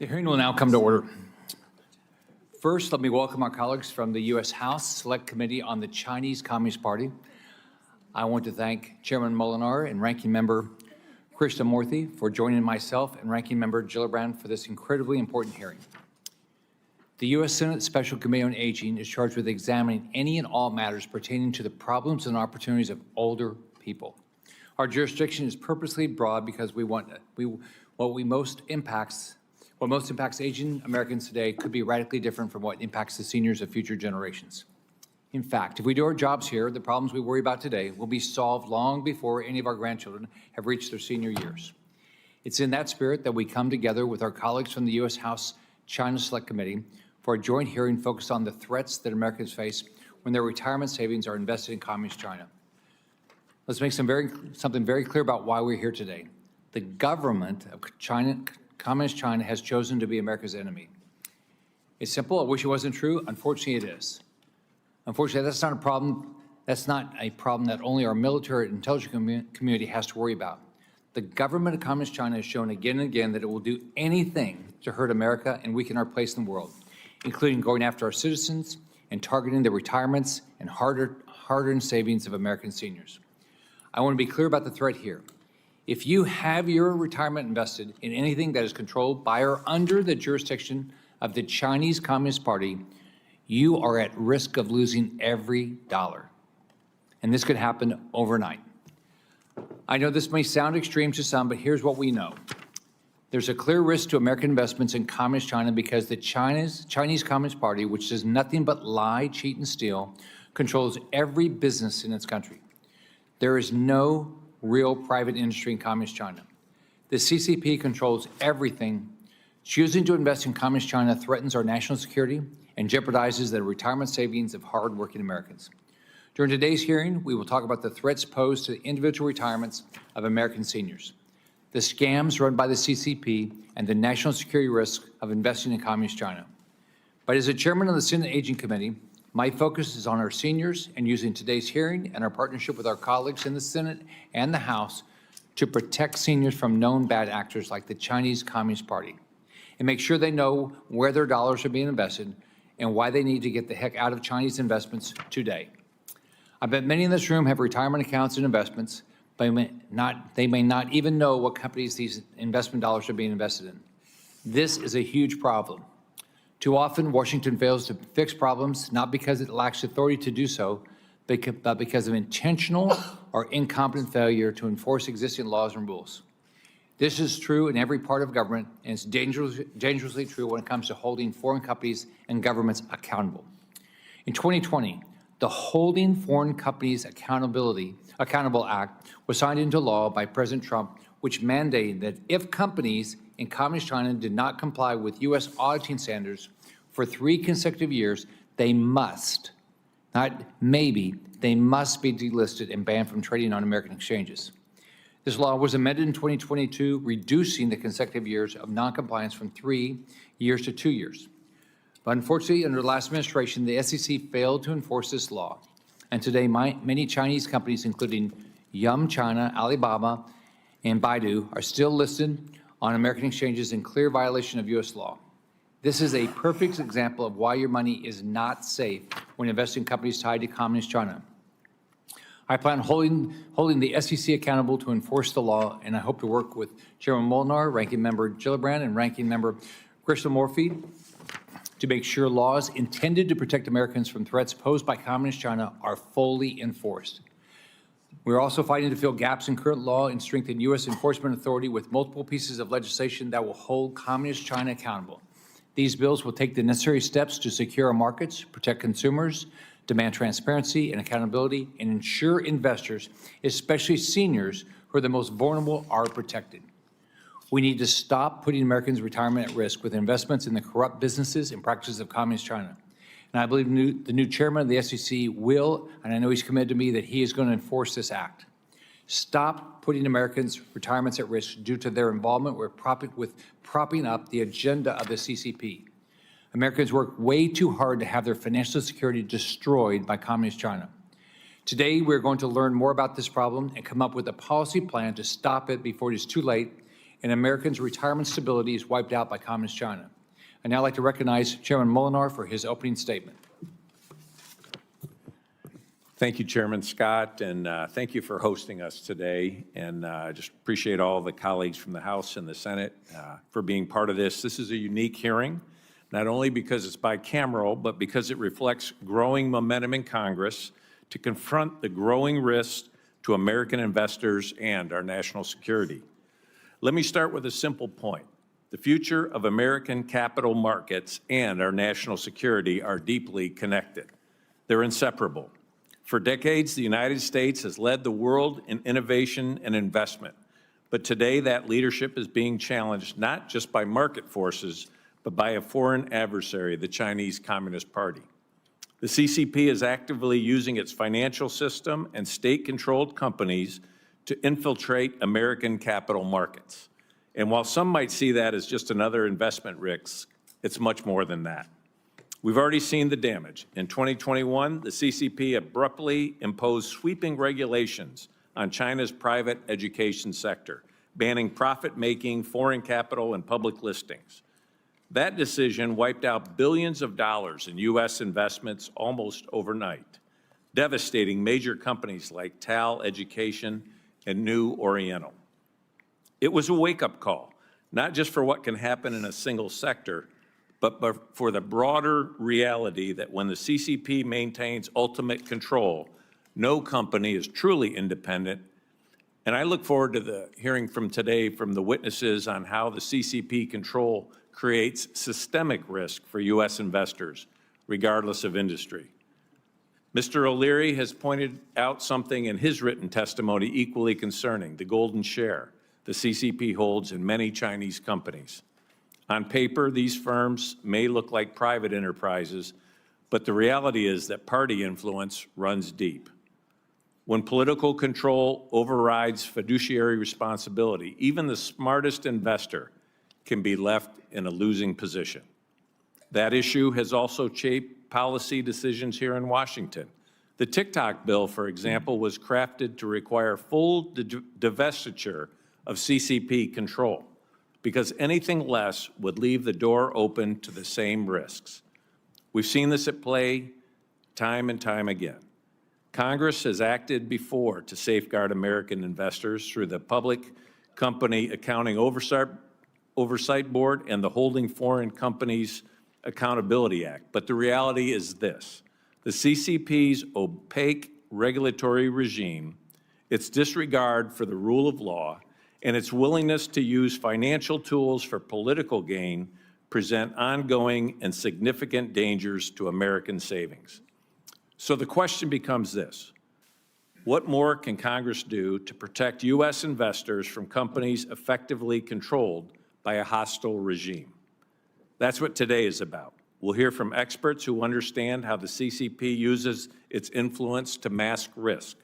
The hearing will now come to order. First, let me welcome our colleagues from the U.S. House Select Committee on the Chinese Communist Party. I want to thank Chairman Molinar and Ranking Member Krishnamurthy for joining myself and Ranking Member Gillibrand for this incredibly important hearing. The U.S. Senate Special Committee on Aging is charged with examining any and all matters pertaining to the problems and opportunities of older people. Our jurisdiction is purposely broad because what most impacts aging Americans today could be radically different from what impacts the seniors of future generations. In fact, if we do our jobs here, the problems we worry about today will be solved long before any of our grandchildren have reached their senior years. It's in that spirit that we come together with our colleagues from the U.S. House China Select Committee for a joint hearing focused on the threats that Americans face when their retirement savings are invested in Communist China. Let's make something very clear about why we're here today. The government of Communist China has chosen to be America's enemy. It's simple. I wish it wasn't true. Unfortunately, it is. Unfortunately, that's not a problem. That's not a problem that only our military and intelligence community has to worry about. The government of Communist China has shown again and again that it will do anything to hurt America and weaken our place in the world, including going after our citizens and targeting the retirements and hard-earned savings of American seniors. I want to be clear about the threat here. If you have your retirement invested in anything that is controlled by or under the jurisdiction of the Chinese Communist Party, you are at risk of losing every dollar. And this could happen overnight. I know this may sound extreme to some, but here's what we know. There's a clear risk to American investments in Communist China because the Chinese Communist Party, which does nothing but lie, cheat, and steal, controls every business in its country. There is no real private industry in Communist China. The CCP controls everything. Choosing to invest in Communist China threatens our national security and jeopardizes the retirement savings of hardworking Americans. During today's hearing, we will talk about the threats posed to the individual retirements of American seniors, the scams run by the CCP, and the national security risk of investing in Communist China. But as a chairman of the Senate Aging Committee, my focus is on our seniors and using today's hearing and our partnership with our colleagues in the Senate and the House to protect seniors from known bad actors like the Chinese Communist Party and make sure they know where their dollars are being invested and why they need to get the heck out of Chinese investments today. I bet many in this room have retirement accounts and investments, but they may not even know what companies these investment dollars are being invested in. This is a huge problem. Too often, Washington fails to fix problems, not because it lacks authority to do so, but because of intentional or incompetent failure to enforce existing laws and rules. This is true in every part of government, and it's dangerously true when it comes to holding foreign companies and governments accountable. In 2020, the Holding Foreign Companies Accountable Act was signed into law by President Trump, which mandated that if companies in Communist China did not comply with U.S. auditing standards for 3 consecutive years, they must, not maybe, they must be delisted and banned from trading on American exchanges. This law was amended in 2022, reducing the consecutive years of noncompliance from 3 years to 2 years. But unfortunately, under the last administration, the SEC failed to enforce this law. And today, many Chinese companies, including Yum China, Alibaba, and Baidu, are still listed on American exchanges in clear violation of U.S. law. This is a perfect example of why your money is not safe when investing in companies tied to Communist China. I plan on holding the SEC accountable to enforce the law, and I hope to work with Chairman Molinar, Ranking Member Gillibrand, and Ranking Member Krishnamurthy to make sure laws intended to protect Americans from threats posed by Communist China are fully enforced. We're also fighting to fill gaps in current law and strengthen U.S. enforcement authority with multiple pieces of legislation that will hold Communist China accountable. These bills will take the necessary steps to secure our markets, protect consumers, demand transparency and accountability, and ensure investors, especially seniors who are the most vulnerable, are protected. We need to stop putting Americans' retirement at risk with investments in the corrupt businesses and practices of Communist China. And I believe the new chairman of the SEC will, and I know he's committed to me, that he is going to enforce this act. Stop putting Americans' retirements at risk due to their involvement with propping up the agenda of the CCP. Americans work way too hard to have their financial security destroyed by Communist China. Today, we're going to learn more about this problem and come up with a policy plan to stop it before it is too late and Americans' retirement stability is wiped out by Communist China. I'd now like to recognize Chairman Molinar for his opening statement. Thank you, Chairman Scott, and thank you for hosting us today. And I just appreciate all the colleagues from the House and the Senate for being part of this. This is a unique hearing, not only because it's bicameral, but because it reflects growing momentum in Congress to confront the growing risks to American investors and our national security. Let me start with a simple point. The future of American capital markets and our national security are deeply connected. They're inseparable. For decades, the United States has led the world in innovation and investment. But today, that leadership is being challenged not just by market forces, but by a foreign adversary, the Chinese Communist Party. The CCP is actively using its financial system and state-controlled companies to infiltrate American capital markets. And while some might see that as just another investment risk, it's much more than that. We've already seen the damage. In 2021, the CCP abruptly imposed sweeping regulations on China's private education sector, banning profit-making, foreign capital, and public listings. That decision wiped out billions of dollars in U.S. investments almost overnight, devastating major companies like TAL Education and New Oriental. It was a wake-up call, not just for what can happen in a single sector, but for the broader reality that when the CCP maintains ultimate control, no company is truly independent. And I look forward to the hearing from today from the witnesses on how the CCP control creates systemic risk for U.S. investors, regardless of industry. Mr. O'Leary has pointed out something in his written testimony equally concerning, the golden share the CCP holds in many Chinese companies. On paper, these firms may look like private enterprises, but the reality is that party influence runs deep. When political control overrides fiduciary responsibility, even the smartest investor can be left in a losing position. That issue has also shaped policy decisions here in Washington. The TikTok bill, for example, was crafted to require full divestiture of CCP control, because anything less would leave the door open to the same risks. We've seen this at play time and time again. Congress has acted before to safeguard American investors through the Public Company Accounting Oversight Board and the Holding Foreign Companies Accountability Act. But the reality is this: the CCP's opaque regulatory regime, its disregard for the rule of law, and its willingness to use financial tools for political gain present ongoing and significant dangers to American savings. So the question becomes this: what more can Congress do to protect U.S. investors from companies effectively controlled by a hostile regime? That's what today is about. We'll hear from experts who understand how the CCP uses its influence to mask risk,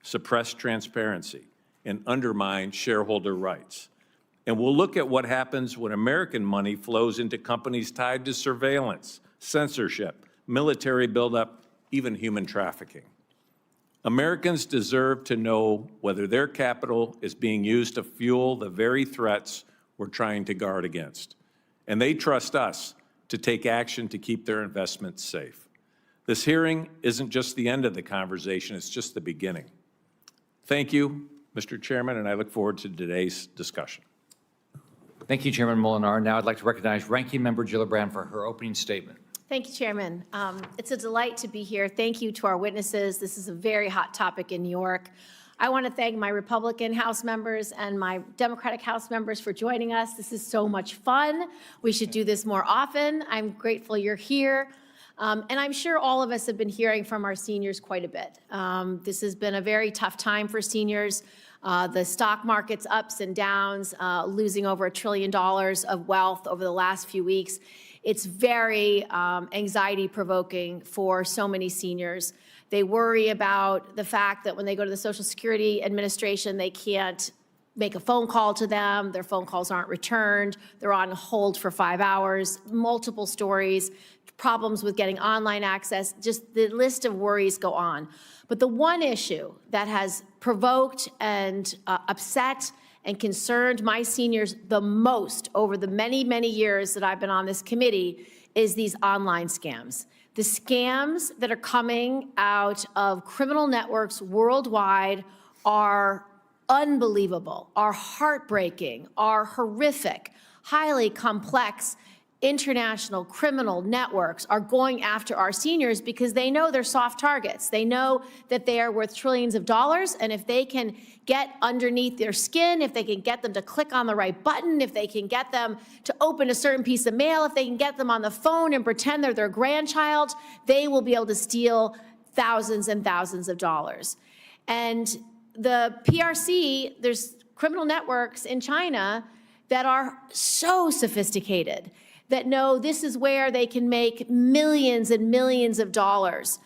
suppress transparency, and undermine shareholder rights. And we'll look at what happens when American money flows into companies tied to surveillance, censorship, military buildup, even human trafficking. Americans deserve to know whether their capital is being used to fuel the very threats we're trying to guard against. And they trust us to take action to keep their investments safe. This hearing isn't just the end of the conversation, it's just the beginning. Thank you, Mr. Chairman, and I look forward to today's discussion. Thank you, Chairman Molinar. Now I'd like to recognize Ranking Member Gillibrand for her opening statement. Thank you, Chairman. It's a delight to be here. Thank you to our witnesses. This is a very hot topic in New York. I want to thank my Republican House members and my Democratic House members for joining us. This is so much fun. We should do this more often. I'm grateful you're here. And I'm sure all of us have been hearing from our seniors quite a bit. This has been a very tough time for seniors. The stock market's ups and downs, losing over $1 trillion of wealth over the last few weeks. It's very anxiety-provoking for so many seniors. They worry about the fact that when they go to the Social Security Administration, they can't make a phone call to them, their phone calls aren't returned, they're on hold for 5 hours, multiple stories, problems with getting online access, just the list of worries go on. But the one issue that has provoked and upset and concerned my seniors the most over the many, many years that I've been on this committee is these online scams. The scams that are coming out of criminal networks worldwide are unbelievable, are heartbreaking, are horrific, highly complex. International criminal networks are going after our seniors because they know they're soft targets. They know that they are worth trillions of dollars, and if they can get underneath their skin, if they can get them to click on the right button, if they can get them to open a certain piece of mail, if they can get them on the phone and pretend they're their grandchild, they will be able to steal thousands and thousands of dollars. And the PRC, there's criminal networks in China that are so sophisticated that know this is where they can make millions and millions of dollars.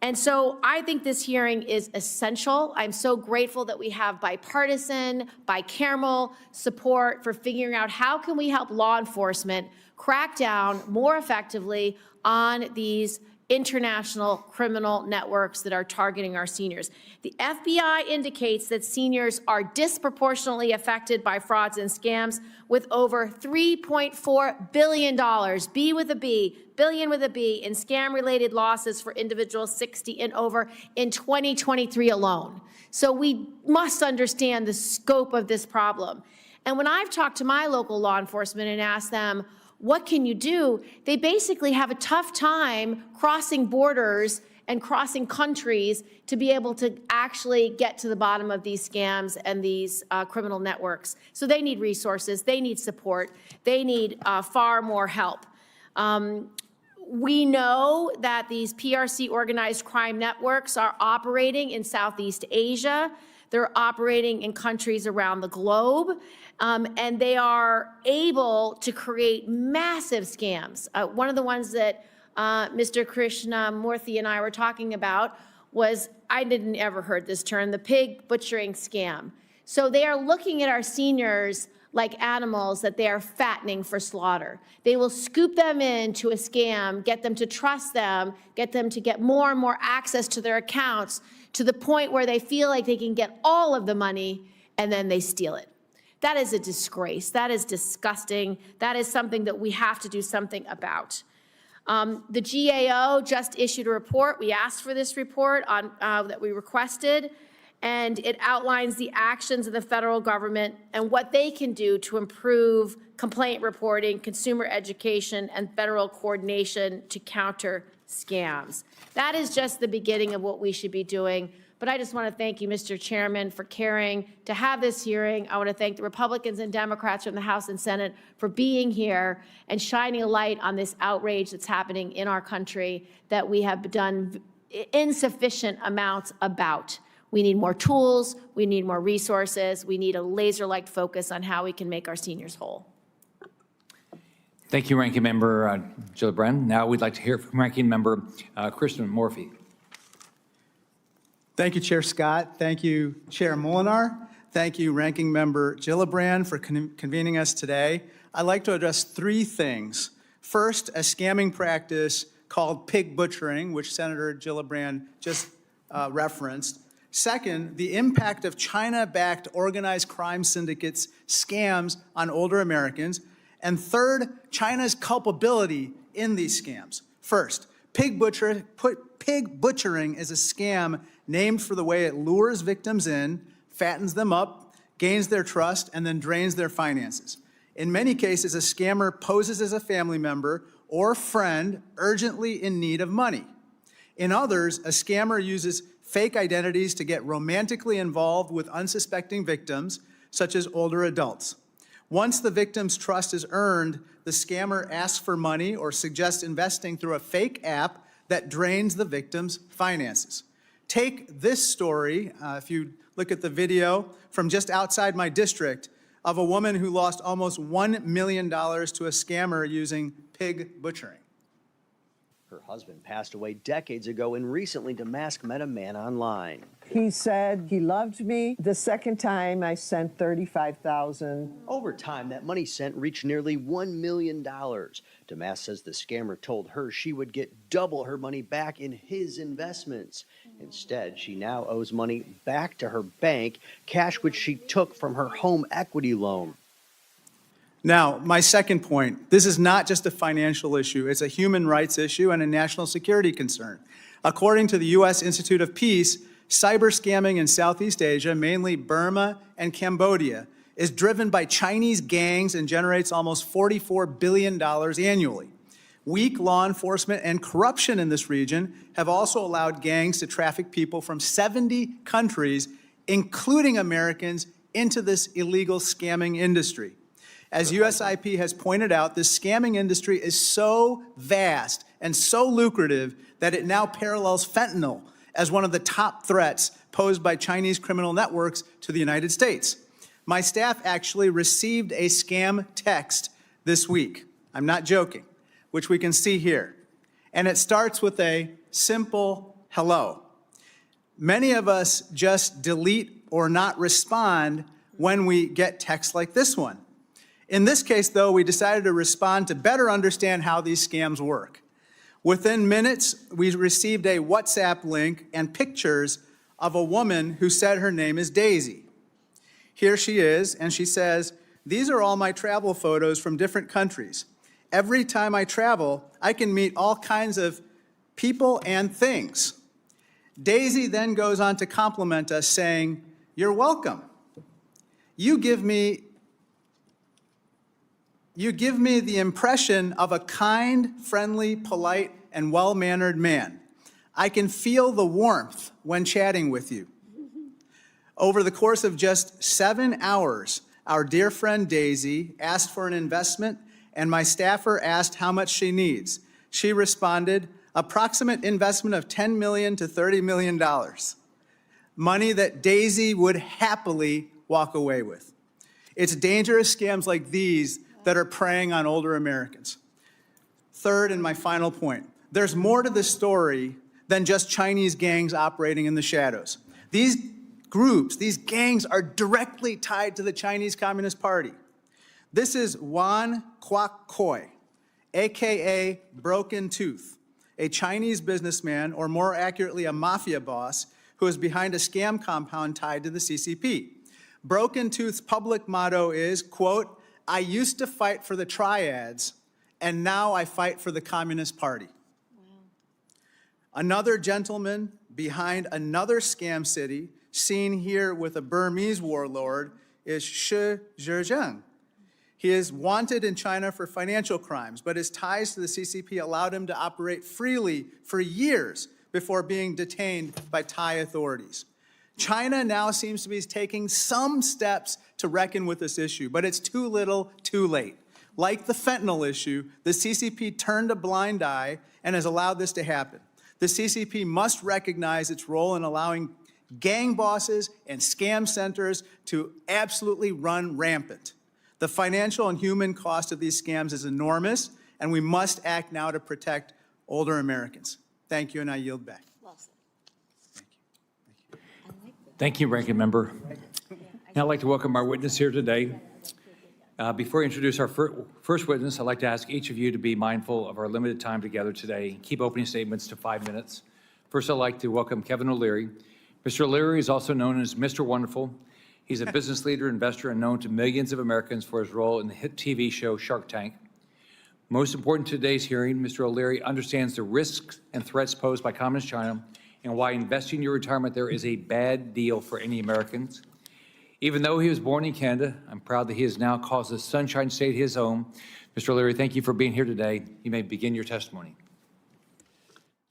And so I think this hearing is essential. I'm so grateful that we have bipartisan, bicameral support for figuring out how can we help law enforcement crack down more effectively on these international criminal networks that are targeting our seniors. The FBI indicates that seniors are disproportionately affected by frauds and scams with over $3.4 billion, B with a B, billion with a B, in scam-related losses for individuals 60 and over in 2023 alone. So we must understand the scope of this problem. And when I've talked to my local law enforcement and asked them, what can you do? They basically have a tough time crossing borders and crossing countries to be able to actually get to the bottom of these scams and these criminal networks. So they need resources, they need support, they need far more help. We know that these PRC organized crime networks are operating in Southeast Asia. They're operating in countries around the globe. And they are able to create massive scams. One of the ones that Mr. Krishnamurthy and I were talking about was, I didn't ever heard this term, the pig butchering scam. So they are looking at our seniors like animals that they are fattening for slaughter. They will scoop them into a scam, get them to trust them, get them to get more and more access to their accounts to the point where they feel like they can get all of the money, and then they steal it. That is a disgrace. That is disgusting. That is something that we have to do something about. The GAO just issued a report. We asked for this report that we requested, and it outlines the actions of the federal government and what they can do to improve complaint reporting, consumer education, and federal coordination to counter scams. That is just the beginning of what we should be doing. But I just want to thank you, Mr. Chairman, for caring to have this hearing. I want to thank the Republicans and Democrats from the House and Senate for being here and shining a light on this outrage that's happening in our country that we have done insufficient amounts about. We need more tools, we need more resources, we need a laser-like focus on how we can make our seniors whole. Thank you, Ranking Member Gillibrand. Now we'd like to hear from Ranking Member Krishnamurthy. Thank you, Chair Scott. Thank you, Chair Molinar. Thank you, Ranking Member Gillibrand, for convening us today. I'd like to address three things. First, a scamming practice called pig butchering, which Senator Gillibrand just referenced. Second, the impact of China-backed organized crime syndicates scams on older Americans. And third, China's culpability in these scams. First, pig butchering is a scam named for the way it lures victims in, fattens them up, gains their trust, and then drains their finances. In many cases, a scammer poses as a family member or friend urgently in need of money. In others, a scammer uses fake identities to get romantically involved with unsuspecting victims, such as older adults. Once the victim's trust is earned, the scammer asks for money or suggests investing through a fake app that drains the victim's finances. Take this story, if you look at the video from just outside my district, of a woman who lost almost $1 million to a scammer using pig butchering. Her husband passed away decades ago, and recently Damask met a man online. He said he loved me. The second time I sent $35,000. Over time, that money sent reached nearly $1 million. Damask says the scammer told her she would get double her money back in his investments. Instead, she now owes money back to her bank, cash which she took from her home equity loan. Now, my second point, this is not just a financial issue, it's a human rights issue and a national security concern. According to the U.S. Institute of Peace, cyber scamming in Southeast Asia, mainly Burma and Cambodia, is driven by Chinese gangs and generates almost $44 billion annually. Weak law enforcement and corruption in this region have also allowed gangs to traffic people from 70 countries, including Americans, into this illegal scamming industry. As USIP has pointed out, this scamming industry is so vast and so lucrative that it now parallels fentanyl as one of the top threats posed by Chinese criminal networks to the United States. My staff actually received a scam text this week. I'm not joking, which we can see here. And it starts with a simple hello. Many of us just delete or not respond when we get texts like this one. In this case, though, we decided to respond to better understand how these scams work. Within minutes, we received a WhatsApp link and pictures of a woman who said her name is Daisy. Here she is, and she says, "These are all my travel photos from different countries. Every time I travel, I can meet all kinds of people and things." Daisy then goes on to compliment us, saying, "You're welcome. You give me the impression of a kind, friendly, polite, and well-mannered man. I can feel the warmth when chatting with you." Over the course of just 7 hours, our dear friend Daisy asked for an investment, and my staffer asked how much she needs. She responded, approximate investment of $10 million to $30 million. Money that Daisy would happily walk away with. It's dangerous scams like these that are preying on older Americans. Third, and my final point, there's more to this story than just Chinese gangs operating in the shadows. These groups, these gangs are directly tied to the Chinese Communist Party. This is Wan Kwok Koi, AKA Broken Tooth, a Chinese businessman, or more accurately, a mafia boss, who is behind a scam compound tied to the CCP. Broken Tooth's public motto is, quote, "I used to fight for the triads, and now I fight for the Communist Party." Wow. Another gentleman behind another scam city, seen here with a Burmese warlord, is Shi Zhejiang. He is wanted in China for financial crimes, but his ties to the CCP allowed him to operate freely for years before being detained by Thai authorities. China now seems to be taking some steps to reckon with this issue, but it's too little, too late. Like the fentanyl issue, the CCP turned a blind eye and has allowed this to happen. The CCP must recognize its role in allowing gang bosses and scam centers to absolutely run rampant. The financial and human cost of these scams is enormous, and we must act now to protect older Americans. Thank you, and I yield back. Thank you, Ranking Member. Now I'd like to welcome our witness here today. Before I introduce our first witness, I'd like to ask each of you to be mindful of our limited time together today. Keep opening statements to 5 minutes. First, I'd like to welcome Kevin O'Leary. Mr. O'Leary is also known as Mr. Wonderful. He's a business leader, investor, and known to millions of Americans for his role in the hit TV show Shark Tank. Most important to today's hearing, Mr. O'Leary understands the risks and threats posed by Communist China and why investing your retirement there is a bad deal for any Americans. Even though he was born in Canada, I'm proud that he has now caused the Sunshine State his home. Mr. O'Leary, thank you for being here today. You may begin your testimony.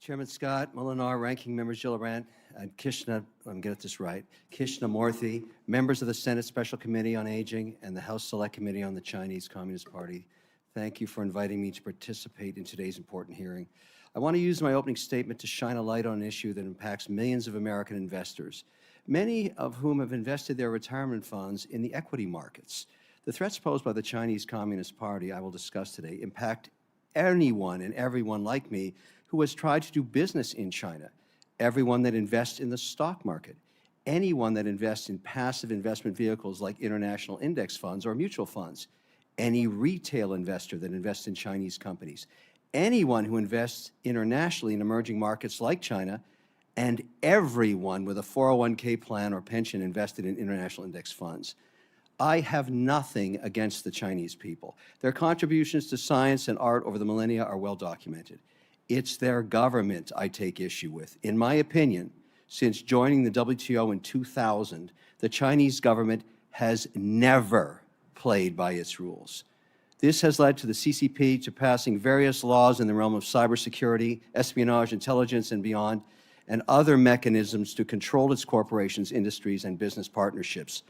Chairman Scott, Molinar, Ranking Members Gillibrand, and Krishna, I'm getting this right, Krishnamurthy, members of the Senate Special Committee on Aging and the House Select Committee on the Chinese Communist Party, thank you for inviting me to participate in today's important hearing. I want to use my opening statement to shine a light on an issue that impacts millions of American investors, many of whom have invested their retirement funds in the equity markets. The threats posed by the Chinese Communist Party I will discuss today impact anyone and everyone like me who has tried to do business in China, everyone that invests in the stock market, anyone that invests in passive investment vehicles like international index funds or mutual funds, any retail investor that invests in Chinese companies, anyone who invests internationally in emerging markets like China, and everyone with a 401k plan or pension invested in international index funds. I have nothing against the Chinese people. Their contributions to science and art over the millennia are well documented. It's their government I take issue with. In my opinion, since joining the WTO in 2000, the Chinese government has never played by its rules. This has led to the CCP to passing various laws in the realm of cybersecurity, espionage, intelligence, and beyond, and other mechanisms to control its corporations, industries, and business partnerships,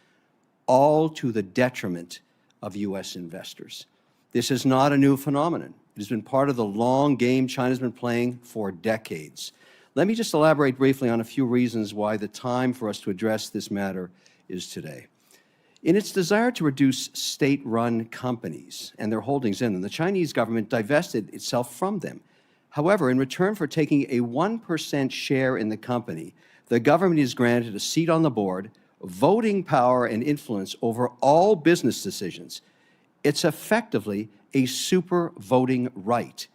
all to the detriment of U.S. investors. This is not a new phenomenon. It has been part of the long game China's been playing for decades. Let me just elaborate briefly on a few reasons why the time for us to address this matter is today. In its desire to reduce state-run companies and their holdings in them, the Chinese government divested itself from them. However, in return for taking a 1% share in the company, the government is granted a seat on the board, voting power and influence over all business decisions. It's effectively a super voting right.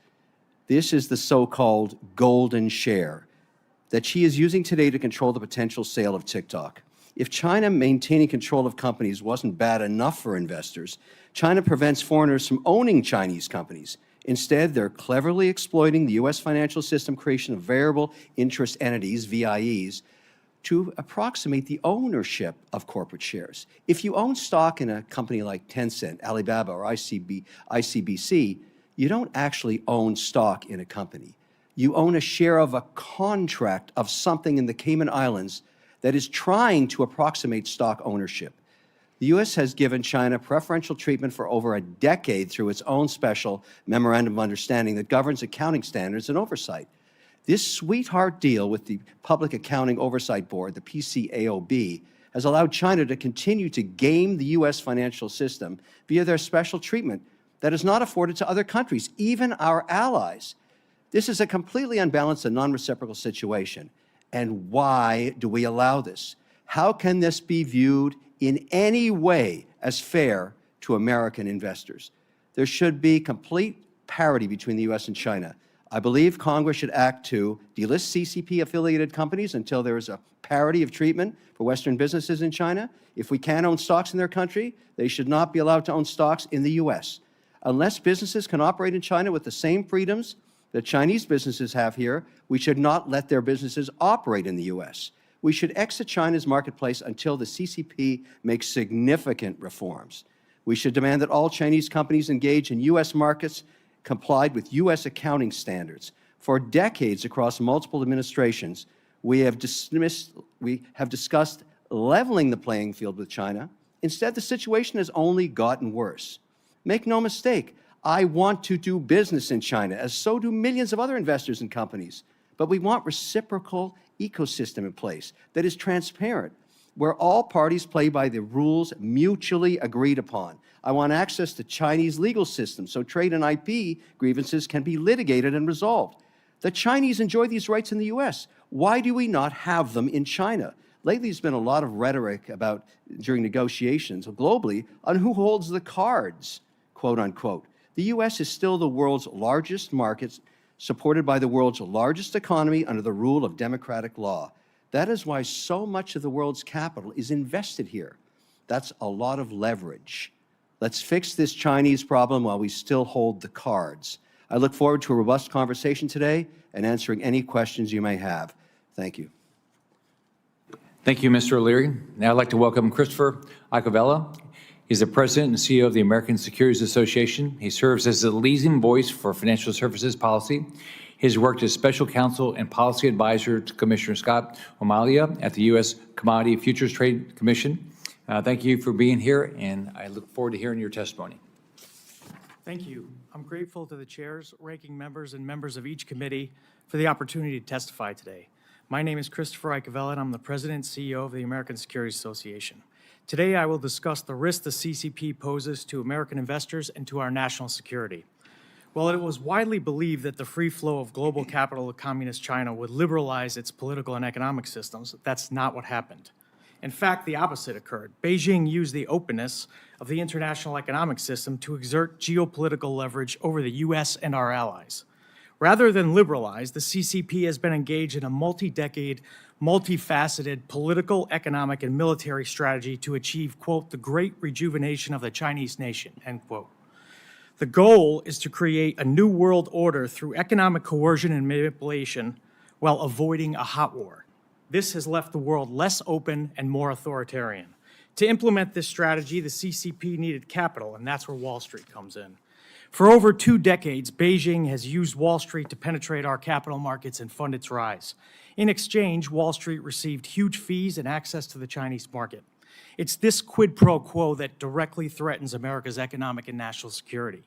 This is the so-called golden share that she is using today to control the potential sale of TikTok. If China maintaining control of companies wasn't bad enough for investors, China prevents foreigners from owning Chinese companies. Instead, they're cleverly exploiting the U.S. financial system creation of variable interest entities, VIEs, to approximate the ownership of corporate shares. If you own stock in a company like Tencent, Alibaba, or ICBC, you don't actually own stock in a company. You own a share of a contract of something in the Cayman Islands that is trying to approximate stock ownership. The U.S. has given China preferential treatment for over a decade through its own special memorandum of understanding that governs accounting standards and oversight. This sweetheart deal with the Public Accounting Oversight Board, the PCAOB, has allowed China to continue to game the U.S. financial system via their special treatment that is not afforded to other countries, even our allies. This is a completely unbalanced and non-reciprocal situation. And why do we allow this? How can this be viewed in any way as fair to American investors? There should be complete parity between the U.S. and China. I believe Congress should act to delist CCP-affiliated companies until there is a parity of treatment for Western businesses in China. If we can't own stocks in their country, they should not be allowed to own stocks in the U.S. Unless businesses can operate in China with the same freedoms that Chinese businesses have here, we should not let their businesses operate in the U.S. We should exit China's marketplace until the CCP makes significant reforms. We should demand that all Chinese companies engage in U.S. markets complied with U.S. accounting standards. For decades across multiple administrations, we have discussed leveling the playing field with China. Instead, the situation has only gotten worse. Make no mistake, I want to do business in China, as so do millions of other investors and companies. But we want reciprocal ecosystem in place that is transparent, where all parties play by the rules mutually agreed upon. I want access to Chinese legal systems so trade and IP grievances can be litigated and resolved. The Chinese enjoy these rights in the U.S. Why do we not have them in China? Lately, there's been a lot of rhetoric about, during negotiations globally, on who holds the cards, quote unquote. The U.S. is still the world's largest market, supported by the world's largest economy under the rule of democratic law. That is why so much of the world's capital is invested here. That's a lot of leverage. Let's fix this Chinese problem while we still hold the cards. I look forward to a robust conversation today and answering any questions you may have. Thank you. Thank you, Mr. O'Leary. Now I'd like to welcome Christopher Icavella. He's the president and CEO of the American Securities Association. He serves as the leading voice for financial services policy. He has worked as special counsel and policy advisor to Commissioner Scott O'Malley at the U.S. Commodity Futures Trade Commission. Thank you for being here, and I look forward to hearing your testimony. Thank you. I'm grateful to the chairs, ranking members, and members of each committee for the opportunity to testify today. My name is Christopher Icavella, and I'm the president and CEO of the American Securities Association. Today, I will discuss the risk the CCP poses to American investors and to our national security. While it was widely believed that the free flow of global capital to communist China would liberalize its political and economic systems, that's not what happened. In fact, the opposite occurred. Beijing used the openness of the international economic system to exert geopolitical leverage over the U.S. and our allies. Rather than liberalize, the CCP has been engaged in a multi-decade, multifaceted political, economic, and military strategy to achieve, quote, the great rejuvenation of the Chinese nation, end quote. The goal is to create a new world order through economic coercion and manipulation while avoiding a hot war. This has left the world less open and more authoritarian. To implement this strategy, the CCP needed capital, and that's where Wall Street comes in. For over 2 decades, Beijing has used Wall Street to penetrate our capital markets and fund its rise. In exchange, Wall Street received huge fees and access to the Chinese market. It's this quid pro quo that directly threatens America's economic and national security.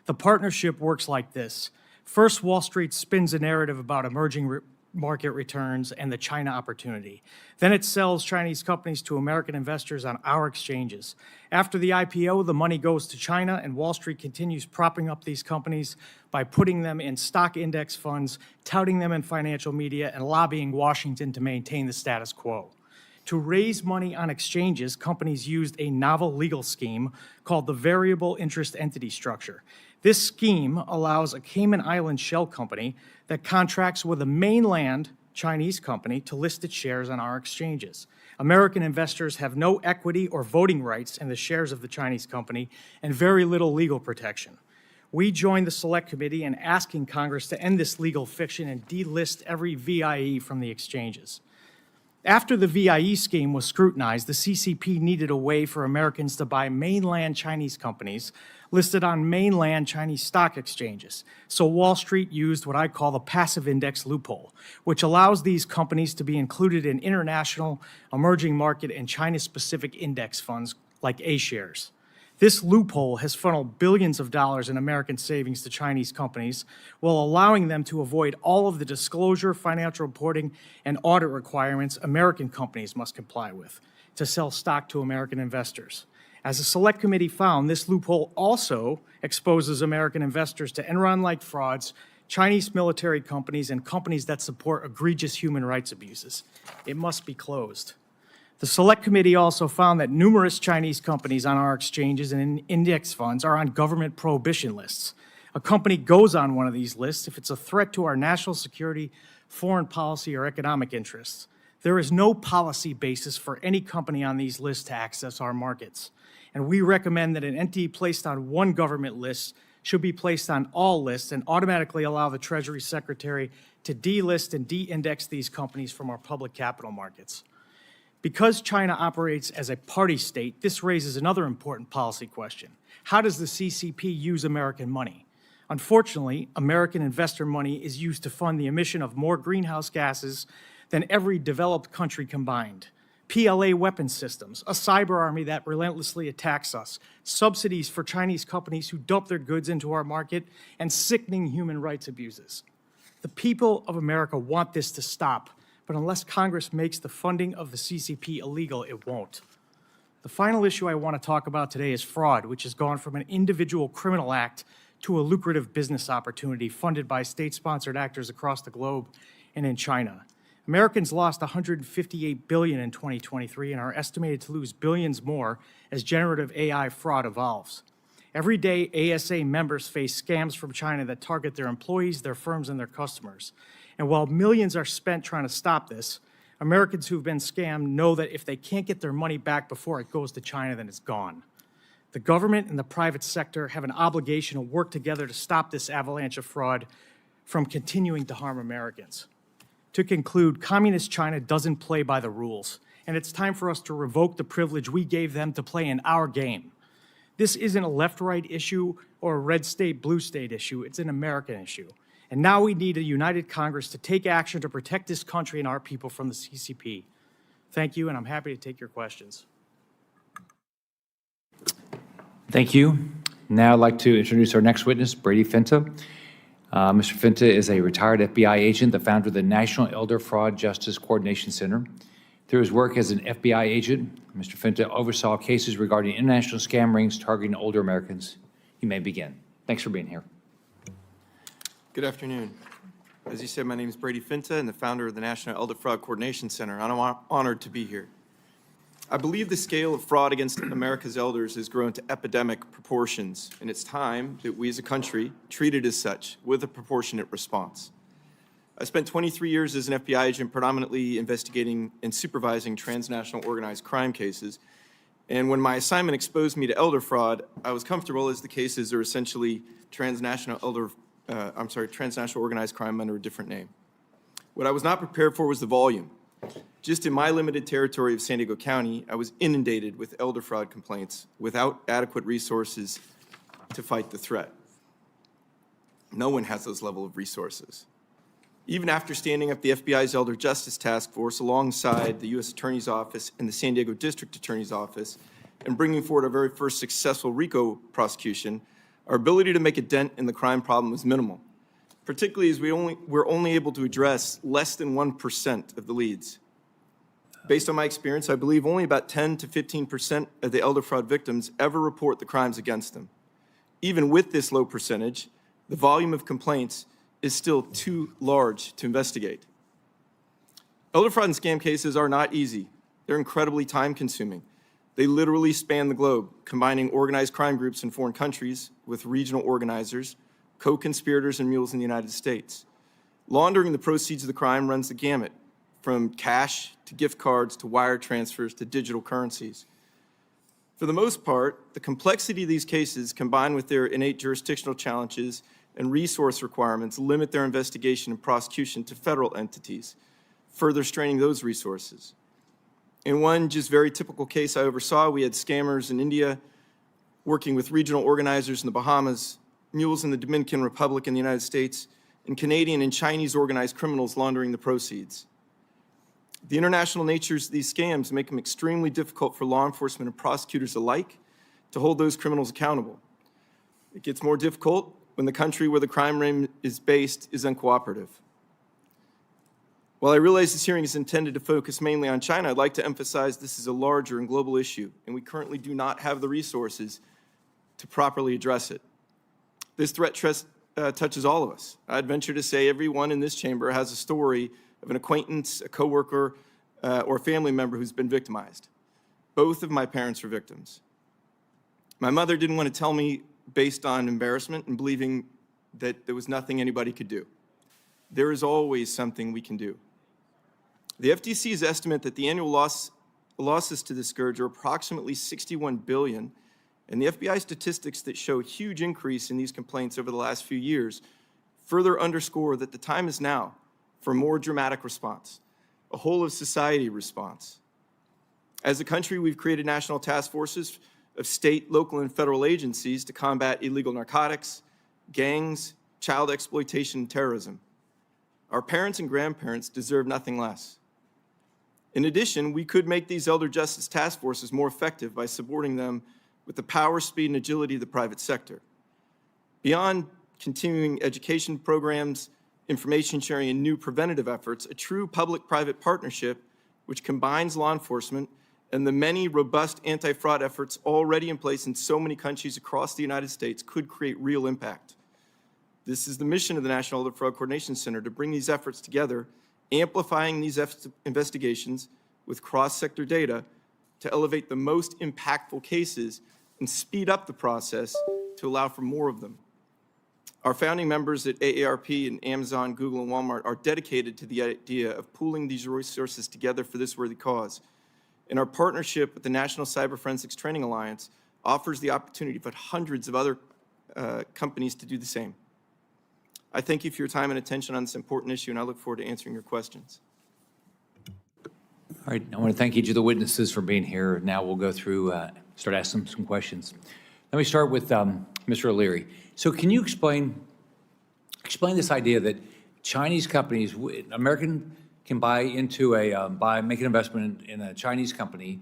The partnership works like this. First, Wall Street spins a narrative about emerging market returns and the China opportunity. Then it sells Chinese companies to American investors on our exchanges. After the IPO, the money goes to China, and Wall Street continues propping up these companies by putting them in stock index funds, touting them in financial media, and lobbying Washington to maintain the status quo. To raise money on exchanges, companies used a novel legal scheme called the variable interest entity structure. This scheme allows a Cayman Island shell company that contracts with a mainland Chinese company to list its shares on our exchanges. American investors have no equity or voting rights in the shares of the Chinese company and very little legal protection. We joined the Select Committee in asking Congress to end this legal fiction and delist every VIE from the exchanges. After the VIE scheme was scrutinized, the CCP needed a way for Americans to buy mainland Chinese companies listed on mainland Chinese stock exchanges. So Wall Street used what I call the passive index loophole, which allows these companies to be included in international, emerging market, and China-specific index funds like A-shares. This loophole has funneled billions of dollars in American savings to Chinese companies while allowing them to avoid all of the disclosure, financial reporting, and audit requirements American companies must comply with to sell stock to American investors. As the Select Committee found, this loophole also exposes American investors to Enron-like frauds, Chinese military companies, and companies that support egregious human rights abuses. It must be closed. The Select Committee also found that numerous Chinese companies on our exchanges and index funds are on government prohibition lists. A company goes on one of these lists if it's a threat to our national security, foreign policy, or economic interests. There is no policy basis for any company on these lists to access our markets. And we recommend that an entity placed on one government list should be placed on all lists and automatically allow the Treasury Secretary to delist and de-index these companies from our public capital markets. Because China operates as a party state, this raises another important policy question. How does the CCP use American money? Unfortunately, American investor money is used to fund the emission of more greenhouse gases than every developed country combined. PLA weapon systems, a cyber army that relentlessly attacks us, subsidies for Chinese companies who dump their goods into our market, and sickening human rights abuses. The people of America want this to stop, but unless Congress makes the funding of the CCP illegal, it won't. The final issue I want to talk about today is fraud, which has gone from an individual criminal act to a lucrative business opportunity funded by state-sponsored actors across the globe and in China. Americans lost $158 billion in 2023 and are estimated to lose billions more as generative AI fraud evolves. Every day, ASA members face scams from China that target their employees, their firms, and their customers. And while millions are spent trying to stop this, Americans who've been scammed know that if they can't get their money back before it goes to China, then it's gone. The government and the private sector have an obligation to work together to stop this avalanche of fraud from continuing to harm Americans. To conclude, Communist China doesn't play by the rules, and it's time for us to revoke the privilege we gave them to play in our game. This isn't a left-right issue or a red state, blue state issue. It's an American issue. And now we need a united Congress to take action to protect this country and our people from the CCP. Thank you, and I'm happy to take your questions. Thank you. Now I'd like to introduce our next witness, Brady Finta. Mr. Finta is a retired FBI agent, the founder of the National Elder Fraud Justice Coordination Center. Through his work as an FBI agent, Mr. Finta oversaw cases regarding international scam rings targeting older Americans. You may begin. Thanks for being here. Good afternoon. As you said, my name is Brady Finta, and the founder of the National Elder Fraud Coordination Center. I'm honored to be here. I believe the scale of fraud against America's elders has grown to epidemic proportions, and it's time that we as a country treat it as such, with a proportionate response. I spent 23 years as an FBI agent, predominantly investigating and supervising transnational organized crime cases. And when my assignment exposed me to elder fraud, I was comfortable as the cases are essentially transnational organized crime under a different name. What I was not prepared for was the volume. Just in my limited territory of San Diego County, I was inundated with elder fraud complaints without adequate resources to fight the threat. No one has those level of resources. Even after standing up the FBI's Elder Justice Task Force alongside the U.S. Attorney's Office and the San Diego District Attorney's Office and bringing forward our very first successful RICO prosecution, our ability to make a dent in the crime problem was minimal, particularly as we're only able to address less than 1% of the leads. Based on my experience, I believe only about 10 to 15% of the elder fraud victims ever report the crimes against them. Even with this low percentage, the volume of complaints is still too large to investigate. Elder fraud and scam cases are not easy. They're incredibly time-consuming. They literally span the globe, combining organized crime groups in foreign countries with regional organizers, co-conspirators, and mules in the United States. Laundering the proceeds of the crime runs the gamut, from cash to gift cards to wire transfers to digital currencies. For the most part, the complexity of these cases, combined with their innate jurisdictional challenges and resource requirements, limit their investigation and prosecution to federal entities, further straining those resources. In one just very typical case I oversaw, we had scammers in India working with regional organizers in the Bahamas, mules in the Dominican Republic and the United States, and Canadian and Chinese organized criminals laundering the proceeds. The international natures of these scams make them extremely difficult for law enforcement and prosecutors alike to hold those criminals accountable. It gets more difficult when the country where the crime ring is based is uncooperative. While I realize this hearing is intended to focus mainly on China, I'd like to emphasize this is a larger and global issue, and we currently do not have the resources to properly address it. This threat touches all of us. I'd venture to say everyone in this chamber has a story of an acquaintance, a coworker, or a family member who's been victimized. Both of my parents were victims. My mother didn't want to tell me based on embarrassment and believing that there was nothing anybody could do. There is always something we can do. The FTC's estimate that the annual losses to this scourge are approximately $61 billion, and the FBI statistics that show a huge increase in these complaints over the last few years further underscore that the time is now for a more dramatic response, a whole-of-society response. As a country, we've created national task forces of state, local, and federal agencies to combat illegal narcotics, gangs, child exploitation, and terrorism. Our parents and grandparents deserve nothing less. In addition, we could make these elder justice task forces more effective by supporting them with the power, speed, and agility of the private sector. Beyond continuing education programs, information sharing, and new preventative efforts, a true public-private partnership which combines law enforcement and the many robust anti-fraud efforts already in place in so many countries across the United States could create real impact. This is the mission of the National Elder Fraud Coordination Center, to bring these efforts together, amplifying these investigations with cross-sector data to elevate the most impactful cases and speed up the process to allow for more of them. Our founding members at AARP and Amazon, Google, and Walmart are dedicated to the idea of pooling these resources together for this worthy cause. And our partnership with the National Cyber Forensics Training Alliance offers the opportunity for hundreds of other companies to do the same. I thank you for your time and attention on this important issue, and I look forward to answering your questions. All right, I want to thank each of the witnesses for being here. Now we'll go through, start asking some questions. Let me start with Mr. O'Leary. So can you explain this idea that Chinese companies, American can buy into make an investment in a Chinese company,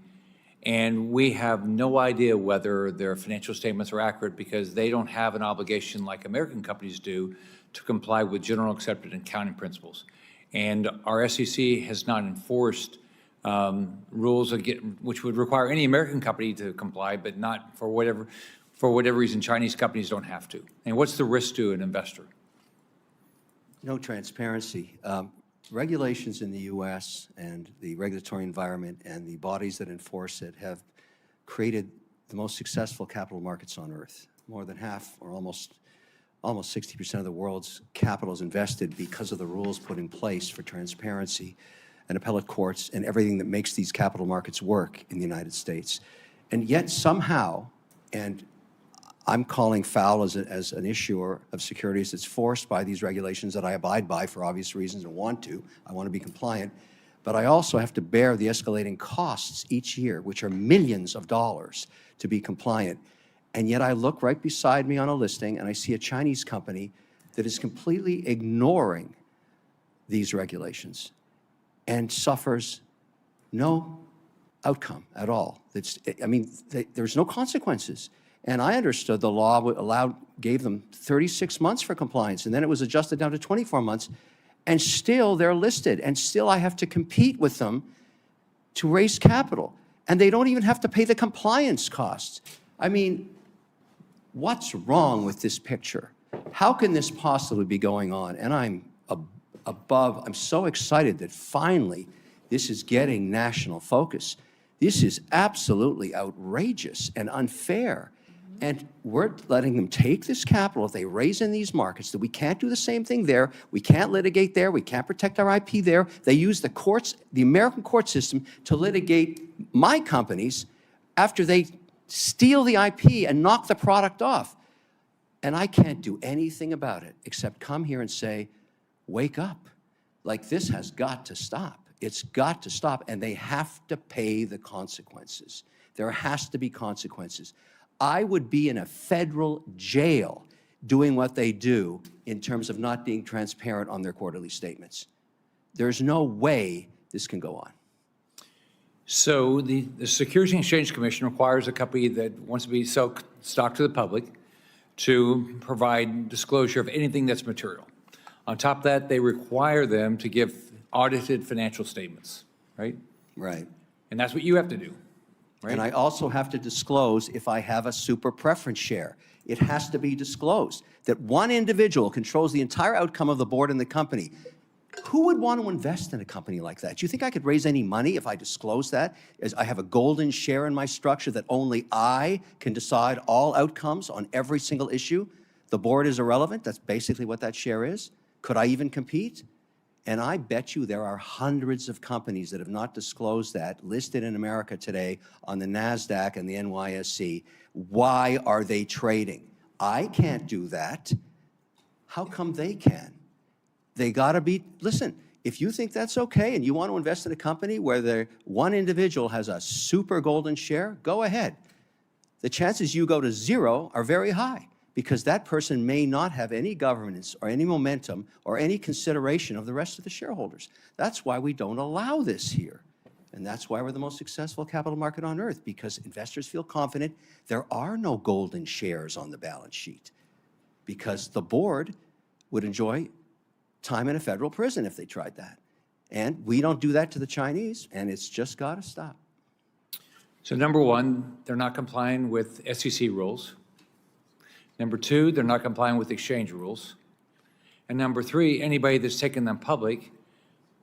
and we have no idea whether their financial statements are accurate because they don't have an obligation like American companies do to comply with general accepted accounting principles. And our SEC has not enforced rules which would require any American company to comply, but not for whatever reason Chinese companies don't have to. And what's the risk to an investor? No transparency. regulations in the U.S. and the regulatory environment and the bodies that enforce it have created the most successful capital markets on earth. More than half, or almost 60% of the world's capital is invested because of the rules put in place for transparency and appellate courts and everything that makes these capital markets work in the United States. And yet somehow, and I'm calling foul as an issuer of securities that's forced by these regulations that I abide by for obvious reasons and want to. I want to be compliant. But I also have to bear the escalating costs each year, which are millions of dollars to be compliant. And yet I look right beside me on a listing and I see a Chinese company that is completely ignoring these regulations and suffers no outcome at all. There's no consequences. And I understood the law gave them 36 months for compliance, and then it was adjusted down to 24 months, and still they're listed, and still I have to compete with them to raise capital. And they don't even have to pay the compliance costs. I mean, what's wrong with this picture? How can this possibly be going on? And I'm so excited that finally this is getting national focus. This is absolutely outrageous and unfair. And we're letting them take this capital if they raise in these markets, that we can't do the same thing there, we can't litigate there, we can't protect our IP there. They use the courts, the American court system, to litigate my companies after they steal the IP and knock the product off. And I can't do anything about it except come here and say, wake up. Like, this has got to stop. It's got to stop, and they have to pay the consequences. There has to be consequences. I would be in a federal jail doing what they do in terms of not being transparent on their quarterly statements. There's no way this can go on. So the Securities and Exchange Commission requires a company that wants to be sell stock to the public to provide disclosure of anything that's material. On top of that, they require them to give audited financial statements, right? Right. And that's what you have to do, right? And I also have to disclose if I have a super preference share. It has to be disclosed that one individual controls the entire outcome of the board and the company. Who would want to invest in a company like that? Do you think I could raise any money if I disclose that? As I have a golden share in my structure that only I can decide all outcomes on every single issue? The board is irrelevant. That's basically what that share is. Could I even compete? And I bet you there are hundreds of companies that have not disclosed that, listed in America today on the NASDAQ and the NYSE. Why are they trading? I can't do that. How come they can? They gotta be, listen, if you think that's okay and you want to invest in a company where one individual has a super golden share, go ahead. The chances you go to zero are very high, because that person may not have any governance or any momentum or any consideration of the rest of the shareholders. That's why we don't allow this here. And that's why we're the most successful capital market on earth, because investors feel confident there are no golden shares on the balance sheet, because the board would enjoy time in a federal prison if they tried that. And we don't do that to the Chinese, and it's just got to stop. So number one, they're not complying with SEC rules. Number two, they're not complying with exchange rules. And number three, anybody that's taken them public,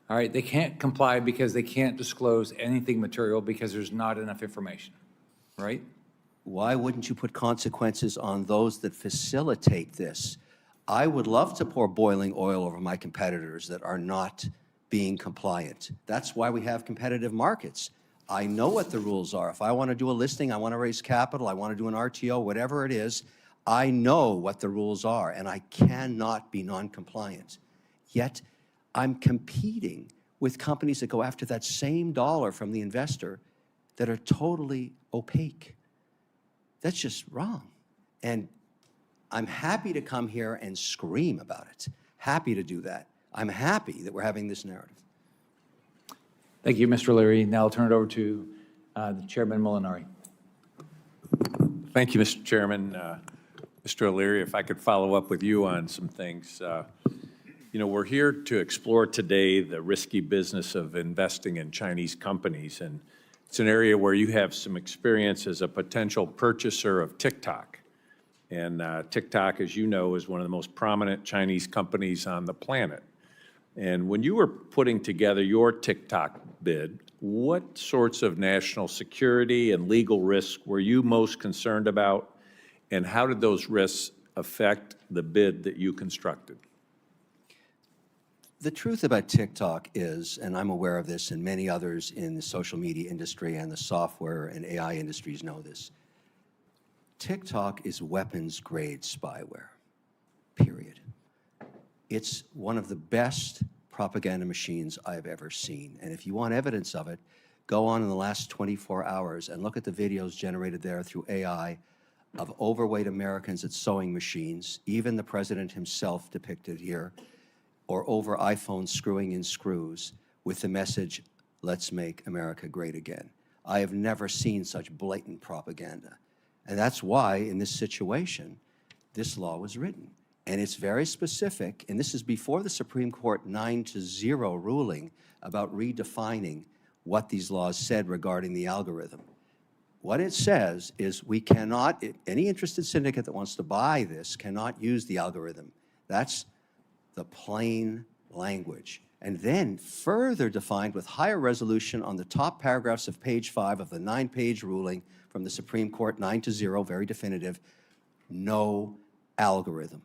all right, they can't comply because they can't disclose anything material because there's not enough information, right? Why wouldn't you put consequences on those that facilitate this? I would love to pour boiling oil over my competitors that are not being compliant. That's why we have competitive markets. I know what the rules are. If I want to do a listing, I want to raise capital, I want to do an RTO, whatever it is, I know what the rules are, and I cannot be non-compliant. Yet, I'm competing with companies that go after that same dollar from the investor that are totally opaque. That's just wrong. And I'm happy to come here and scream about it. Happy to do that. I'm happy that we're having this narrative. Thank you, Mr. Leary. Now I'll turn it over to the Chairman Molinari. Thank you, Mr. Chairman. Mr. O'Leary, if I could follow up with you on some things. You know, we're here to explore today the risky business of investing in Chinese companies, and it's an area where you have some experience as a potential purchaser of TikTok. And TikTok, as you know, is one of the most prominent Chinese companies on the planet. And when you were putting together your TikTok bid, what sorts of national security and legal risks were you most concerned about? And how did those risks affect the bid that you constructed? The truth about TikTok is, and I'm aware of this, and many others in the social media industry and the software and AI industries know this, TikTok is weapons-grade spyware, period. It's one of the best propaganda machines I've ever seen. And if you want evidence of it, go on in the last 24 hours and look at the videos generated there through AI of overweight Americans at sewing machines, even the president himself depicted here, or over iPhones screwing in screws with the message, "Let's make America great again." I have never seen such blatant propaganda. And that's why, in this situation, this law was written. And it's very specific, and this is before the Supreme Court 9-0 ruling about redefining what these laws said regarding the algorithm. What it says is we cannot, any interested syndicate that wants to buy this cannot use the algorithm. That's the plain language. And then further defined with higher resolution on the top paragraphs of page 5 of the 9-page ruling from the Supreme Court, 9-0, very definitive, no algorithm.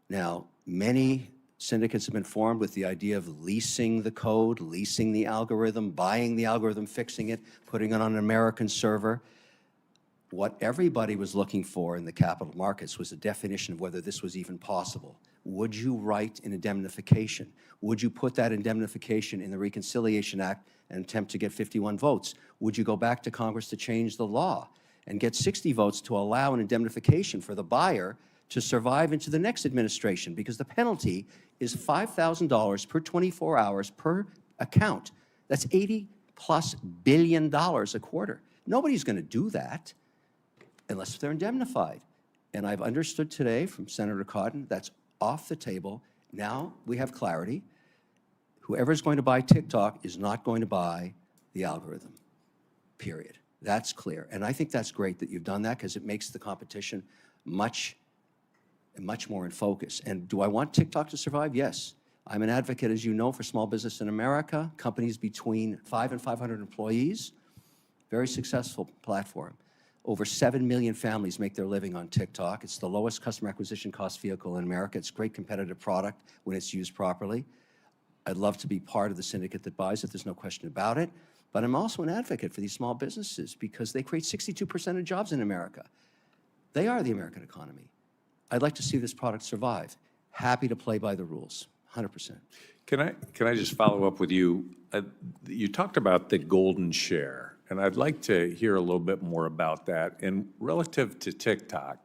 Now, many syndicates have been formed with the idea of leasing the code, leasing the algorithm, buying the algorithm, fixing it, putting it on an American server. What everybody was looking for in the capital markets was a definition of whether this was even possible. Would you write an indemnification? Would you put that indemnification in the Reconciliation Act and attempt to get 51 votes? Would you go back to Congress to change the law and get 60 votes to allow an indemnification for the buyer to survive into the next administration? Because the penalty is $5,000 per 24 hours per account. That's $80+ billion a quarter. Nobody's going to do that unless they're indemnified. And I've understood today from Senator Cotton that's off the table. Now we have clarity. Whoever's going to buy TikTok is not going to buy the algorithm, period. That's clear. And I think that's great that you've done that because it makes the competition much more in focus. And do I want TikTok to survive? Yes. I'm an advocate, as you know, for small business in America, companies between 5 and 500 employees, very successful platform. Over 7 million families make their living on TikTok. It's the lowest customer acquisition cost vehicle in America. It's a great competitive product when it's used properly. I'd love to be part of the syndicate that buys it. There's no question about it. But I'm also an advocate for these small businesses because they create 62% of jobs in America. They are the American economy. I'd like to see this product survive. Happy to play by the rules, 100%. Can I just follow up with you? You talked about the golden share, and I'd like to hear a little bit more about that. And relative to TikTok,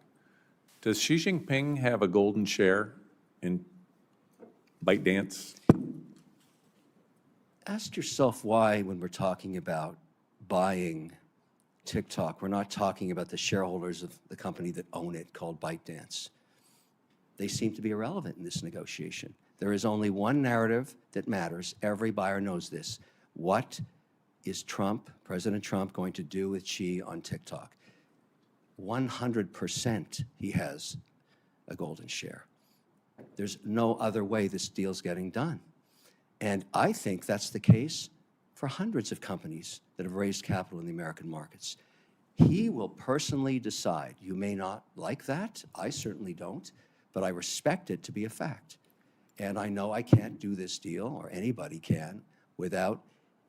does Xi Jinping have a golden share in ByteDance? Ask yourself why, when we're talking about buying TikTok, we're not talking about the shareholders of the company that own it called ByteDance. They seem to be irrelevant in this negotiation. There is only one narrative that matters. Every buyer knows this. What is Trump, President Trump, going to do with Xi on TikTok? 100% he has a golden share. There's no other way this deal's getting done. And I think that's the case for hundreds of companies that have raised capital in the American markets. He will personally decide. You may not like that. I certainly don't. But I respect it to be a fact. And I know I can't do this deal, or anybody can, without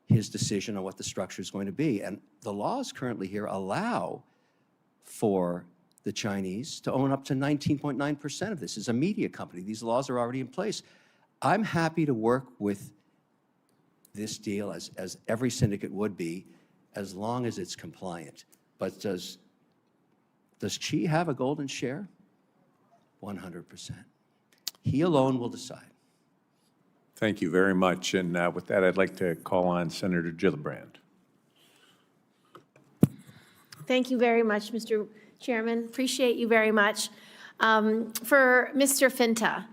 his decision on what the structure is going to be. And the laws currently here allow for the Chinese to own up to 19.9% of this. It's a media company. These laws are already in place. I'm happy to work with this deal, as every syndicate would be, as long as it's compliant. But does Xi have a golden share? 100%. He alone will decide. Thank you very much. And with that, I'd like to call on Senator Gillibrand. Thank you very much, Mr. Chairman. Appreciate you very much. For Mr. Finta,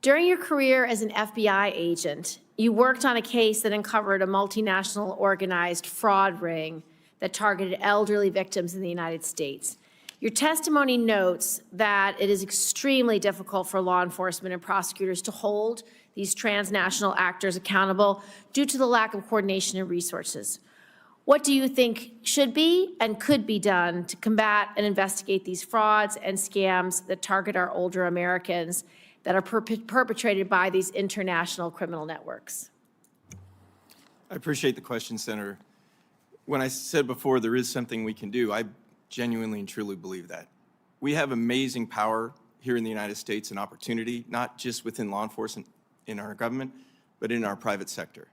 during your career as an FBI agent, you worked on a case that uncovered a multinational organized fraud ring that targeted elderly victims in the United States. Your testimony notes that it is extremely difficult for law enforcement and prosecutors to hold these transnational actors accountable due to the lack of coordination and resources. What do you think should be and could be done to combat and investigate these frauds and scams that target our older Americans that are perpetrated by these international criminal networks? I appreciate the question, Senator. When I said before there is something we can do, I genuinely and truly believe that. We have amazing power here in the United States and opportunity, not just within law enforcement in our government, but in our private sector.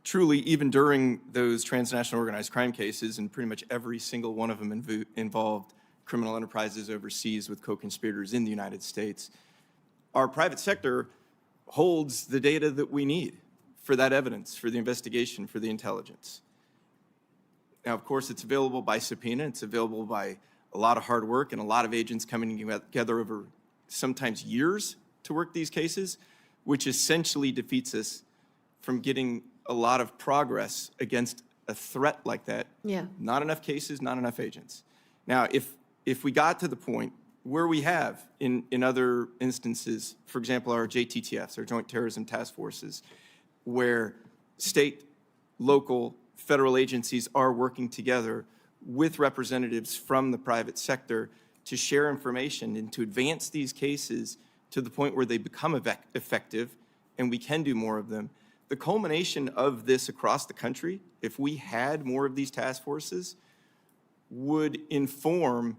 Truly, even during those transnational organized crime cases, and pretty much every single one of them involved criminal enterprises overseas with co-conspirators in the United States, our private sector holds the data that we need for that evidence, for the investigation, for the intelligence. Now, of course, it's available by subpoena. It's available by a lot of hard work and a lot of agents coming together over sometimes years to work these cases, which essentially defeats us from getting a lot of progress against a threat like that. Yeah. Not enough cases, not enough agents. Now, if we got to the point where we have in other instances, for example, our JTTFs, our Joint Terrorism Task Forces, where state, local, federal agencies are working together with representatives from the private sector to share information and to advance these cases to the point where they become effective and we can do more of them. The culmination of this across the country, if we had more of these task forces, would inform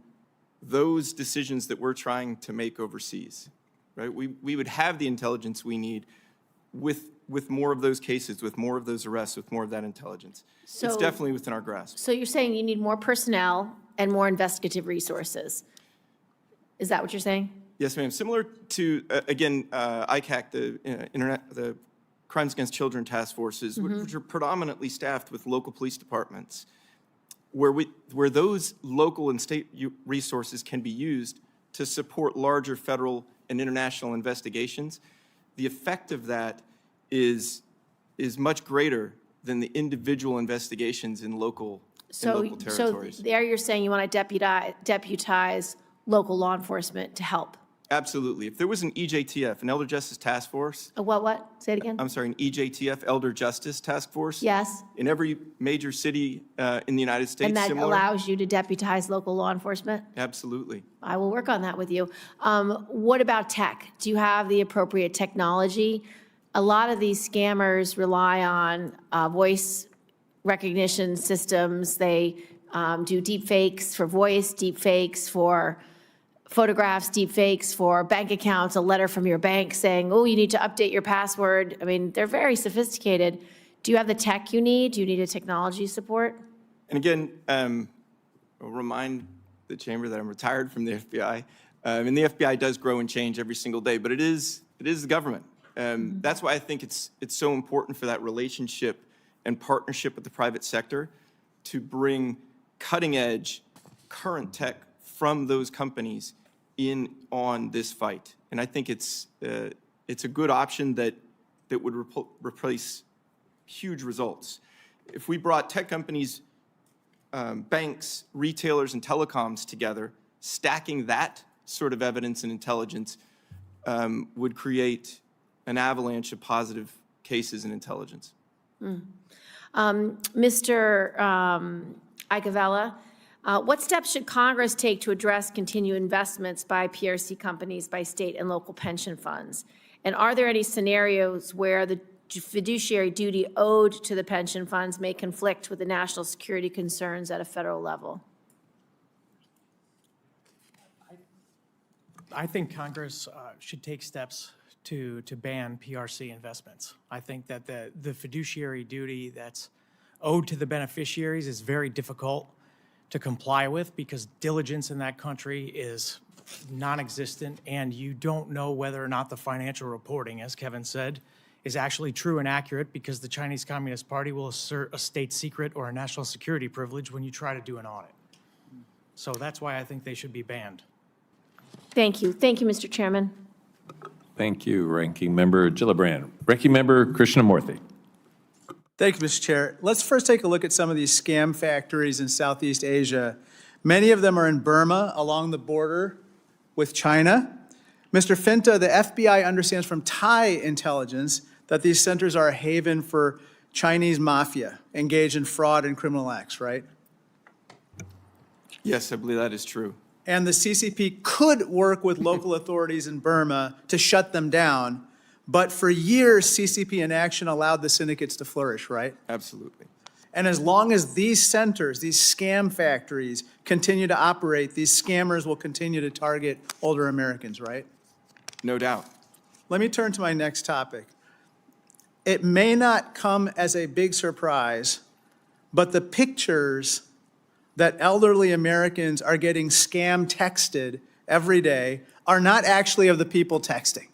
those decisions that we're trying to make overseas, right? We would have the intelligence we need with more of those cases, with more of those arrests, with more of that intelligence. So- it's definitely within our grasp. So you're saying you need more personnel and more investigative resources. Is that what you're saying? Yes, ma'am. Similar to, again, ICAC, the Crimes Against Children Task Forces, which are predominantly staffed with local police departments, where those local and state resources can be used to support larger federal and international investigations. The effect of that is much greater than the individual investigations in local territories. So there you're saying you want to deputize local law enforcement to help. Absolutely. If there was an EJTF, an Elder Justice Task Force, What? Say it again? I'm sorry, an EJTF, Elder Justice Task Force. Yes. In every major city in the United States, And that similar. allows you to deputize local law enforcement? Absolutely. I will work on that with you. What about tech? Do you have the appropriate technology? A lot of these scammers rely on voice recognition systems. They do deep fakes for voice, deep fakes for photographs, deep fakes for bank accounts, a letter from your bank saying, oh, you need to update your password. I mean, they're very sophisticated. Do you have the tech you need? Do you need a technology support? And again, I'll remind the chamber that I'm retired from the FBI. And the FBI does grow and change every single day, but it is the government. That's why I think it's so important for that relationship and partnership with the private sector to bring cutting edge, current tech from those companies in on this fight. And I think it's a good option that would replace huge results. If we brought tech companies, banks, retailers, and telecoms together, stacking that sort of evidence and intelligence would create an avalanche of positive cases and intelligence. Mr. Icavella, what steps should Congress take to address continued investments by PRC companies by state and local pension funds? And are there any scenarios where the fiduciary duty owed to the pension funds may conflict with the national security concerns at a federal level? I think Congress should take steps to ban PRC investments. I think that the fiduciary duty that's owed to the beneficiaries is very difficult to comply with because diligence in that country is non-existent, and you don't know whether or not the financial reporting, as Kevin said, is actually true and accurate because the Chinese Communist Party will assert a state secret or a national security privilege when you try to do an audit. So that's why I think they should be banned. Thank you. Thank you, Mr. Chairman. Thank you, Ranking Member Gillibrand. Ranking Member Krishnamurthy. Thank you, Mr. Chair. Let's first take a look at some of these scam factories in Southeast Asia. Many of them are in Burma along the border with China. Mr. Finta, the FBI understands from Thai intelligence that these centers are a haven for Chinese mafia engaged in fraud and criminal acts, right? Yes, I believe that is true. And the CCP could work with local authorities in Burma to shut them down, but for years, CCP inaction allowed the syndicates to flourish, right? Absolutely. And as long as these centers, these scam factories, continue to operate, these scammers will continue to target older Americans, right? No doubt. Let me turn to my next topic. It may not come as a big surprise, but the pictures that elderly Americans are getting scam texted every day are not actually of the people texting.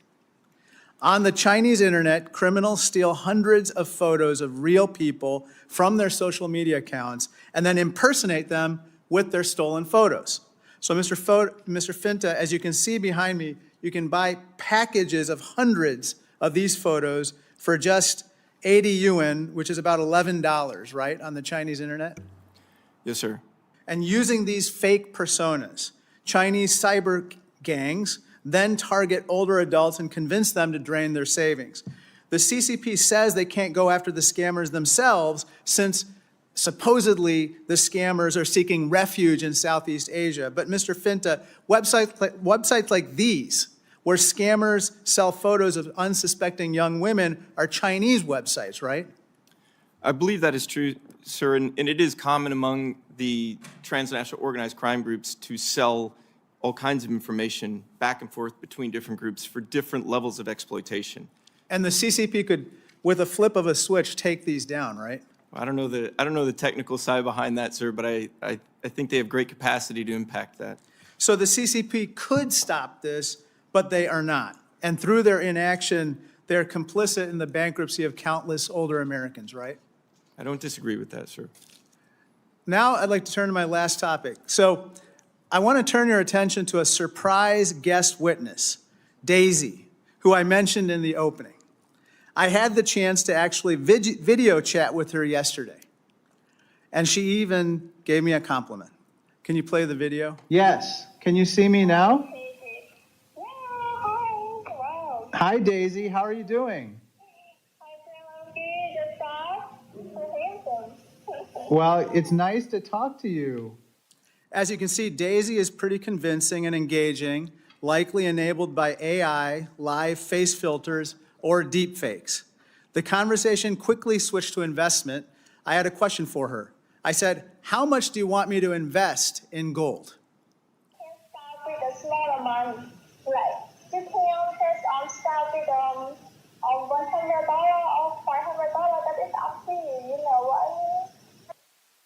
On the Chinese internet, criminals steal hundreds of photos of real people from their social media accounts and then impersonate them with their stolen photos. So Mr. Finta, as you can see behind me, you can buy packages of hundreds of these photos for just 80 yuan, which is about $11, right, on the Chinese internet? Yes, sir. And using these fake personas, Chinese cyber gangs then target older adults and convince them to drain their savings. The CCP says they can't go after the scammers themselves since supposedly the scammers are seeking refuge in Southeast Asia. But Mr. Finta, websites like these, where scammers sell photos of unsuspecting young women, are Chinese websites, right? I believe that is true, sir, and it is common among the transnational organized crime groups to sell all kinds of information back and forth between different groups for different levels of exploitation. And the CCP could, with a flip of a switch, take these down, right? I don't know the technical side behind that, sir, but I think they have great capacity to impact that. So the CCP could stop this, but they are not. And through their inaction, they're complicit in the bankruptcy of countless older Americans, right? I don't disagree with that, sir. Now I'd like to turn to my last topic. So I want to turn your attention to a surprise guest witness, Daisy, who I mentioned in the opening. I had the chance to actually video chat with her yesterday, and she even gave me a compliment. Can you play the video? Yes. Can you see me now? Hi, Daisy. How are you doing? Well, it's nice to talk to you. As you can see, Daisy is pretty convincing and engaging, likely enabled by AI, live face filters, or deep fakes. The conversation quickly switched to investment. I had a question for her. I said, how much do you want me to invest in gold? Can start with a small amount, right? You can start with $100 or $500. That is up to you. You know what I mean?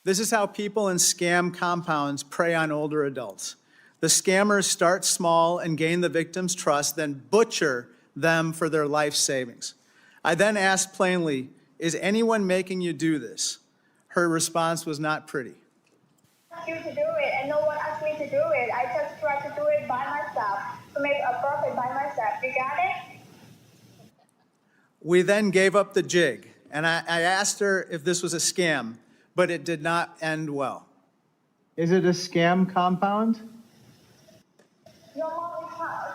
This is how people in scam compounds prey on older adults. The scammers start small and gain the victim's trust, then butcher them for their life savings. I then asked plainly, is anyone making you do this? Her response was not pretty. I asked you to do it, and no one asked me to do it. I just tried to do it by myself, to make a profit by myself. You got it? We then gave up the jig, and I asked her if this was a scam, but it did not end well. Is it a scam compound? Your mom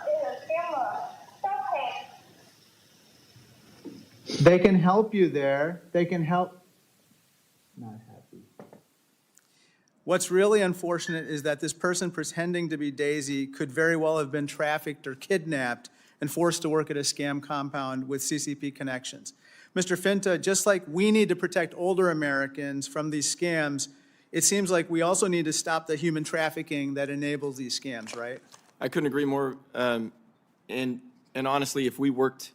is a scammer. Stop it. They can help you there. They can help. Not happy. What's really unfortunate is that this person pretending to be Daisy could very well have been trafficked or kidnapped and forced to work at a scam compound with CCP connections. Mr. Finta, just like we need to protect older Americans from these scams, it seems like we also need to stop the human trafficking that enables these scams, right? I couldn't agree more. And honestly, if we worked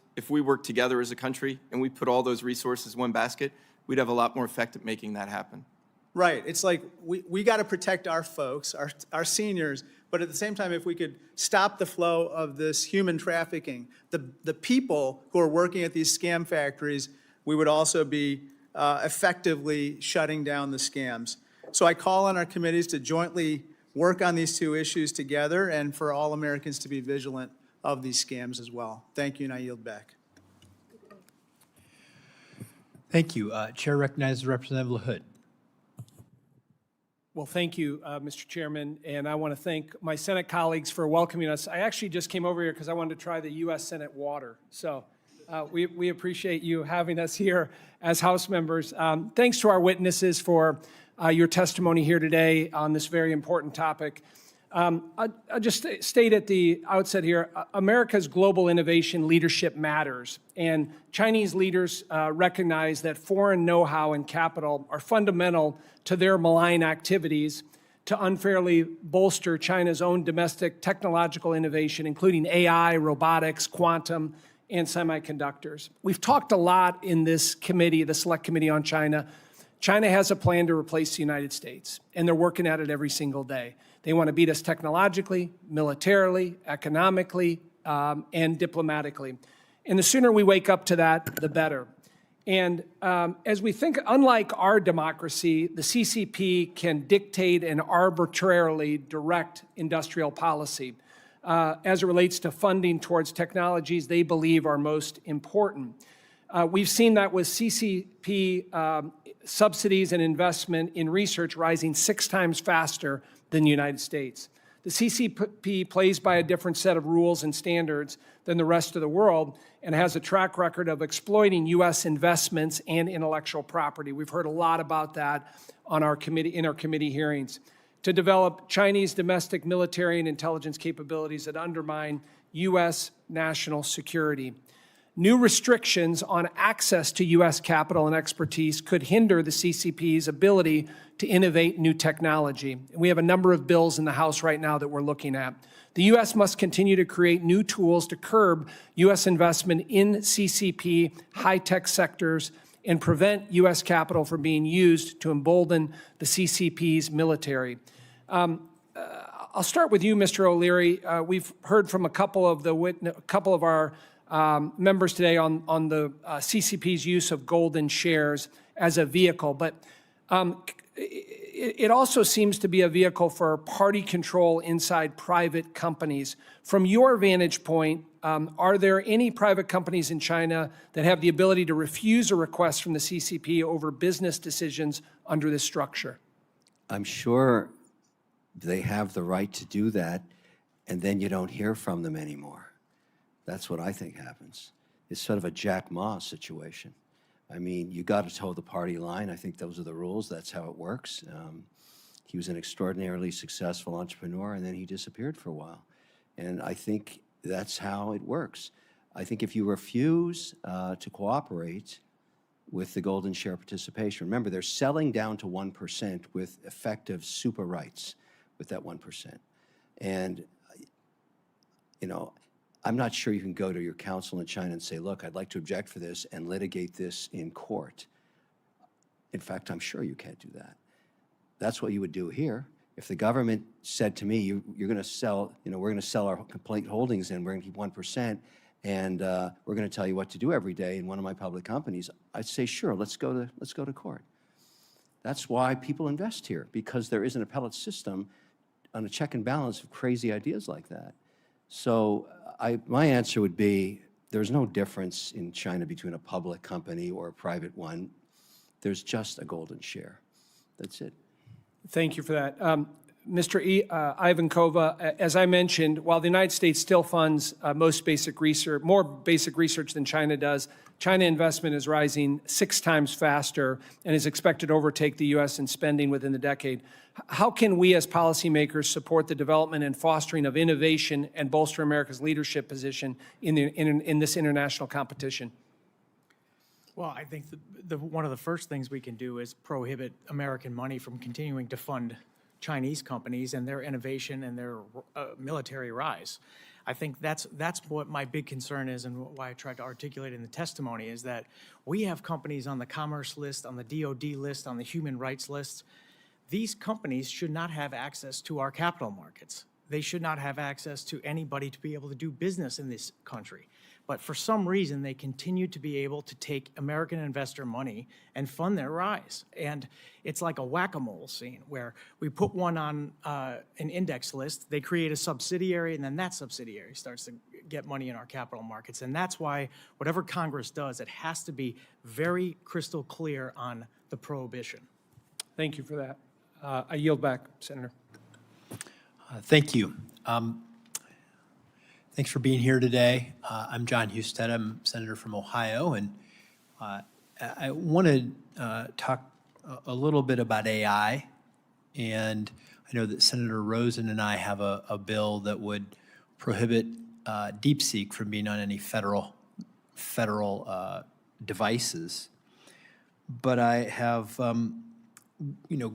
together as a country and we put all those resources in one basket, we'd have a lot more effect at making that happen. Right. It's like we got to protect our folks, our seniors, but at the same time, if we could stop the flow of this human trafficking, the people who are working at these scam factories, we would also be effectively shutting down the scams. So I call on our committees to jointly work on these two issues together and for all Americans to be vigilant of these scams as well. Thank you, and I yield back. Thank you. Chair recognizes Representative LaHood. Well, thank you, Mr. Chairman, and I want to thank my Senate colleagues for welcoming us. I actually just came over here because I wanted to try the U.S. Senate water. So we appreciate you having us here as House members. Thanks to our witnesses for your testimony here today on this very important topic. I'll just state at the outset here, America's global innovation leadership matters, and Chinese leaders recognize that foreign know-how and capital are fundamental to their malign activities to unfairly bolster China's own domestic technological innovation, including AI, robotics, quantum, and semiconductors. We've talked a lot in this committee, the Select Committee on China. China has a plan to replace the United States, and they're working at it every single day. They want to beat us technologically, militarily, economically, and diplomatically. And the sooner we wake up to that, the better. And as we think, unlike our democracy, the CCP can dictate and arbitrarily direct industrial policy as it relates to funding towards technologies they believe are most important. We've seen that with CCP subsidies and investment in research rising 6 times faster than the United States. The CCP plays by a different set of rules and standards than the rest of the world and has a track record of exploiting U.S. investments and intellectual property. We've heard a lot about that on our committee, in our committee hearings, to develop Chinese domestic military and intelligence capabilities that undermine U.S. national security. New restrictions on access to U.S. capital and expertise could hinder the CCP's ability to innovate new technology. We have a number of bills in the House right now that we're looking at. The U.S. must continue to create new tools to curb U.S. investment in CCP high-tech sectors and prevent U.S. capital from being used to embolden the CCP's military. I'll start with you, Mr. O'Leary. We've heard from a couple of our members today on the CCP's use of golden shares as a vehicle, but it also seems to be a vehicle for party control inside private companies. From your vantage point, are there any private companies in China that have the ability to refuse a request from the CCP over business decisions under this structure? I'm sure they have the right to do that, and then you don't hear from them anymore. That's what I think happens. It's sort of a Jack Ma situation. I mean, you got to toe the party line. I think those are the rules. That's how it works. He was an extraordinarily successful entrepreneur, and then he disappeared for a while. And I think that's how it works. I think if you refuse to cooperate with the golden share participation, remember, they're selling down to 1% with effective super rights with that 1%. And, you know, I'm not sure you can go to your counsel in China and say, look, I'd like to object for this and litigate this in court. In fact, I'm sure you can't do that. That's what you would do here. If the government said to me, you're going to sell, you know, we're going to sell our complete holdings and we're going to keep 1%, and we're going to tell you what to do every day in one of my public companies, I'd say, sure, let's go to court. That's why people invest here, because there is an appellate system on a check and balance of crazy ideas like that. So my answer would be, there's no difference in China between a public company or a private one. There's just a golden share. That's it. Thank you for that. Mr. Ivankova, as I mentioned, while the United States still funds most basic research, more basic research than China does, China investment is rising 6 times faster and is expected to overtake the U.S. in spending within the decade. How can we as policymakers support the development and fostering of innovation and bolster America's leadership position in this international competition? Well, I think one of the first things we can do is prohibit American money from continuing to fund Chinese companies and their innovation and their military rise. I think that's what my big concern is, and why I tried to articulate in the testimony, is that we have companies on the commerce list, on the DOD list, on the human rights list. These companies should not have access to our capital markets. They should not have access to anybody to be able to do business in this country. But for some reason, they continue to be able to take American investor money and fund their rise. And it's like a whack-a-mole scene where we put one on an index list, they create a subsidiary, and then that subsidiary starts to get money in our capital markets. And that's why whatever Congress does, it has to be very crystal clear on the prohibition. Thank you for that. I yield back, Senator. Thank you. Thanks for being here today. I'm John Husted. I'm Senator from Ohio, and I want to talk a little bit about AI. And I know that Senator Rosen and I have a bill that would prohibit DeepSeek from being on any federal devices. But I have,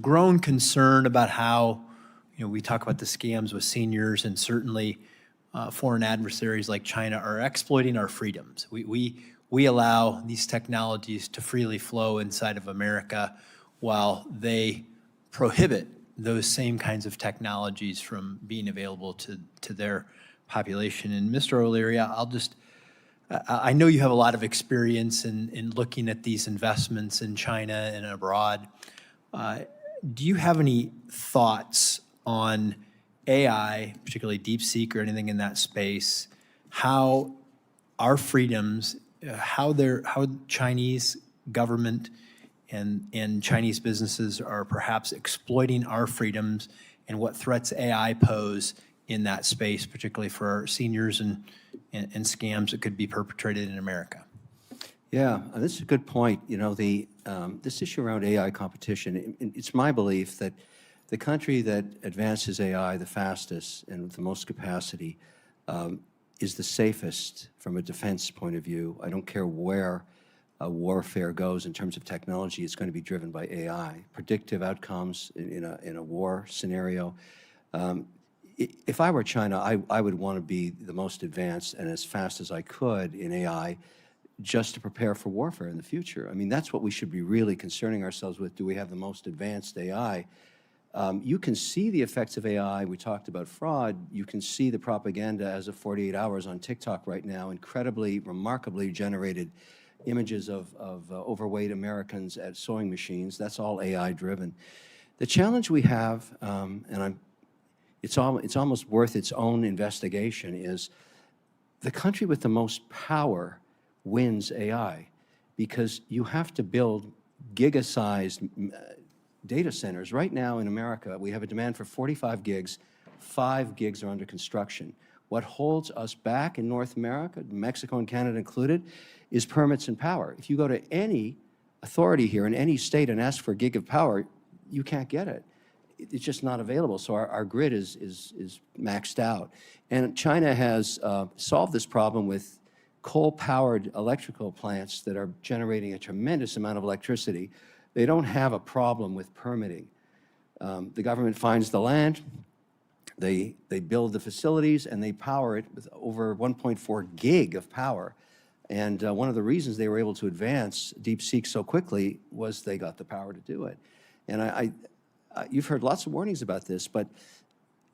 grown concerned about how, we talk about the scams with seniors, and certainly foreign adversaries like China are exploiting our freedoms. We allow these technologies to freely flow inside of America while they prohibit those same kinds of technologies from being available to their population. And Mr. O'Leary, I know you have a lot of experience in looking at these investments in China and abroad. Do you have any thoughts on AI, particularly DeepSeek or anything in that space, how our freedoms, how Chinese government and Chinese businesses are perhaps exploiting our freedoms, and what threats AI pose in that space, particularly for our seniors and scams that could be perpetrated in America? Yeah, this is a good point. This issue around AI competition, it's my belief that the country that advances AI the fastest and with the most capacity is the safest from a defense point of view. I don't care where warfare goes in terms of technology, it's going to be driven by AI. Predictive outcomes in a war scenario. If I were China, I would want to be the most advanced and as fast as I could in AI just to prepare for warfare in the future. I mean, that's what we should be really concerning ourselves with. Do we have the most advanced AI? You can see the effects of AI. We talked about fraud. You can see the propaganda as of 48 hours on TikTok right now, incredibly, remarkably generated images of overweight Americans at sewing machines. That's all AI-driven. The challenge we have, it's almost worth its own investigation, is the country with the most power wins AI, because you have to build giga-sized data centers. Right now in America, we have a demand for 45 gigs. 5 gigs are under construction. What holds us back in North America, Mexico and Canada included, is permits and power. If you go to any authority here in any state and ask for a gig of power, you can't get it. It's just not available. So our grid is maxed out. And China has solved this problem with coal-powered electrical plants that are generating a tremendous amount of electricity. They don't have a problem with permitting. The government finds the land, they build the facilities, and they power it with over 1.4 gig of power. And one of the reasons they were able to advance DeepSeek so quickly was they got the power to do it. And you've heard lots of warnings about this, but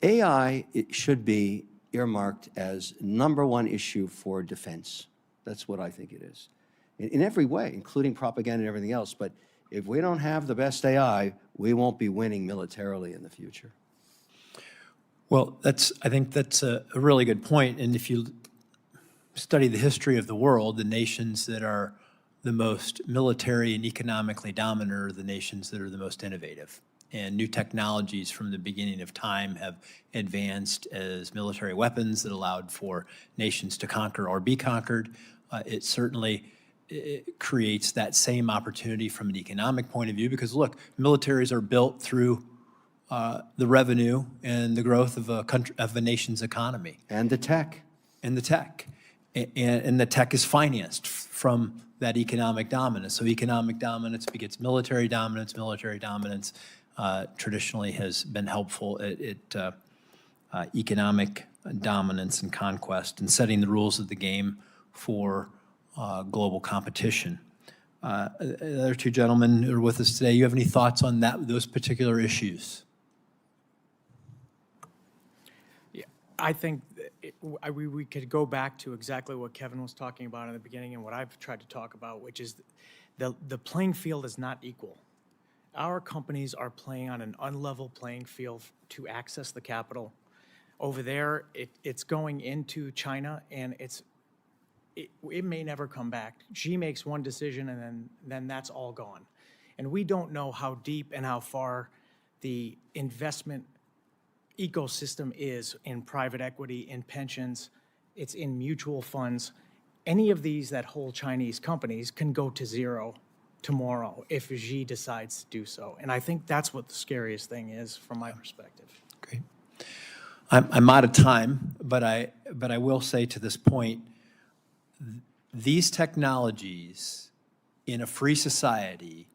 AI, it should be earmarked as #1 issue for defense. That's what I think it is. In every way, including propaganda and everything else. But if we don't have the best AI, we won't be winning militarily in the future. Well, I think that's a really good point. And if you study the history of the world, the nations that are the most military and economically dominant are the nations that are the most innovative. And new technologies from the beginning of time have advanced as military weapons that allowed for nations to conquer or be conquered. It certainly creates that same opportunity from an economic point of view, because look, militaries are built through the revenue and the growth of a nation's economy. And the tech. And the tech. And the tech is financed from that economic dominance. So economic dominance begets military dominance. Military dominance traditionally has been helpful at economic dominance and conquest and setting the rules of the game for global competition. The other two gentlemen who are with us today, you have any thoughts on those particular issues? Yeah, I think we could go back to exactly what Kevin was talking about in the beginning and what I've tried to talk about, which is the playing field is not equal. Our companies are playing on an unlevel playing field to access the capital. Over there, it's going into China, and it may never come back. Xi makes one decision, and then that's all gone. And we don't know how deep and how far the investment ecosystem is in private equity, in pensions, it's in mutual funds. Any of these that hold Chinese companies can go to zero tomorrow if Xi decides to do so. And I think that's what the scariest thing is from my perspective. Great. I'm out of time, but I will say to this point, these technologies in a free society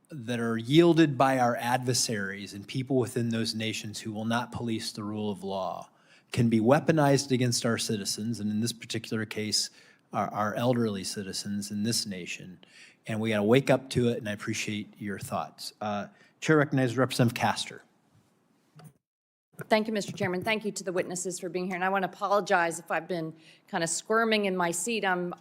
that are yielded by our adversaries and people within those nations who will not police the rule of law can be weaponized against our citizens, and in this particular case, our elderly citizens in this nation. And we got to wake up to it, and I appreciate your thoughts. Chair recognizes Representative Castor. Thank you, Mr. Chairman. Thank you to the witnesses for being here. And I want to apologize if I've been kind of squirming in my seat. I'm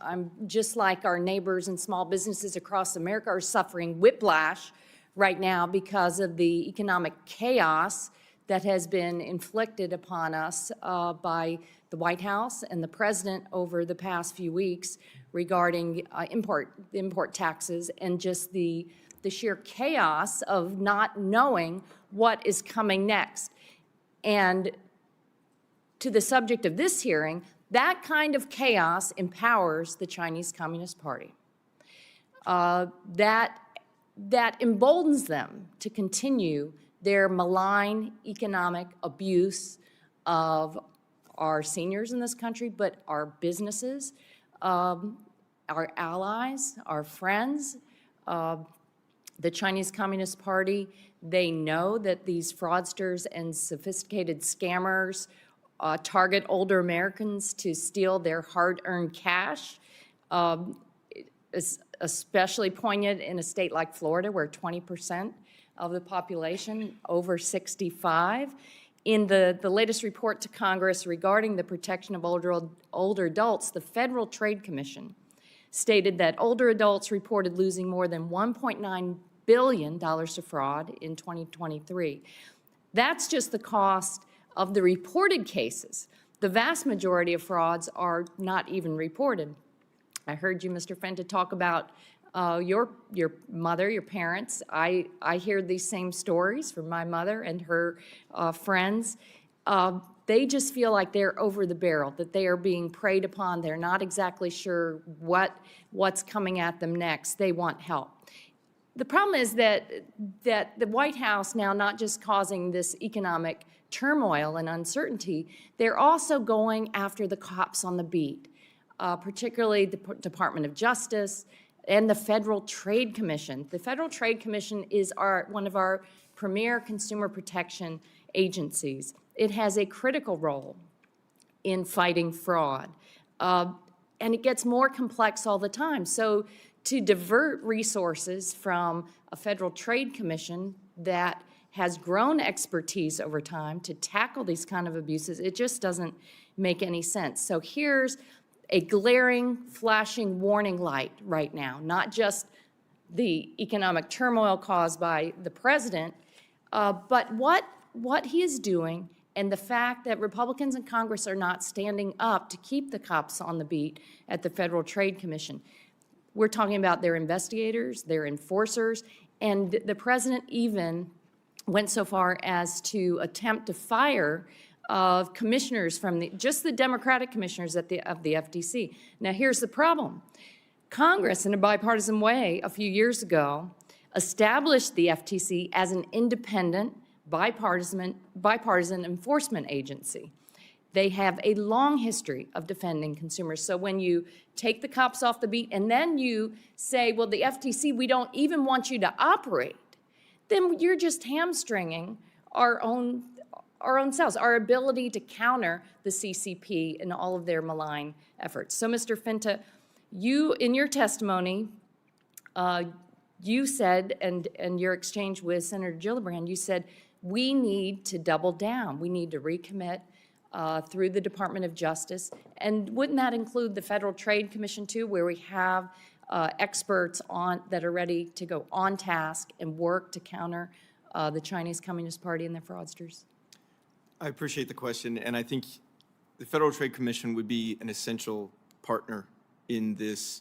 just like our neighbors and small businesses across America are suffering whiplash right now because of the economic chaos that has been inflicted upon us by the White House and the President over the past few weeks regarding import taxes and just the sheer chaos of not knowing what is coming next. And to the subject of this hearing, that kind of chaos empowers the Chinese Communist Party. That emboldens them to continue their malign economic abuse of our seniors in this country, but our businesses, our allies, our friends. The Chinese Communist Party, they know that these fraudsters and sophisticated scammers target older Americans to steal their hard-earned cash. It's especially poignant in a state like Florida, where 20% of the population over 65. In the latest report to Congress regarding the protection of older adults, the Federal Trade Commission stated that older adults reported losing more than $1.9 billion to fraud in 2023. That's just the cost of the reported cases. The vast majority of frauds are not even reported. I heard you, Mr. Fenta, talk about your mother, your parents. I hear these same stories from my mother and her friends. They just feel like they're over the barrel, that they are being preyed upon. They're not exactly sure what's coming at them next. They want help. The problem is that the White House now not just causing this economic turmoil and uncertainty, they're also going after the cops on the beat, particularly the Department of Justice and the Federal Trade Commission. The Federal Trade Commission is one of our premier consumer protection agencies. It has a critical role in fighting fraud, and it gets more complex all the time. So to divert resources from a Federal Trade Commission that has grown expertise over time to tackle these kind of abuses, it just doesn't make any sense. So here's a glaring, flashing warning light right now, not just the economic turmoil caused by the president, but what he is doing and the fact that Republicans in Congress are not standing up to keep the cops on the beat at the Federal Trade Commission. We're talking about their investigators, their enforcers, and the president even went so far as to attempt to fire commissioners from just the Democratic commissioners of the FTC. Now, here's the problem. Congress, in a bipartisan way, a few years ago, established the FTC as an independent, bipartisan enforcement agency. They have a long history of defending consumers. So when you take the cops off the beat and then you say, well, the FTC, we don't even want you to operate, then you're just hamstringing our own selves, our ability to counter the CCP and all of their malign efforts. So, Mr. Fenta, you, in your testimony, you said, and your exchange with Senator Gillibrand, you said, we need to double down. We need to recommit through the Department of Justice. And wouldn't that include the Federal Trade Commission, too, where we have experts that are ready to go on task and work to counter the Chinese Communist Party and their fraudsters? I appreciate the question, and I think the Federal Trade Commission would be an essential partner in this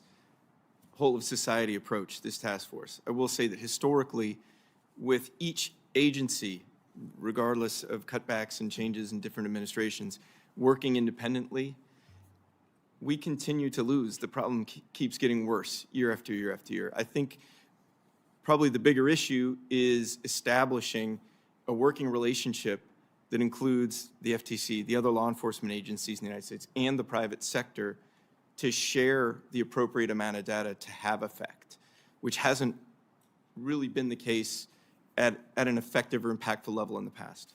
whole of society approach, this task force. I will say that historically, with each agency, regardless of cutbacks and changes in different administrations, working independently, we continue to lose. The problem keeps getting worse year after year after year. I think probably the bigger issue is establishing a working relationship that includes the FTC, the other law enforcement agencies in the United States, and the private sector to share the appropriate amount of data to have effect, which hasn't really been the case at an effective or impactful level in the past.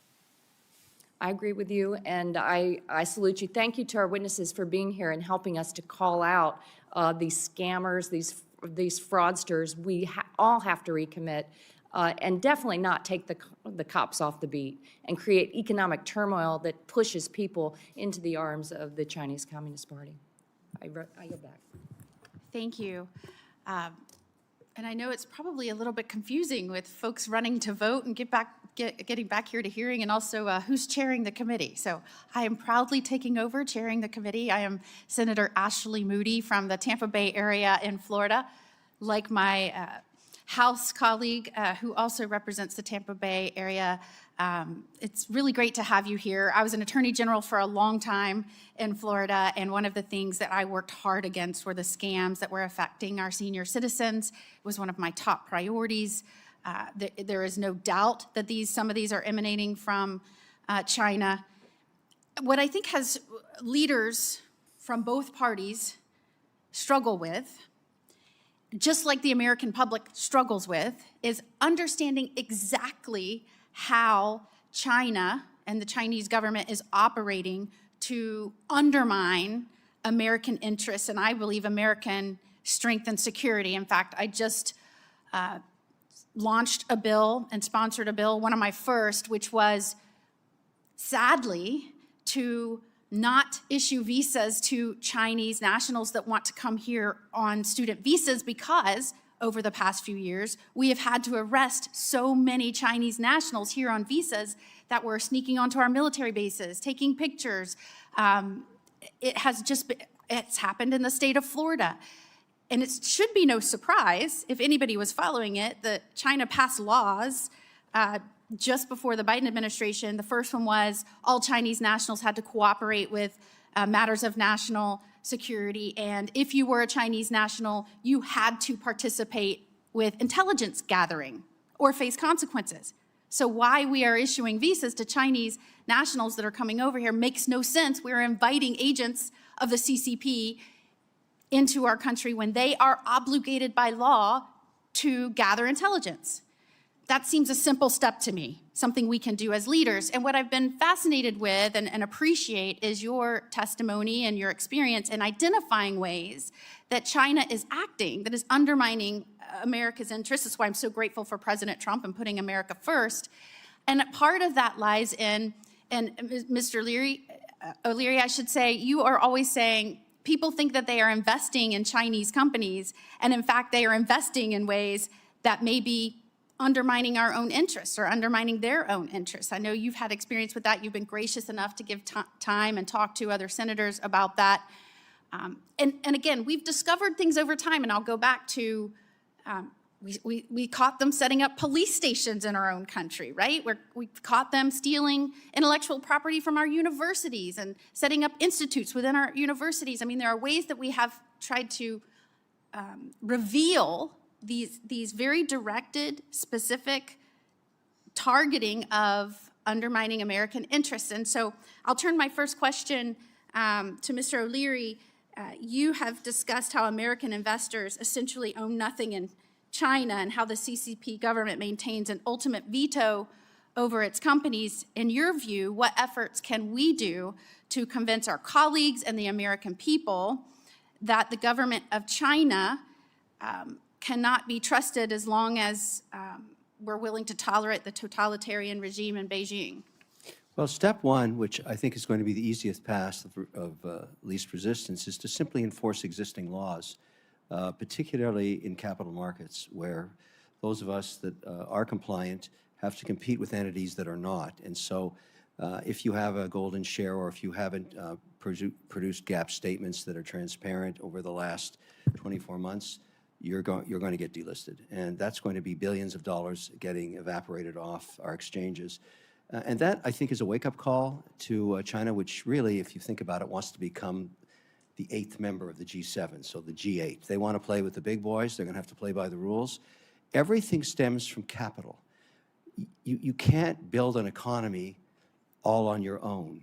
I agree with you, and I salute you. Thank you to our witnesses for being here and helping us to call out these scammers, these fraudsters. We all have to recommit and definitely not take the cops off the beat and create economic turmoil that pushes people into the arms of the Chinese Communist Party. I go back. Thank you. And I know it's probably a little bit confusing with folks running to vote and getting back here to hearing, and also who's chairing the committee. So I am proudly taking over chairing the committee. I am Senator Ashley Moody from the Tampa Bay area in Florida. Like my House colleague who also represents the Tampa Bay area, it's really great to have you here. I was an attorney general for a long time in Florida, and one of the things that I worked hard against were the scams that were affecting our senior citizens. It was one of my top priorities. There is no doubt that some of these are emanating from China. What I think has leaders from both parties struggle with, just like the American public struggles with, is understanding exactly how China and the Chinese government is operating to undermine American interests and, I believe, American strength and security. In fact, I just launched a bill and sponsored a bill, one of my first, which was, sadly, to not issue visas to Chinese nationals that want to come here on student visas, because over the past few years, we have had to arrest so many Chinese nationals here on visas that were sneaking onto our military bases, taking pictures. It's happened in the state of Florida. And it should be no surprise, if anybody was following it, that China passed laws just before the Biden administration. The first one was all Chinese nationals had to cooperate with matters of national security. And if you were a Chinese national, you had to participate with intelligence gathering or face consequences. So why we are issuing visas to Chinese nationals that are coming over here makes no sense. We're inviting agents of the CCP into our country when they are obligated by law to gather intelligence. That seems a simple step to me, something we can do as leaders. And what I've been fascinated with and appreciate is your testimony and your experience in identifying ways that China is acting, that is undermining America's interests. That's why I'm so grateful for President Trump and putting America first. And part of that lies in, and Mr. O'Leary, I should say, you are always saying, people think that they are investing in Chinese companies, and in fact, they are investing in ways that may be undermining our own interests or undermining their own interests. I know you've had experience with that. You've been gracious enough to give time and talk to other senators about that. And again, we've discovered things over time, and I'll go back to, we caught them setting up police stations in our own country, right? We caught them stealing intellectual property from our universities and setting up institutes within our universities. I mean, there are ways that we have tried to reveal these very directed, specific targeting of undermining American interests. And so I'll turn my first question to Mr. O'Leary. You have discussed how American investors essentially own nothing in China and how the CCP government maintains an ultimate veto over its companies. In your view, what efforts can we do to convince our colleagues and the American people that the government of China cannot be trusted as long as we're willing to tolerate the totalitarian regime in Beijing? Well, step one, which I think is going to be the easiest path of least resistance, is to simply enforce existing laws, particularly in capital markets, where those of us that are compliant have to compete with entities that are not. And so if you have a golden share, or if you haven't produced GAAP statements that are transparent over the last 24 months, you're going to get delisted. And that's going to be billions of dollars getting evaporated off our exchanges. And that, I think, is a wake-up call to China, which really, if you think about it, wants to become the 8th member of the G7, so the G8. They want to play with the big boys. They're going to have to play by the rules. Everything stems from capital. You can't build an economy all on your own.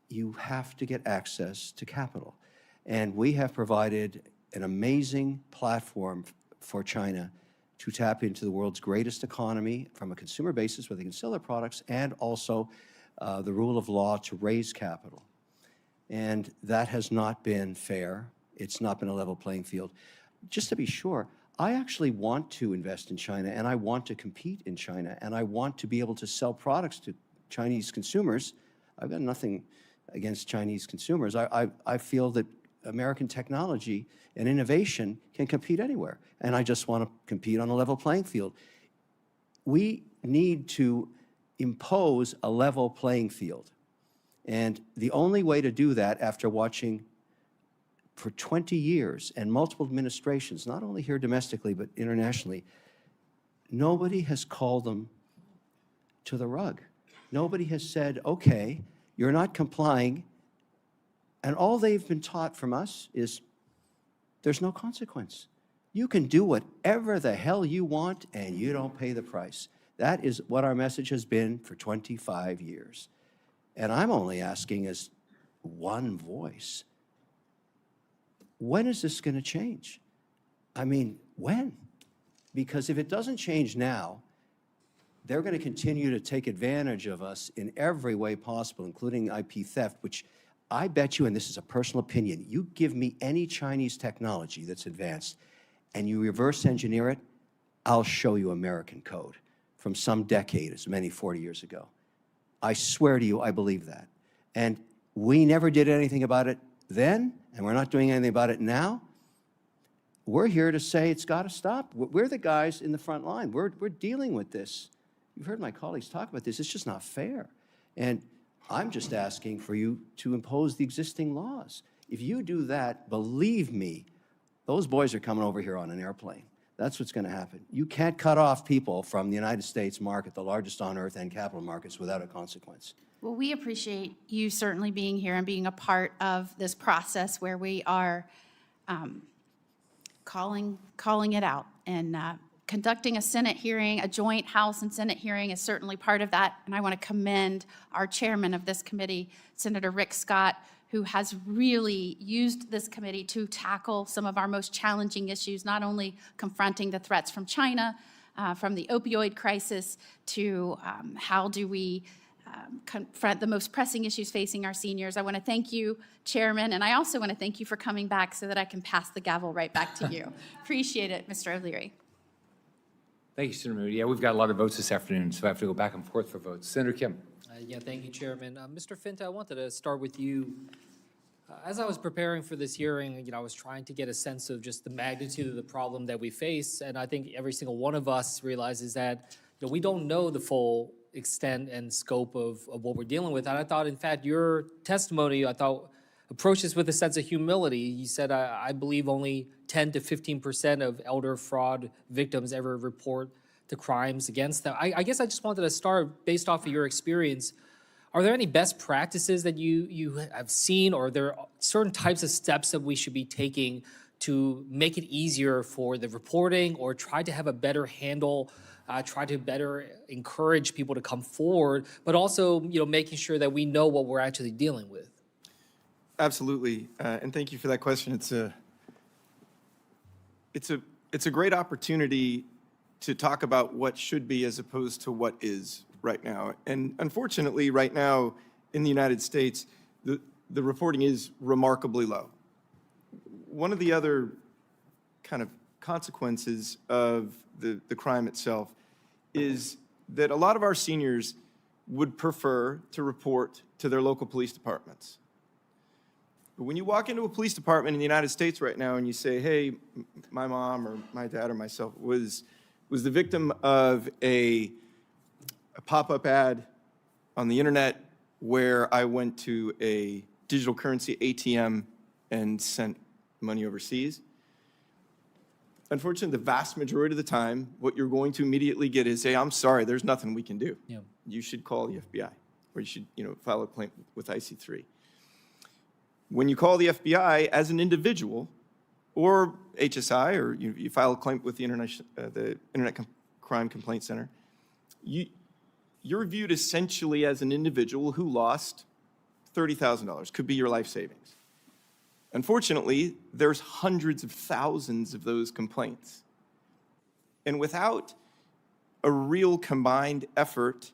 You have to get access to capital. And we have provided an amazing platform for China to tap into the world's greatest economy from a consumer basis where they can sell their products, and also the rule of law to raise capital. And that has not been fair. It's not been a level playing field. Just to be sure, I actually want to invest in China, and I want to compete in China, and I want to be able to sell products to Chinese consumers. I've got nothing against Chinese consumers. I feel that American technology and innovation can compete anywhere, and I just want to compete on a level playing field. We need to impose a level playing field. And the only way to do that, after watching for 20 years and multiple administrations, not only here domestically but internationally, nobody has called them to the rug. Nobody has said, okay, you're not complying, and all they've been taught from us is there's no consequence. You can do whatever the hell you want and you don't pay the price. That is what our message has been for 25 years. And I'm only asking as one voice, when is this going to change? I mean, when? Because if it doesn't change now, they're going to continue to take advantage of us in every way possible, including IP theft, which I bet you, and this is a personal opinion, you give me any Chinese technology that's advanced and you reverse engineer it, I'll show you American code from some decade, as many 40 years ago. I swear to you, I believe that. And we never did anything about it then, and we're not doing anything about it now. We're here to say it's got to stop. We're the guys in the front line. We're dealing with this. You've heard my colleagues talk about this. It's just not fair. And I'm just asking for you to impose the existing laws. If you do that, believe me, those boys are coming over here on an airplane. That's what's going to happen. You can't cut off people from the United States market, the largest on earth, and capital markets without a consequence. Well, we appreciate you certainly being here and being a part of this process where we are calling it out. And conducting a Senate hearing, a joint House and Senate hearing is certainly part of that. And I want to commend our chairman of this committee, Senator Rick Scott, who has really used this committee to tackle some of our most challenging issues, not only confronting the threats from China, from the opioid crisis, to how do we confront the most pressing issues facing our seniors. I want to thank you, Chairman, and I also want to thank you for coming back so that I can pass the gavel right back to you. Appreciate it, Mr. O'Leary. Thank you, Senator Moody. Yeah, we've got a lot of votes this afternoon, so I have to go back and forth for votes. Senator Kim. Yeah, thank you, Chairman. Mr. Finta, I wanted to start with you. As I was preparing for this hearing, I was trying to get a sense of just the magnitude of the problem that we face, and I think every single one of us realizes that we don't know the full extent and scope of what we're dealing with. And I thought, in fact, your testimony, approached this with a sense of humility. You said, I believe only 10 to 15% of elder fraud victims ever report the crimes against them. I guess I just wanted to start, based off of your experience, are there any best practices that you have seen, or are there certain types of steps that we should be taking to make it easier for the reporting, or try to have a better handle, try to better encourage people to come forward, but also making sure that we know what we're actually dealing with? Absolutely, and thank you for that question. It's a great opportunity to talk about what should be as opposed to what is right now. And unfortunately, right now in the United States, the reporting is remarkably low. One of the other kind of consequences of the crime itself is that a lot of our seniors would prefer to report to their local police departments. But when you walk into a police department in the United States right now and you say, hey, my mom or my dad or myself was the victim of a pop-up ad on the internet where I went to a digital currency ATM and sent money overseas, unfortunately, the vast majority of the time, what you're going to immediately get is, hey, I'm sorry, there's nothing we can do. Yeah. You should call the FBI, or you should, file a claim with IC3. When you call the FBI as an individual, or HSI, or you file a claim with the Internet Crime Complaint Center, you're viewed essentially as an individual who lost $30,000, could be your life savings. Unfortunately, there's hundreds of thousands of those complaints. And without a real combined effort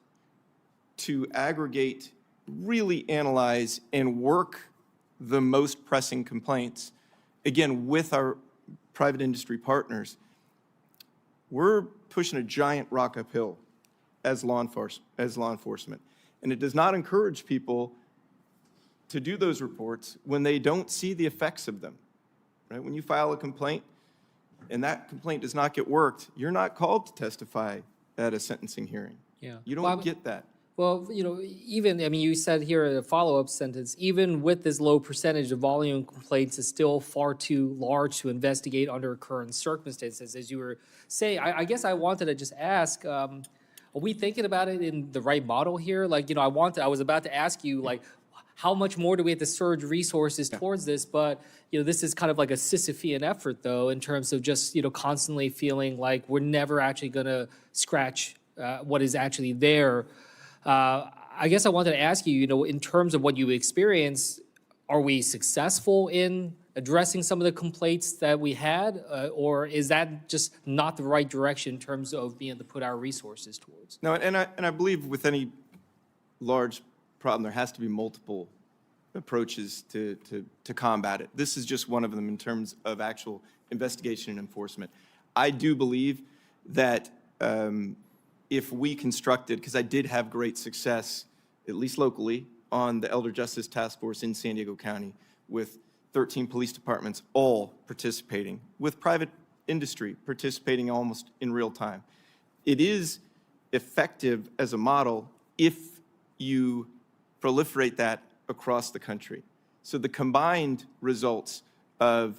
to aggregate, really analyze, and work the most pressing complaints, again, with our private industry partners, we're pushing a giant rock uphill as law enforcement. And it does not encourage people to do those reports when they don't see the effects of them, right? When you file a complaint and that complaint does not get worked, you're not called to testify at a sentencing hearing. Yeah. You don't get that. Well, even, I mean, you said here in a follow-up sentence, even with this low percentage, the volume of complaints is still far too large to investigate under current circumstances. As you were saying, I guess I wanted to just ask, are we thinking about it in the right model here? Like, I was about to ask you, like, how much more do we have to surge resources towards this? But, this is kind of like a Sisyphean effort, though, in terms of just, constantly feeling like we're never actually going to scratch what is actually there. I guess I wanted to ask you, in terms of what you experienced, are we successful in addressing some of the complaints that we had? Or is that just not the right direction in terms of being able to put our resources towards? No, and I believe with any large problem, there has to be multiple approaches to combat it. This is just one of them in terms of actual investigation and enforcement. I do believe that if we constructed, because I did have great success, at least locally, on the Elder Justice Task Force in San Diego County with 13 police departments all participating, with private industry participating almost in real time. It is effective as a model if you proliferate that across the country. So the combined results of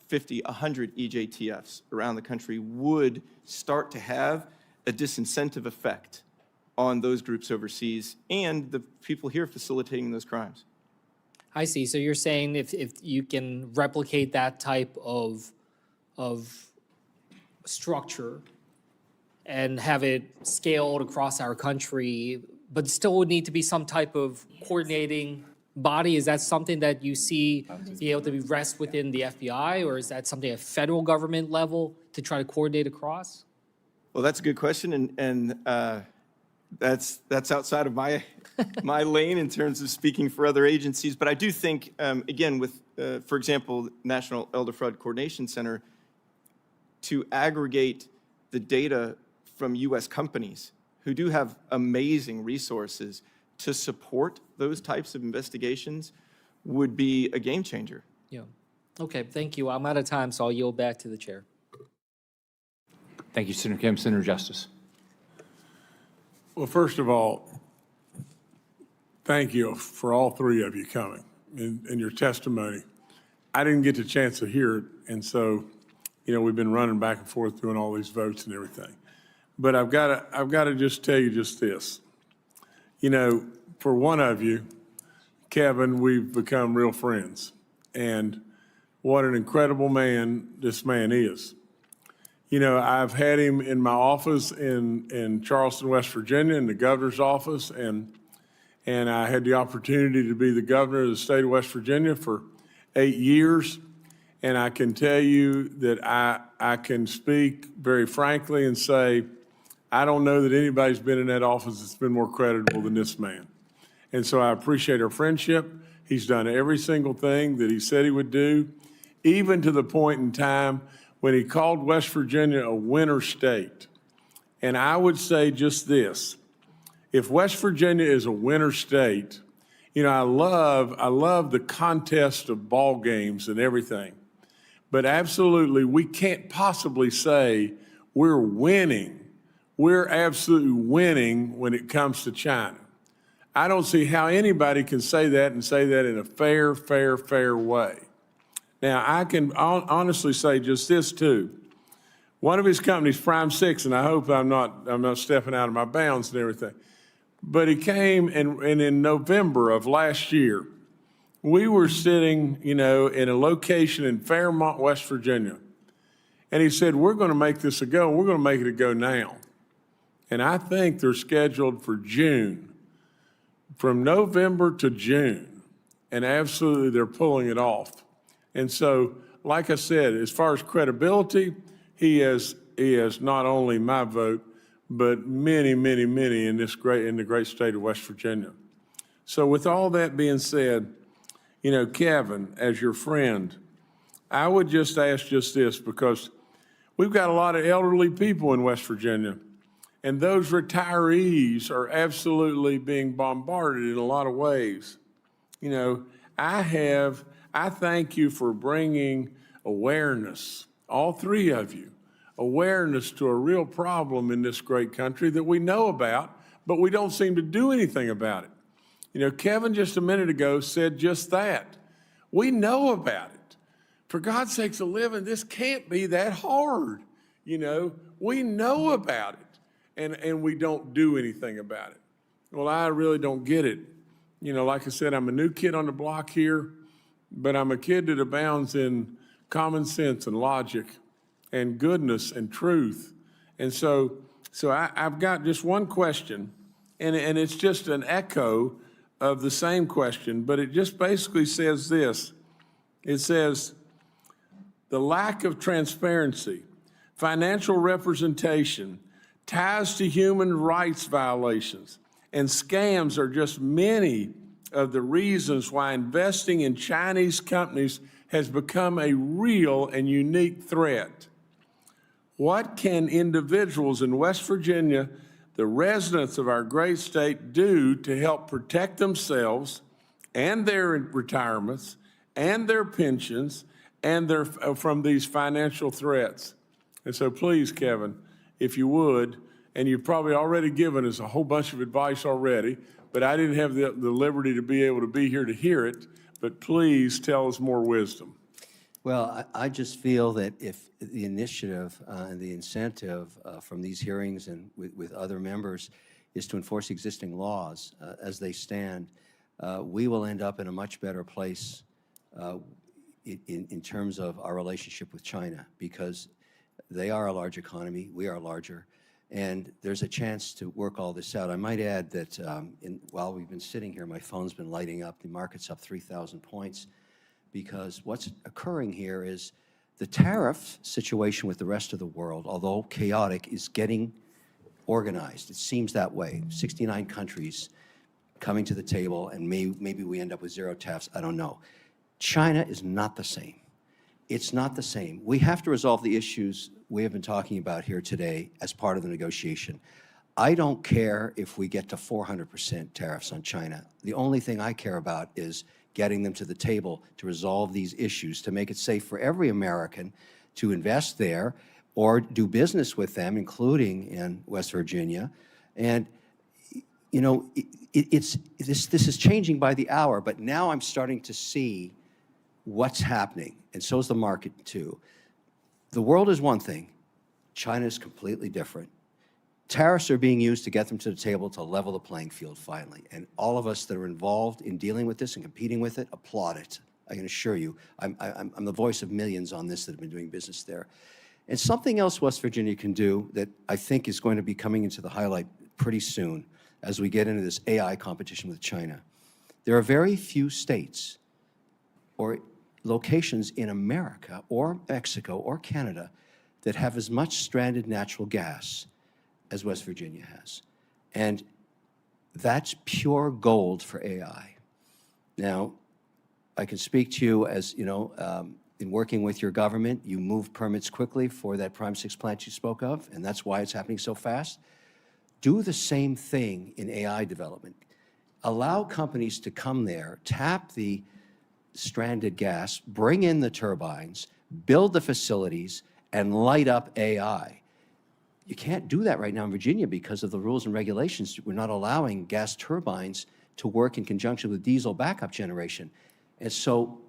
50, 100 EJTFs around the country would start to have a disincentive effect on those groups overseas and the people here facilitating those crimes. I see. So you're saying if you can replicate that type of structure and have it scaled across our country, but still would need to be some type of coordinating body. Is that something that you see be able to rest within the FBI, or is that something at federal government level to try to coordinate across? Well, that's a good question, and that's outside of my my lane in terms of speaking for other agencies. But I do think, again, with, for example, National Elder Fraud Coordination Center, to aggregate the data from U.S. companies who do have amazing resources to support those types of investigations would be a game changer. Yeah. Okay, thank you. I'm out of time, so I'll yield back to the chair. Thank you, Senator Kim. Senator Justice. Well, first of all, thank you for all three of you coming and your testimony. I didn't get the chance to hear it, and so, we've been running back and forth doing all these votes and everything. But I've got to just tell you just this. For one of you, Kevin, we've become real friends, and what an incredible man this man is. I've had him in my office in Charleston, West Virginia, in the governor's office, and I had the opportunity to be the governor of the state of West Virginia for 8 years. And I can tell you that I can speak very frankly and say, I don't know that anybody's been in that office that's been more creditable than this man. And so I appreciate our friendship. He's done every single thing that he said he would do, even to the point in time when he called West Virginia a winner state. And I would say just this: if West Virginia is a winner state, I love the contest of ball games and everything. But absolutely, we can't possibly say we're winning. We're absolutely winning when it comes to China. I don't see how anybody can say that and say that in a fair way. Now, I can honestly say just this too. One of his companies, Prime 6, and I hope I'm not stepping out of my bounds and everything, but he came and in November of last year, we were sitting, in a location in Fairmont, West Virginia. And he said, we're going to make this a go. We're going to make it a go now. And I think they're scheduled for June, from November to June. And absolutely, they're pulling it off. And so, like I said, as far as credibility, he has not only my vote, but many, many, many in the great state of West Virginia. So with all that being said, Kevin, as your friend, I would just ask just this, because we've got a lot of elderly people in West Virginia, and those retirees are absolutely being bombarded in a lot of ways. I thank you for bringing awareness, all three of you, awareness to a real problem in this great country that we know about, but we don't seem to do anything about it. Kevin just a minute ago said just that. We know about it. For God's sakes a living, this can't be that hard. We know about it, and we don't do anything about it. Well, I really don't get it. Like I said, I'm a new kid on the block here, but I'm a kid that abounds in common sense and logic and goodness and truth. And so I've got just one question, and it's just an echo of the same question, but it just basically says this. It says, the lack of transparency, financial representation, ties to human rights violations, and scams are just many of the reasons why investing in Chinese companies has become a real and unique threat. What can individuals in West Virginia, the residents of our great state, do to help protect themselves and their retirements and their pensions and from these financial threats? And so please, Kevin, if you would, and you've probably already given us a whole bunch of advice already, but I didn't have the liberty to be able to be here to hear it, but please tell us more wisdom. Well, I just feel that if the initiative and the incentive from these hearings and with other members is to enforce existing laws as they stand, we will end up in a much better place in terms of our relationship with China, because they are a large economy, we are larger, and there's a chance to work all this out. I might add that while we've been sitting here, my phone's been lighting up. The market's up 3,000 points, because what's occurring here is the tariff situation with the rest of the world, although chaotic, is getting organized. It seems that way. 69 countries coming to the table, and maybe we end up with zero tariffs. I don't know. China is not the same. It's not the same. We have to resolve the issues we have been talking about here today as part of the negotiation. I don't care if we get to 400% tariffs on China. The only thing I care about is getting them to the table to resolve these issues, to make it safe for every American to invest there or do business with them, including in West Virginia. And, this is changing by the hour, but now I'm starting to see what's happening, and so is the market too. The world is one thing. China is completely different. Tariffs are being used to get them to the table to level the playing field finally. And all of us that are involved in dealing with this and competing with it applaud it. I can assure you, I'm the voice of millions on this that have been doing business there. And something else West Virginia can do that I think is going to be coming into the highlight pretty soon as we get into this AI competition with China. There are very few states or locations in America or Mexico or Canada that have as much stranded natural gas as West Virginia has. And that's pure gold for AI. Now, I can speak to you as, in working with your government, you move permits quickly for that Prime 6 plant you spoke of, and that's why it's happening so fast. Do the same thing in AI development. Allow companies to come there, tap the stranded gas, bring in the turbines, build the facilities, and light up AI. You can't do that right now in Virginia because of the rules and regulations. We're not allowing gas turbines to work in conjunction with diesel backup generation. And so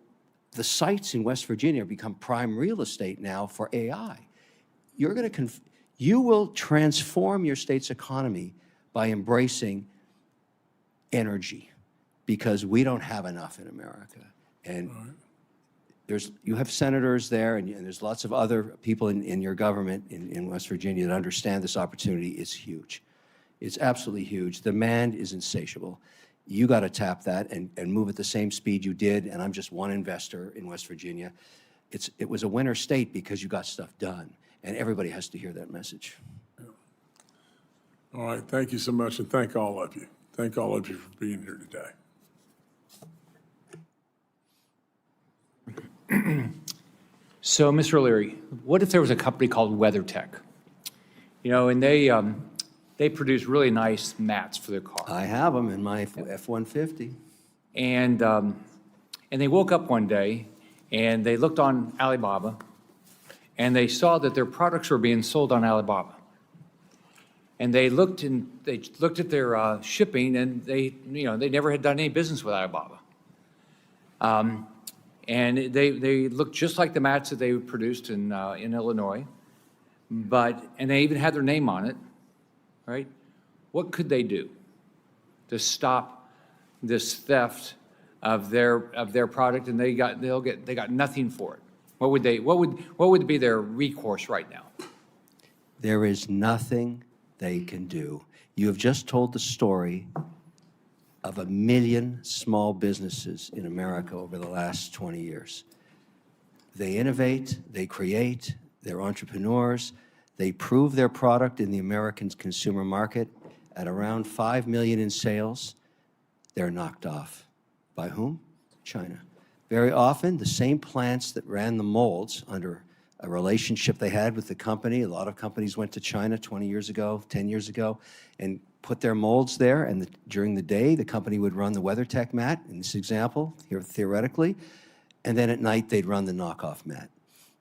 the sites in West Virginia become prime real estate now for AI. You will transform your state's economy by embracing energy, because we don't have enough in America. And you have senators there, and there's lots of other people in your government in West Virginia that understand this opportunity is huge. It's absolutely huge. Demand is insatiable. You got to tap that and move at the same speed you did, and I'm just one investor in West Virginia. It was a winner state because you got stuff done, and everybody has to hear that message. All right, thank you so much, and thank all of you. Thank all of you for being here today. So, Mr. O'Leary, what if there was a company called WeatherTech? You know, and they produce really nice mats for their car. I have them in my F-150. And they woke up one day and they looked on Alibaba and they saw that their products were being sold on Alibaba. And they looked at their shipping, and they never had done any business with Alibaba. And they looked just like the mats that they produced in Illinois, and they even had their name on it, right? What could they do to stop this theft of their product? And they got nothing for it. What would be their recourse right now? There is nothing they can do. You have just told the story of 1 million small businesses in America over the last 20 years. They innovate, they create, they're entrepreneurs, they prove their product in the American consumer market at around 5 million in sales. They're knocked off. By whom? China. Very often, the same plants that ran the molds under a relationship they had with the company. A lot of companies went to China 20 years ago, 10 years ago, and put their molds there, and during the day, the company would run the WeatherTech mat, in this example, here theoretically, and then at night, they'd run the knockoff mat.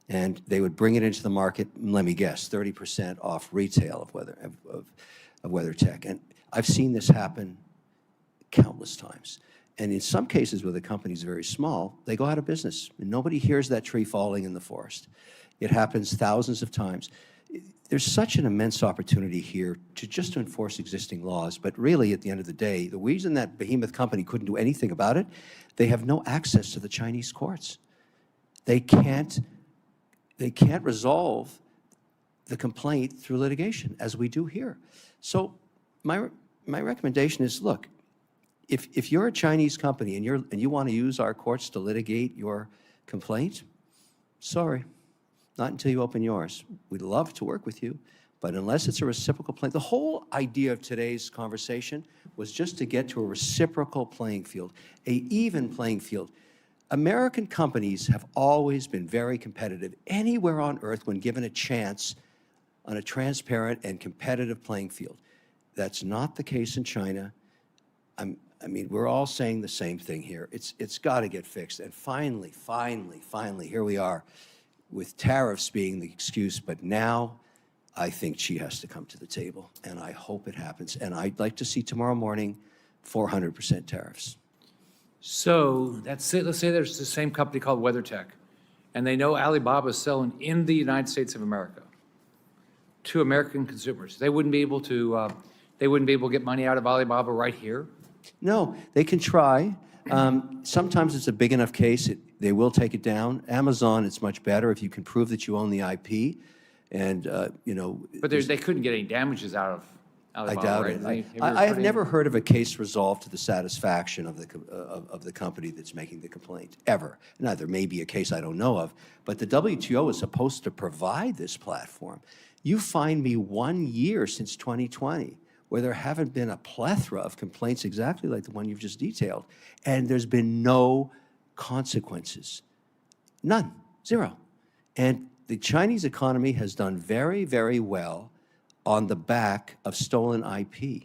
And they would bring it into the market, let me guess, 30% off retail of WeatherTech. And I've seen this happen countless times. And in some cases where the company's very small, they go out of business, and nobody hears that tree falling in the forest. It happens thousands of times. There's such an immense opportunity here to enforce existing laws, but really, at the end of the day, the reason that behemoth company couldn't do anything about it, they have no access to the Chinese courts. They can't resolve the complaint through litigation, as we do here. So my recommendation is, look, if you're a Chinese company and you want to use our courts to litigate your complaint, sorry. Not until you open yours. We'd love to work with you, but unless it's a reciprocal play, the whole idea of today's conversation was just to get to a reciprocal playing field, an even playing field. American companies have always been very competitive anywhere on earth when given a chance on a transparent and competitive playing field. That's not the case in China. I mean, we're all saying the same thing here. It's got to get fixed. And finally, here we are, with tariffs being the excuse, but now I think she has to come to the table, and I hope it happens. And I'd like to see tomorrow morning 400% tariffs. So that's it. Let's say there's the same company called WeatherTech, and they know Alibaba is selling in the United States of America to American consumers. They wouldn't be able to get money out of Alibaba right here? No, they can try. Sometimes it's a big enough case, they will take it down. Amazon, it's much better if you can prove that you own the IP, and, But they couldn't get any damages out of Alibaba, I doubt right? it. I have never heard of a case resolved to the satisfaction of the company that's making the complaint, ever. Now, there may be a case I don't know of, but the WTO is supposed to provide this platform. You find me 1 year since 2020 where there haven't been a plethora of complaints exactly like the one you've just detailed, and there's been no consequences. None. Zero. And the Chinese economy has done very, very well on the back of stolen IP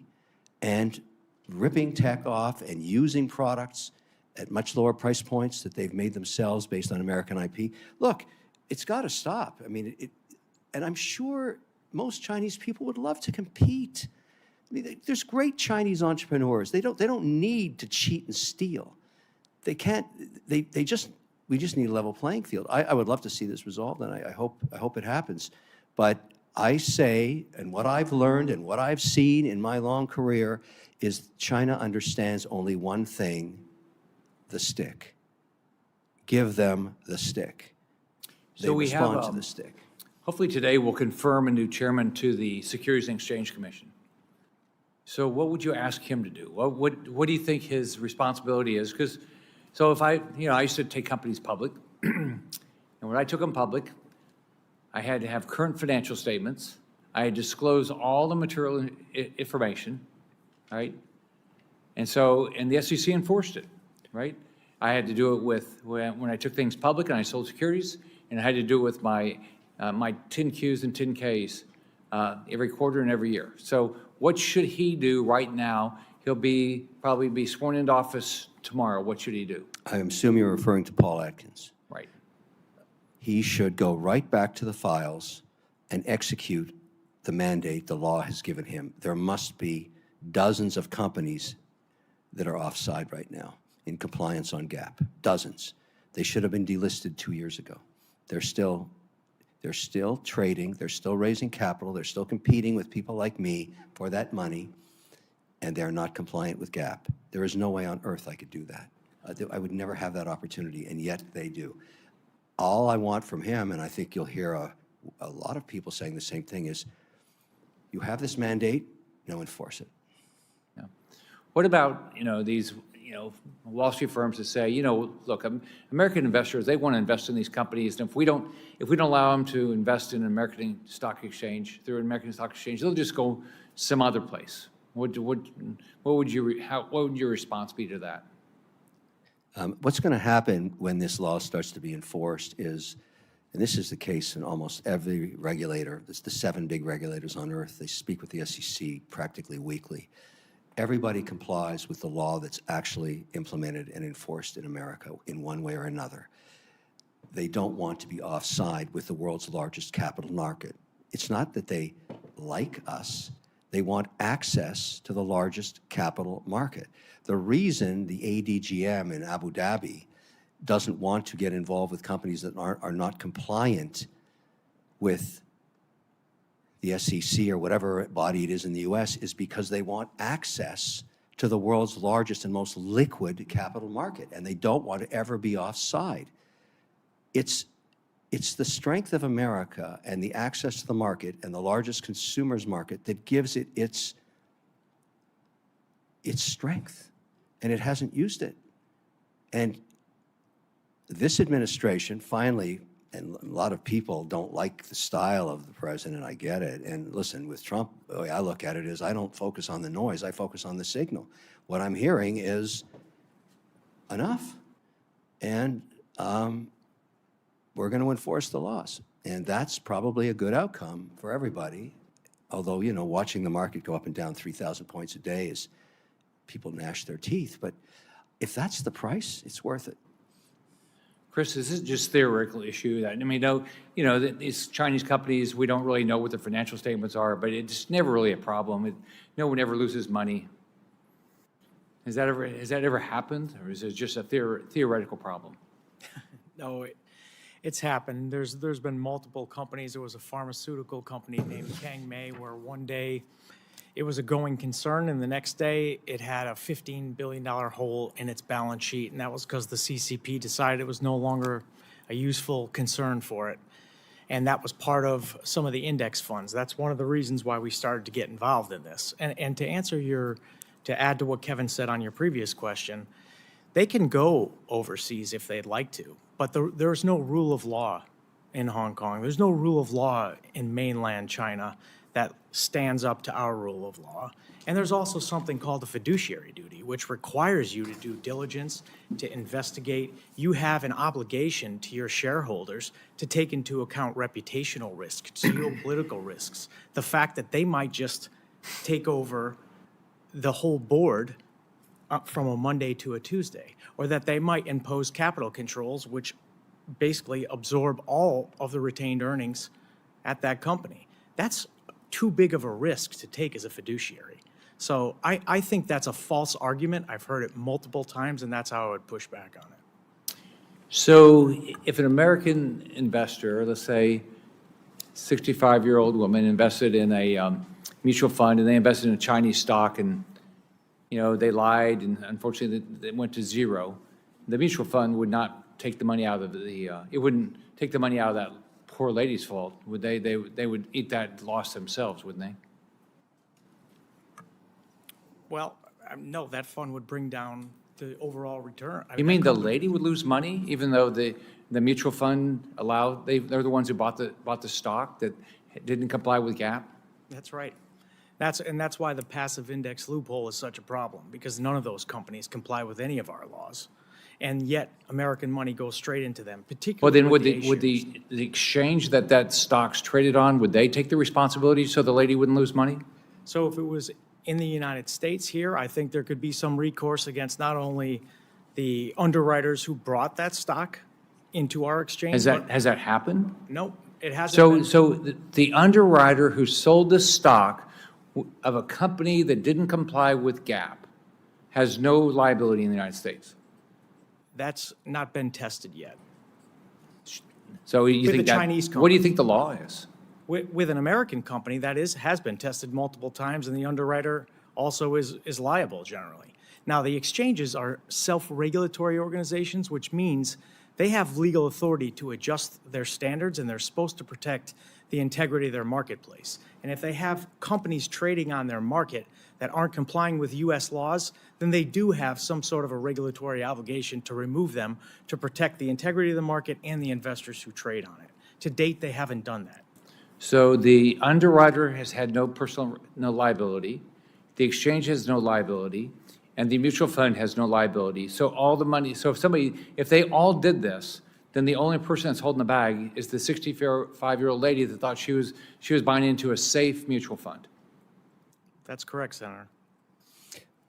and ripping tech off and using products at much lower price points that they've made themselves based on American IP. Look, it's got to stop. I mean, and I'm sure most Chinese people would love to compete. I mean, there's great Chinese entrepreneurs. They don't need to cheat and steal. They can't. They just we just need a level playing field. I would love to see this resolved, and I hope it happens. But I say, and what I've learned and what I've seen in my long career is China understands only one thing: the stick. Give them the stick. They So we have, respond to the stick. hopefully today we'll confirm a new chairman to the Securities and Exchange Commission. So what would you ask him to do? What do you think his responsibility is? Because, so if I used to take companies public, and when I took them public, I had to have current financial statements. I had to disclose all the material information, right? And the SEC enforced it, right? I had to do it with, when I took things public and I sold securities, and I had to do it with my 10Qs and 10Ks every quarter and every year. So what should he do right now? He'll probably be sworn into office tomorrow. What should he do? I assume you're referring to Paul Atkins. Right. He should go right back to the files and execute the mandate the law has given him. There must be dozens of companies that are offside right now in compliance on GAAP. Dozens. They should have been delisted 2 years ago. They're still trading, they're still raising capital, they're still competing with people like me for that money, and they're not compliant with GAAP. There is no way on earth I could do that. I would never have that opportunity, and yet they do. All I want from him, and I think you'll hear a lot of people saying the same thing, is you have this mandate, now enforce it. Yeah. What about, these, Wall Street firms that say, look, American investors, they want to invest in these companies, and if we don't allow them to invest in an American stock exchange, through an American stock exchange, they'll just go some other place. What would your response be to that? What's going to happen when this law starts to be enforced is, and this is the case in almost every regulator, it's the 7 big regulators on earth, they speak with the SEC practically weekly. Everybody complies with the law that's actually implemented and enforced in America in one way or another. They don't want to be offside with the world's largest capital market. It's not that they like us. They want access to the largest capital market. The reason the ADGM in Abu Dhabi doesn't want to get involved with companies that are not compliant with the SEC or whatever body it is in the U.S. is because they want access to the world's largest and most liquid capital market, and they don't want to ever be offside. It's the strength of America and the access to the market and the largest consumers market that gives it its strength, and it hasn't used it. And this administration finally, and a lot of people don't like the style of the president, I get it. And listen, with Trump, the way I look at it is I don't focus on the noise, I focus on the signal. What I'm hearing is enough, and we're going to enforce the laws. And that's probably a good outcome for everybody. Although, watching the market go up and down 3,000 points a day is people gnash their teeth. But if that's the price, it's worth it. Chris, this is just a theoretical issue. These Chinese companies, we don't really know what their financial statements are, but it's never really a problem. No one ever loses money. Has that ever happened, or is it just a theoretical problem? No, it's happened. There's been multiple companies. There was a pharmaceutical company named Kang Mei where one day it was a going concern, and the next day it had a $15 billion hole in its balance sheet, and that was because the CCP decided it was no longer a useful concern for it. And that was part of some of the index funds. That's one of the reasons why we started to get involved in this. And to add to what Kevin said on your previous question, they can go overseas if they'd like to, but there's no rule of law in Hong Kong. There's no rule of law in mainland China that stands up to our rule of law. And there's also something called a fiduciary duty, which requires you to do diligence, to investigate. You have an obligation to your shareholders to take into account reputational risks, geopolitical risks, the fact that they might just take over the whole board from a Monday to a Tuesday, or that they might impose capital controls, which basically absorb all of the retained earnings at that company. That's too big of a risk to take as a fiduciary. So I think that's a false argument. I've heard it multiple times, and that's how I would push back on it. So if an American investor, let's say 65-year-old woman, invested in a mutual fund, and they invested in a Chinese stock, and, you know, they lied, and unfortunately, it went to zero, the mutual fund would not take the money out of it wouldn't take the money out of that poor lady's fault, would they? They would eat that loss themselves, wouldn't they? Well, no, that fund would bring down the overall return. You mean the lady would lose money, even though the mutual fund allowed, they're the ones who bought the stock that didn't comply with GAAP? That's right. That's why the passive index loophole is such a problem, because none of those companies comply with any of our laws. And yet, American money goes straight into them, Well, particularly then with would the the exchange that stock's traded on, would they take the responsibility so the lady wouldn't lose money? So if it was in the United States here, I think there could be some recourse against not only the underwriters who brought that stock into our exchange. Has that happened? No, it hasn't. So the underwriter who sold the stock of a company that didn't comply with GAAP has no liability in the United States? That's not been tested yet. So you With think the that, Chinese what do you company. think the law is? With an American company, that has been tested multiple times, and the underwriter also is liable generally. Now, the exchanges are self-regulatory organizations, which means they have legal authority to adjust their standards, and they're supposed to protect the integrity of their marketplace. And if they have companies trading on their market that aren't complying with U.S. laws, then they do have some sort of a regulatory obligation to remove them to protect the integrity of the market and the investors who trade on it. To date, they haven't done that. So the underwriter has had no liability, the exchange has no liability, and the mutual fund has no liability. So all the money, so if they all did this, then the only person that's holding the bag is the 65-year-old lady that thought she was buying into a safe mutual fund. That's correct, Senator.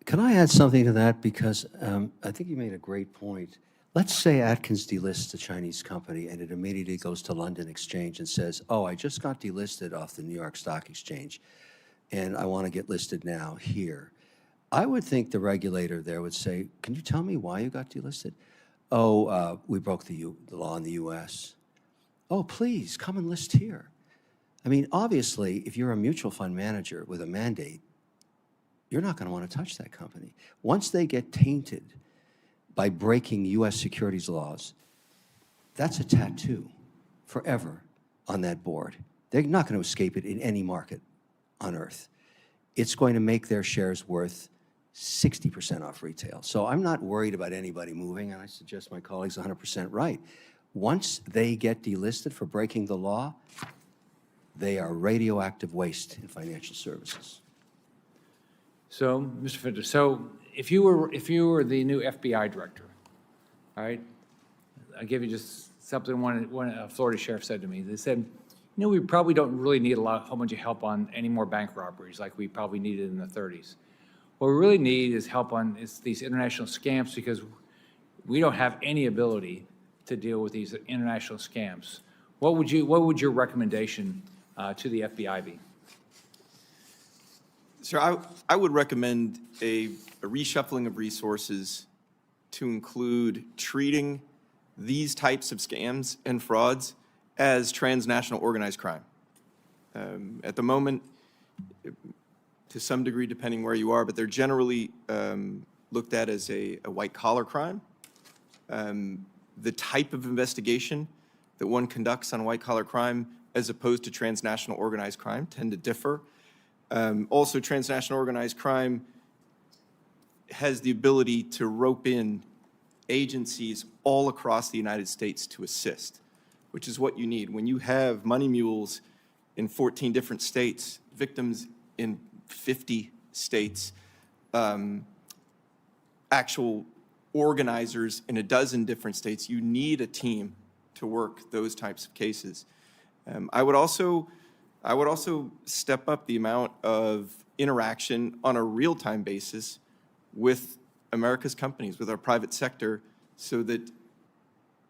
Can I add something to that? Because I think you made a great point. Let's say Atkins delists a Chinese company and it immediately goes to London Exchange and says, oh, I just got delisted off the New York Stock Exchange and I want to get listed now here. I would think the regulator there would say, can you tell me why you got delisted? Oh, we broke the law in the US. Oh, please, come and list here. I mean, obviously, if you're a mutual fund manager with a mandate, you're not going to want to touch that company. Once they get tainted by breaking US securities laws, that's a tattoo forever on that board. They're not going to escape it in any market on earth. It's going to make their shares worth 60% off retail. So I'm not worried about anybody moving, and I suggest my colleagues 100% right. Once they get delisted for breaking the law, they are radioactive waste in financial services. So, Mr. Finter, so if you were the new FBI director, all right, I'll give you just something one Florida sheriff said to me. They said, you know, we probably don't really need a whole bunch of help on any more bank robberies like we probably needed in the 30s. What we really need is help on these international scams, because we don't have any ability to deal with these international scams. What would your recommendation to the FBI be? Sir, I would recommend a reshuffling of resources to include treating these types of scams and frauds as transnational organized crime. At the moment, to some degree, depending where you are, but they're generally looked at as a white-collar crime. The type of investigation that one conducts on white-collar crime as opposed to transnational organized crime tend to differ. Also, transnational organized crime has the ability to rope in agencies all across the United States to assist, which is what you need. When you have money mules in 14 different states, victims in 50 states, actual organizers in a dozen different states, you need a team to work those types of cases. I would also step up the amount of interaction on a real-time basis with America's companies, with our private sector, so that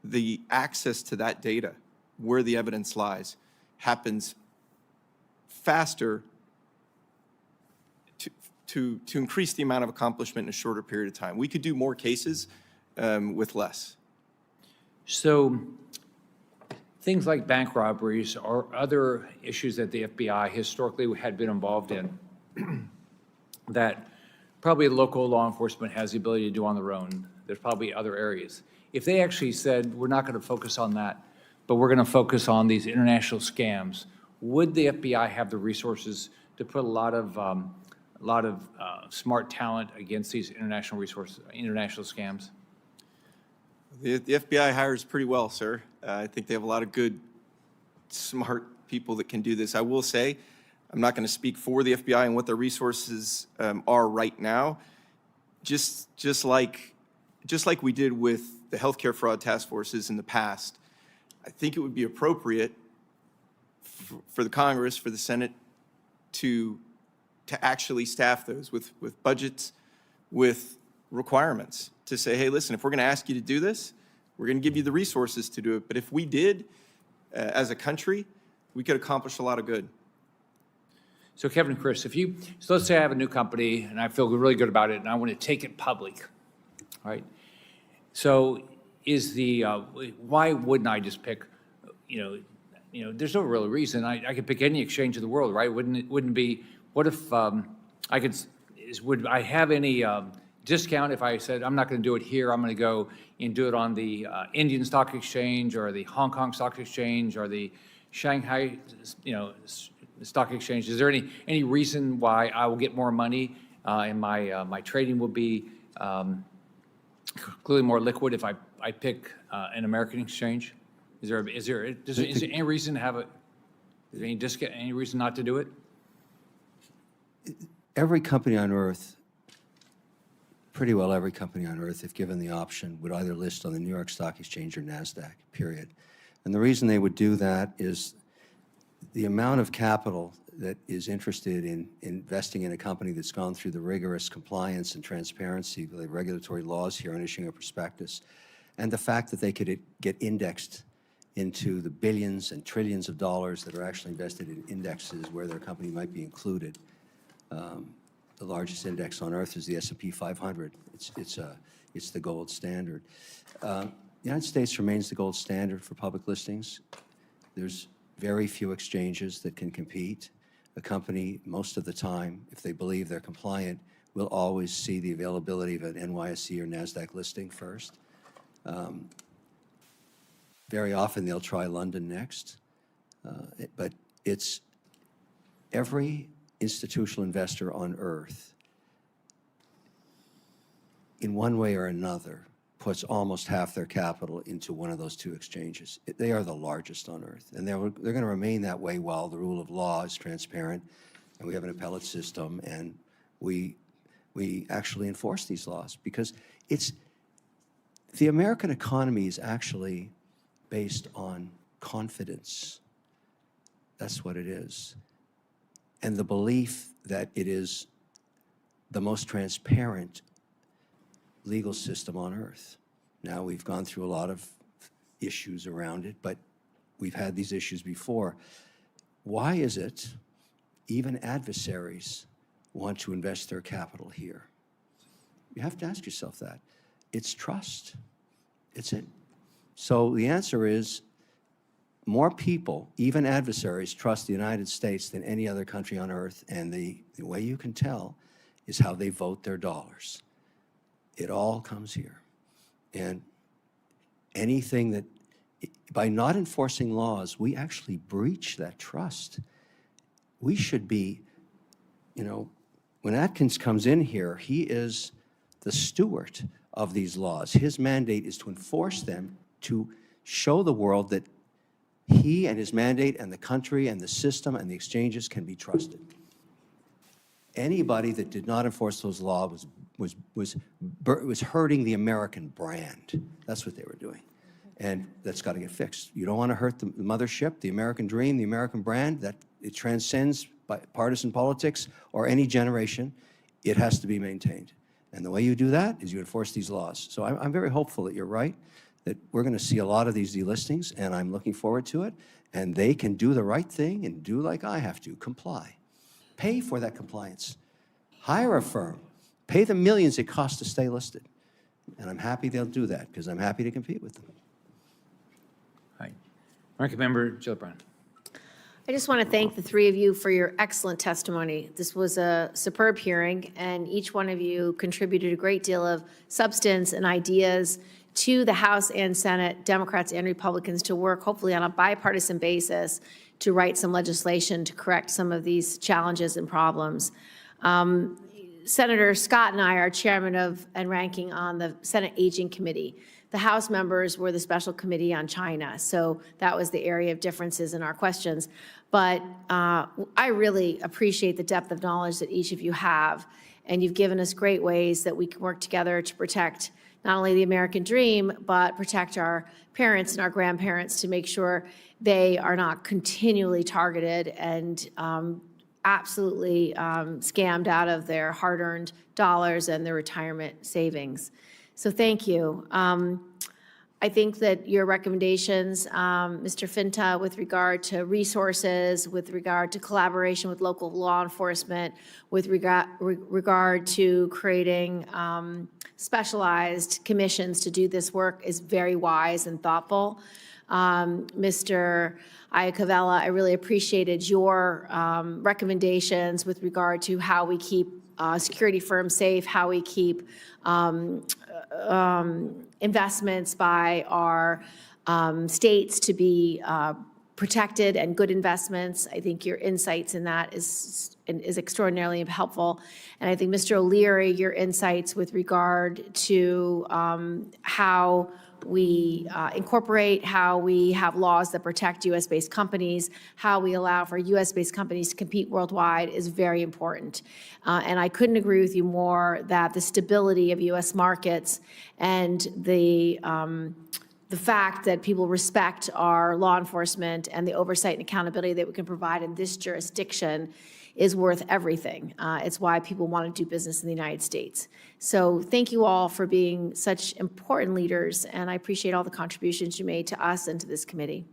the access to that data, where the evidence lies, happens faster to increase the amount of accomplishment in a shorter period of time. We could do more cases with less. So things like bank robberies or other issues that the FBI historically had been involved in that probably local law enforcement has the ability to do on their own. There's probably other areas. If they actually said, we're not going to focus on that, but we're going to focus on these international scams, would the FBI have the resources to put a lot of smart talent against these international scams? The FBI hires pretty well, sir. I think they have a lot of good, smart people that can do this. I will say, I'm not going to speak for the FBI and what their resources are right now. Just like we did with the healthcare fraud task forces in the past, I think it would be appropriate for the Congress, for the Senate, to actually staff those with budgets, with requirements, to say, hey, listen, if we're going to ask you to do this, we're going to give you the resources to do it. But if we did, as a country, we could accomplish a lot of good. So Kevin and Chris, so let's say I have a new company and I feel really good about it and I want to take it public, right? So why wouldn't I just pick, there's no real reason. I could pick any exchange in the world, right? Wouldn't be, what if would I have any discount if I said, I'm not going to do it here, I'm going to go and do it on the Indian Stock Exchange or the Hong Kong Stock Exchange or the Shanghai, Stock Exchange? Is there any reason why I will get more money and my trading will be clearly more liquid if I pick an American exchange? Is there any reason to have is there any discount, any reason not to do it? Every company on earth, pretty well every company on earth, if given the option, would either list on the New York Stock Exchange or NASDAQ, period. And the reason they would do that is the amount of capital that is interested in investing in a company that's gone through the rigorous compliance and transparency of the regulatory laws here on issuing a prospectus, and the fact that they could get indexed into the billions and trillions of dollars that are actually invested in indexes where their company might be included. The largest index on earth is the S&P 500. It's the gold standard. The United States remains the gold standard for public listings. There's very few exchanges that can compete. A company, most of the time, if they believe they're compliant, will always see the availability of an NYSE or NASDAQ listing first. Very often they'll try London next. But it's every institutional investor on earth, in one way or another, puts almost half their capital into one of those two exchanges. They are the largest on earth, and they're going to remain that way while the rule of law is transparent, and we have an appellate system, and we actually enforce these laws, because the American economy is actually based on confidence. That's what it is. And the belief that it is the most transparent legal system on earth. Now, we've gone through a lot of issues around it, but we've had these issues before. Why is it even adversaries want to invest their capital here? You have to ask yourself that. It's trust. It's it. So the answer is, more people, even adversaries, trust the United States than any other country on earth, and the way you can tell is how they vote their dollars. It all comes here. And anything that, by not enforcing laws, we actually breach that trust. We should be, when Atkins comes in here, he is the steward of these laws. His mandate is to enforce them, to show the world that he and his mandate and the country and the system and the exchanges can be trusted. Anybody that did not enforce those laws was hurting the American brand. That's what they were doing. And that's got to get fixed. You don't want to hurt the mothership, the American dream, the American brand, that it transcends partisan politics or any generation. It has to be maintained. And the way you do that is you enforce these laws. So I'm very hopeful that you're right, that we're going to see a lot of these delistings, and I'm looking forward to it. And they can do the right thing and do like I have to, comply. Pay for that compliance. Hire a firm. Pay the millions it costs to stay listed. And I'm happy they'll do that, because I'm happy to compete with them. Ranking Member Gillibrand. I just want to thank the three of you for your excellent testimony. This was a superb hearing, and each one of you contributed a great deal of substance and ideas to the House and Senate, Democrats and Republicans, to work hopefully on a bipartisan basis to write some legislation to correct some of these challenges and problems. Senator Scott and I are chairman of and ranking on the Senate Aging Committee. The House members were the special committee on China, so that was the area of differences in our questions. But I really appreciate the depth of knowledge that each of you have, and you've given us great ways that we can work together to protect not only the American dream, but protect our parents and our grandparents to make sure they are not continually targeted and absolutely scammed out of their hard-earned dollars and their retirement savings. So thank you. I think that your recommendations, Mr. Finta, with regard to resources, with regard to collaboration with local law enforcement, with regard to creating specialized commissions to do this work is very wise and thoughtful. Mr. Iacovella, I really appreciated your recommendations with regard to how we keep security firms safe, how we keep investments by our states to be protected and good investments. I think your insights in that is extraordinarily helpful. And I think, Mr. O'Leary, your insights with regard to how we incorporate, how we have laws that protect U.S.-based companies, how we allow for U.S.-based companies to compete worldwide is very important. And I couldn't agree with you more that the stability of U.S. markets and the fact that people respect our law enforcement and the oversight and accountability that we can provide in this jurisdiction is worth everything. It's why people want to do business in the United States. So thank you all for being such important leaders, and I appreciate all the contributions you made to us and to this committee.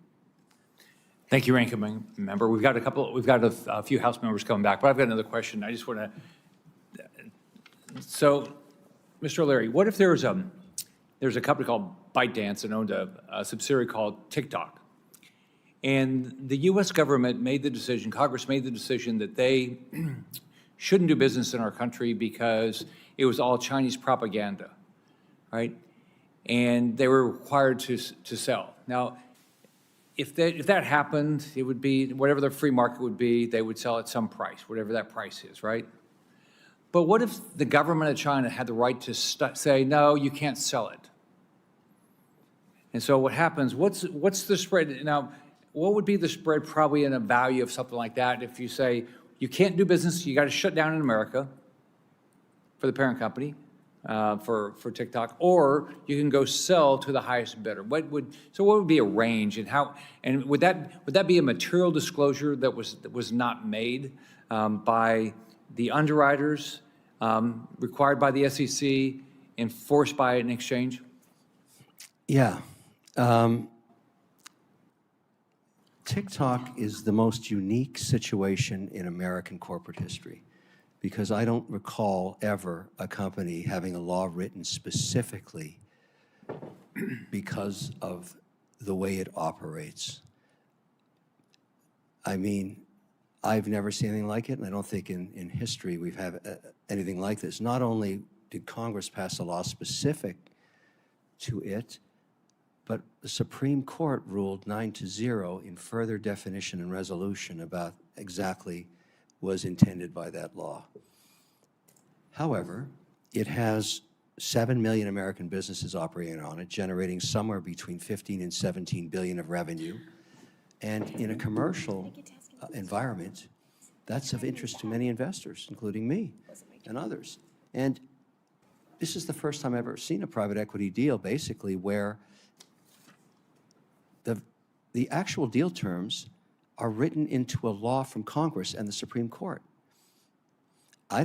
Thank you, Ranking Member. We've got a few House members coming back, but I've got another question. I just want to. So, Mr. O'Leary, what if there's a company called ByteDance that owned a subsidiary called TikTok, and the U.S. government made the decision, Congress made the decision that they shouldn't do business in our country because it was all Chinese propaganda, right? And they were required to sell. Now, if that happened, it would be whatever the free market would be, they would sell at some price, whatever that price is, right? But what if the government of China had the right to say, no, you can't sell it? And so what happens, what's the spread? Now, what would be the spread probably in a value of something like that if you say, you can't do business, you got to shut down in America for the parent company, for TikTok, or you can go sell to the highest bidder. What would be a range, and would that be a material disclosure that was not made by the underwriters, required by the SEC, enforced by an exchange? Yeah. TikTok is the most unique situation in American corporate history, because I don't recall ever a company having a law written specifically because of the way it operates. I mean, I've never seen anything like it, and I don't think in history we've had anything like this. Not only did Congress pass a law specific to it, but the Supreme Court ruled 9-0 in further definition and resolution about exactly was intended by that law. However, it has 7 million American businesses operating on it, generating somewhere between 15 and 17 billion of revenue. And in a commercial environment, that's of interest to many investors, including me and others. And this is the first time I've ever seen a private equity deal, basically, where the actual deal terms are written into a law from Congress and the Supreme Court. I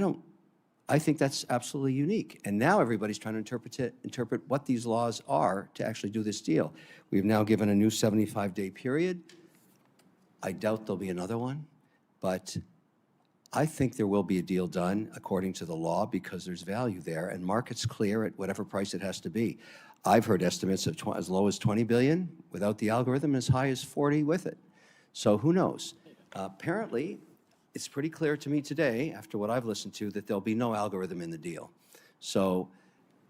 think that's absolutely unique. And now everybody's trying to interpret what these laws are to actually do this deal. We've now given a new 75-day period. I doubt there'll be another one, but I think there will be a deal done according to the law because there's value there, and markets clear at whatever price it has to be. I've heard estimates of as low as 20 billion without the algorithm, as high as 40 with it. So who knows? Apparently, it's pretty clear to me today, after what I've listened to, that there'll be no algorithm in the deal. So,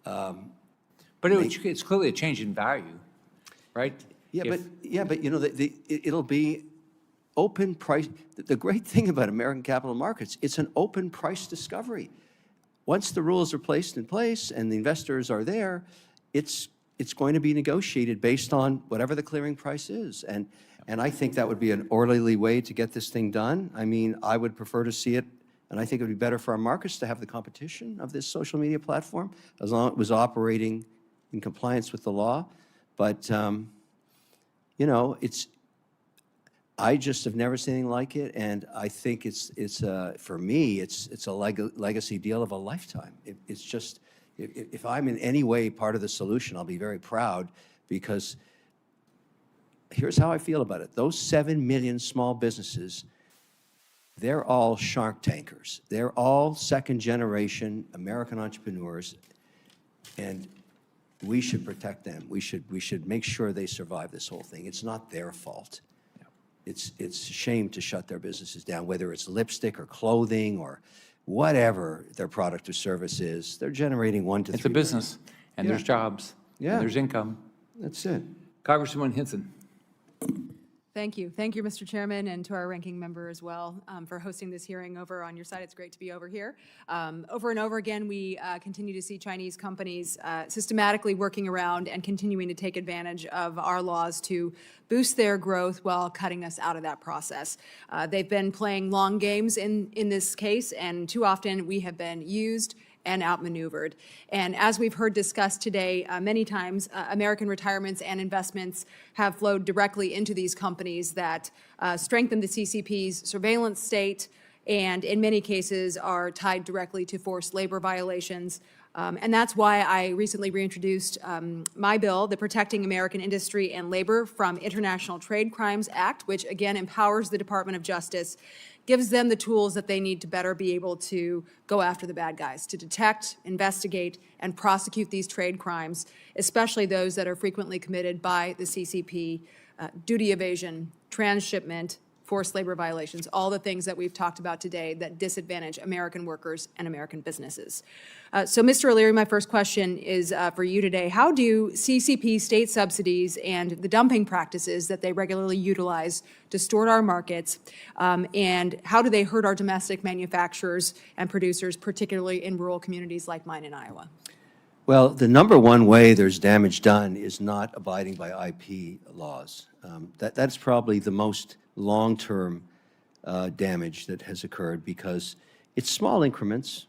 But it's clearly a change in value, right? yeah, but you know, it'll be open price. The great thing about American capital markets, it's an open price discovery. Once the rules are placed in place and the investors are there, it's going to be negotiated based on whatever the clearing price is. And I think that would be an orderly way to get this thing done. I mean, I would prefer to see it, and I think it would be better for our markets to have the competition of this social media platform as long as it was operating in compliance with the law. But, you know, I just have never seen anything like it, and I think for me, it's a legacy deal of a lifetime. It's just, if I'm in any way part of the solution, I'll be very proud, because here's how I feel about it. Those 7 million small businesses, they're all shark tankers. They're all second-generation American entrepreneurs, and we should protect them. We should make sure they survive this whole thing. It's not their fault. It's a shame to shut their businesses down, whether it's lipstick or clothing or whatever their product or service is. They're generating 1 to 3 It's a business, and there's jobs, Yeah. and there's income. That's it. Congresswoman Hinton. Thank you. Thank you, Mr. Chairman, and to our ranking member as well for hosting this hearing over on your side. It's great to be over here. Over and over again, we continue to see Chinese companies systematically working around and continuing to take advantage of our laws to boost their growth while cutting us out of that process. They've been playing long games in this case, and too often we have been used and outmaneuvered. And as we've heard discussed today many times, American retirements and investments have flowed directly into these companies that strengthen the CCP's surveillance state, and in many cases are tied directly to forced labor violations. And that's why I recently reintroduced my bill, the Protecting American Industry and Labor from International Trade Crimes Act, which again empowers the Department of Justice, gives them the tools that they need to better be able to go after the bad guys, to detect, investigate, and prosecute these trade crimes, especially those that are frequently committed by the CCP, duty evasion, transshipment, forced labor violations, all the things that we've talked about today that disadvantage American workers and American businesses. So, Mr. O'Leary, my first question is for you today. How do CCP state subsidies and the dumping practices that they regularly utilize distort our markets, and how do they hurt our domestic manufacturers and producers, particularly in rural communities like mine in Iowa? Well, the number one way there's damage done is not abiding by IP laws. That's probably the most long-term damage that has occurred, because it's small increments.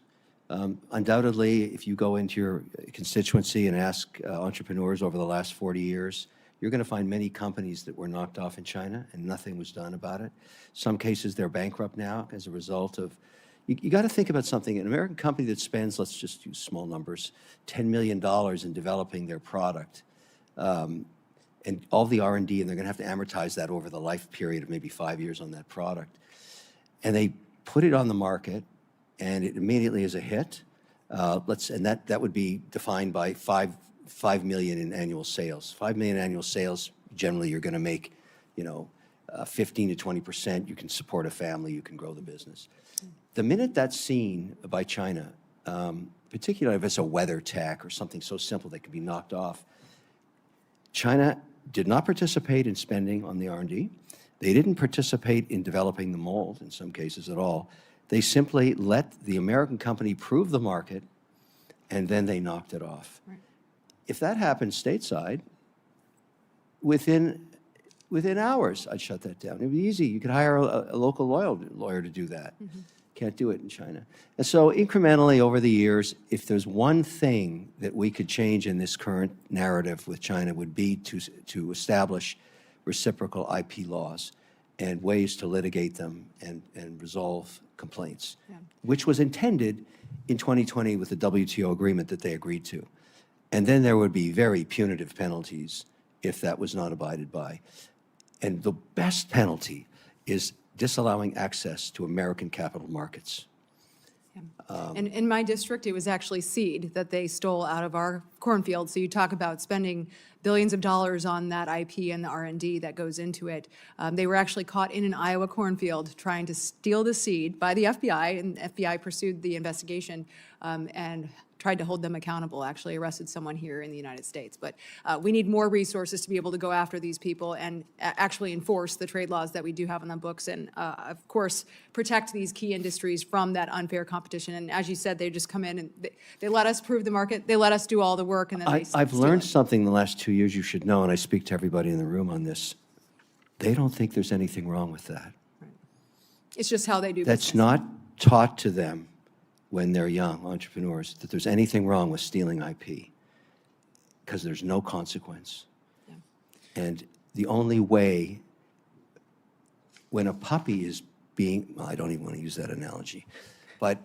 Undoubtedly, if you go into your constituency and ask entrepreneurs over the last 40 years, you're going to find many companies that were knocked off in China and nothing was done about it. Some cases, they're bankrupt now as a result of, you got to think about something. An American company that spends, let's just use small numbers, $10 million in developing their product, and all the R&D, and they're going to have to amortize that over the life period of maybe 5 years on that product. And they put it on the market, and it immediately is a hit. And that would be defined by 5 million in annual sales. 5 million annual sales, generally you're going to make, 15 to 20%. You can support a family, you can grow the business. The minute that's seen by China, particularly if it's a weather tech or something so simple that can be knocked off, China did not participate in spending on the R&D. They didn't participate in developing the mold in some cases at all. They simply let the American company prove the market, and then they knocked it off. Right. If that happened stateside, within hours, I'd shut that down. It'd be easy. You could hire a local lawyer to do that. Mm-hmm. Can't do it in China. And so incrementally over the years, if there's one thing that we could change in this current narrative with China, would be to establish reciprocal IP laws and ways to litigate them and resolve complaints, which was intended in 2020 with the WTO agreement that they agreed to. And then there would be very punitive penalties if that was not abided by. And the best penalty is disallowing access to American capital markets. And in my district, it was actually seed that they stole out of our cornfield. So you talk about spending billions of dollars on that IP and the R&D that goes into it. They were actually caught in an Iowa cornfield trying to steal the seed by the FBI, and the FBI pursued the investigation and tried to hold them accountable, actually arrested someone here in the United States. But we need more resources to be able to go after these people and actually enforce the trade laws that we do have on the books and, of course, protect these key industries from that unfair competition. And as you said, they just come in and they let us prove the market, they let us do all the work, and then they I've steal learned it. something the last 2 years you should know, and I speak to everybody in the room on this. They don't think there's anything wrong with that. It's just how they do That's business. not taught to them when they're young entrepreneurs, that there's anything wrong with stealing IP, because there's no consequence. And the only way, when a puppy is being, well, I don't even want to use that analogy, but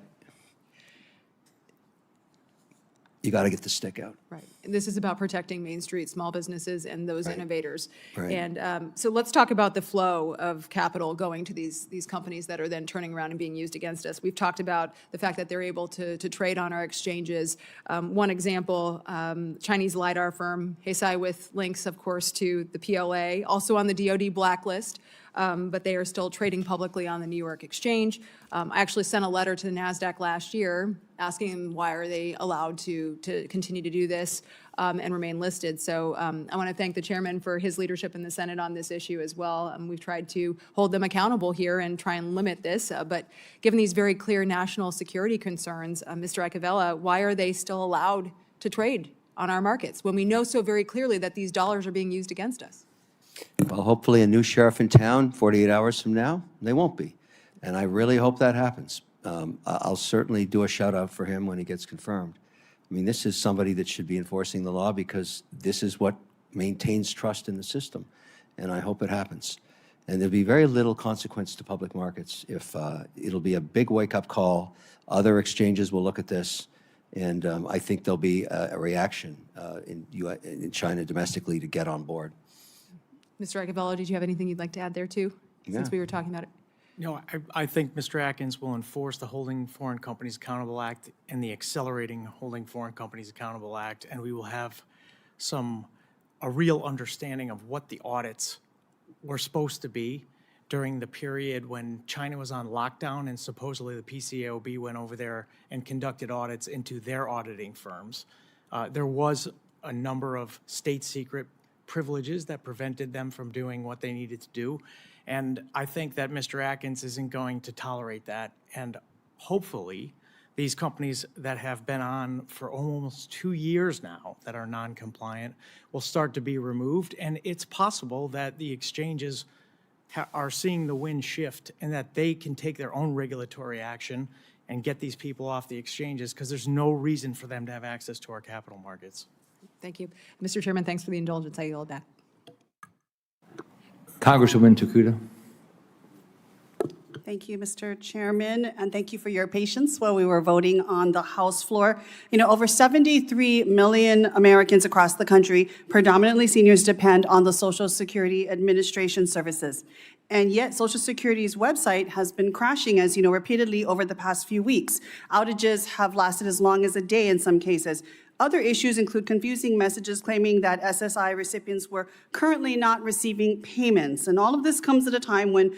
you got to get the stick out. Right. And this is about protecting Main Street small businesses and those innovators. Right. And so let's talk about the flow of capital going to these companies that are then turning around and being used against us. We've talked about the fact that they're able to trade on our exchanges. One example, Chinese LiDAR firm, Heisai, with links, of course, to the PLA, also on the DoD blacklist. But they are still trading publicly on the New York Exchange. I actually sent a letter to the NASDAQ last year asking them why are they allowed to continue to do this and remain listed. So I want to thank the chairman for his leadership in the Senate on this issue as well. We've tried to hold them accountable here and try and limit this. But given these very clear national security concerns, Mr. Iacovella, why are they still allowed to trade on our markets when we know so very clearly that these dollars are being used against us? Well, hopefully a new sheriff in town 48 hours from now, they won't be. And I really hope that happens. I'll certainly do a shout out for him when he gets confirmed. I mean, this is somebody that should be enforcing the law because this is what maintains trust in the system. And I hope it happens. And there'll be very little consequence to public markets if it'll be a big wake-up call. Other exchanges will look at this. And I think there'll be a reaction in China domestically to get on board. Mr. Iacovella, did you have anything you'd like to add there too, since Yeah. we were talking about it? No, I think Mr. Atkins will enforce the Holding Foreign Companies Accountable Act and the Accelerating Holding Foreign Companies Accountable Act, and we will have a real understanding of what the audits were supposed to be during the period when China was on lockdown and supposedly the PCAOB went over there and conducted audits into their auditing firms. There was a number of state secret privileges that prevented them from doing what they needed to do. And I think that Mr. Atkins isn't going to tolerate that. And hopefully, these companies that have been on for almost 2 years now that are non-compliant will start to be removed. And it's possible that the exchanges are seeing the wind shift and that they can take their own regulatory action and get these people off the exchanges because there's no reason for them to have access to our capital markets. Thank you. Mr. Chairman, thanks for the indulgence. I yield back. Congresswoman Tokuda. Thank you, Mr. Chairman, and thank you for your patience while we were voting on the House floor. You know, over 73 million Americans across the country, predominantly seniors, depend on the Social Security Administration services. And yet, Social Security's website has been crashing, as you know, repeatedly over the past few weeks. Outages have lasted as long as a day in some cases. Other issues include confusing messages claiming that SSI recipients were currently not receiving payments. And all of this comes at a time when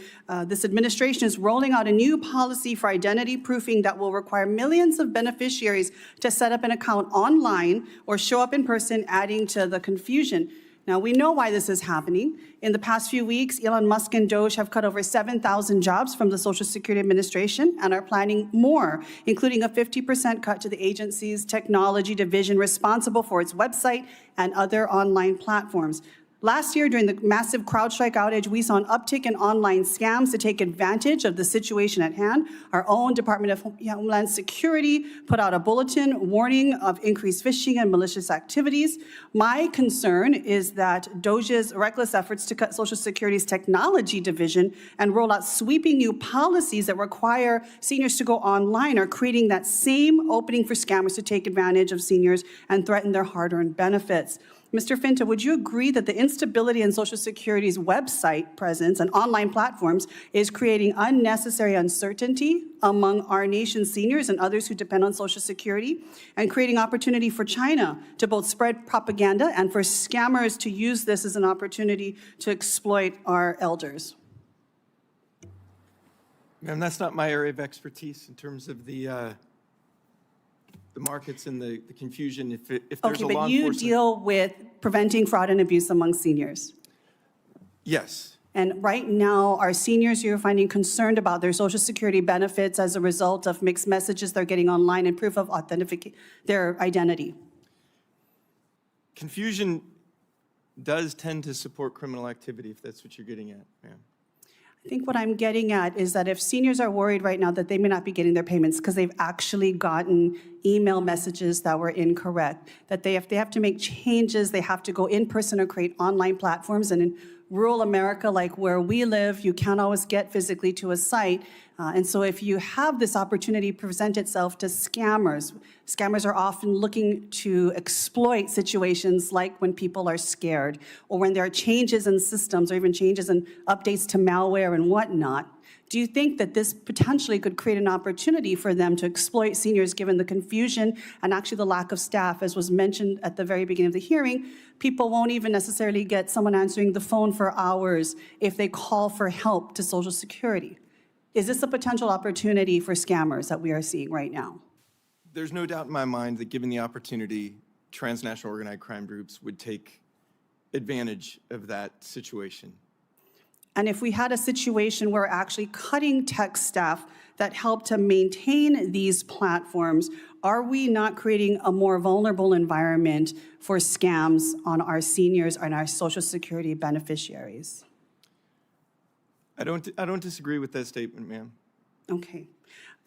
this administration is rolling out a new policy for identity proofing that will require millions of beneficiaries to set up an account online or show up in person, adding to the confusion. Now, we know why this is happening. In the past few weeks, Elon Musk and Doge have cut over 7,000 jobs from the Social Security Administration and are planning more, including a 50% cut to the agency's technology division responsible for its website and other online platforms. Last year, during the massive CrowdStrike outage, we saw an uptick in online scams to take advantage of the situation at hand. Our own Department of Homeland Security put out a bulletin warning of increased phishing and malicious activities. My concern is that Doge's reckless efforts to cut Social Security's technology division and roll out sweeping new policies that require seniors to go online are creating that same opening for scammers to take advantage of seniors and threaten their hard-earned benefits. Mr. Finta, would you agree that the instability in Social Security's website presence and online platforms is creating unnecessary uncertainty among our nation's seniors and others who depend on Social Security, and creating opportunity for China to both spread propaganda and for scammers to use this as an opportunity to exploit our elders? Ma'am, that's not my area of expertise in terms of the markets and the confusion. If there's Okay, a law but you enforcement... deal with preventing fraud and abuse among seniors. Yes. And right now, our seniors, you're finding concerned about their Social Security benefits as a result of mixed messages they're getting online and proof of their identity. Confusion does tend to support criminal activity, if that's what you're getting at, ma'am. I think what I'm getting at is that if seniors are worried right now that they may not be getting their payments because they've actually gotten email messages that were incorrect, that if they have to make changes, they have to go in person or create online platforms. And in rural America, like where we live, you can't always get physically to a site. And so if you have this opportunity present itself to scammers, scammers are often looking to exploit situations like when people are scared or when there are changes in systems or even changes in updates to malware and whatnot. Do you think that this potentially could create an opportunity for them to exploit seniors given the confusion and actually the lack of staff? As was mentioned at the very beginning of the hearing, people won't even necessarily get someone answering the phone for hours if they call for help to Social Security. Is this a potential opportunity for scammers that we are seeing right now? There's no doubt in my mind that given the opportunity, transnational organized crime groups would take advantage of that situation. And if we had a situation where we're actually cutting tech staff that help to maintain these platforms, are we not creating a more vulnerable environment for scams on our seniors and our Social Security beneficiaries? I don't disagree with that statement, ma'am. Okay.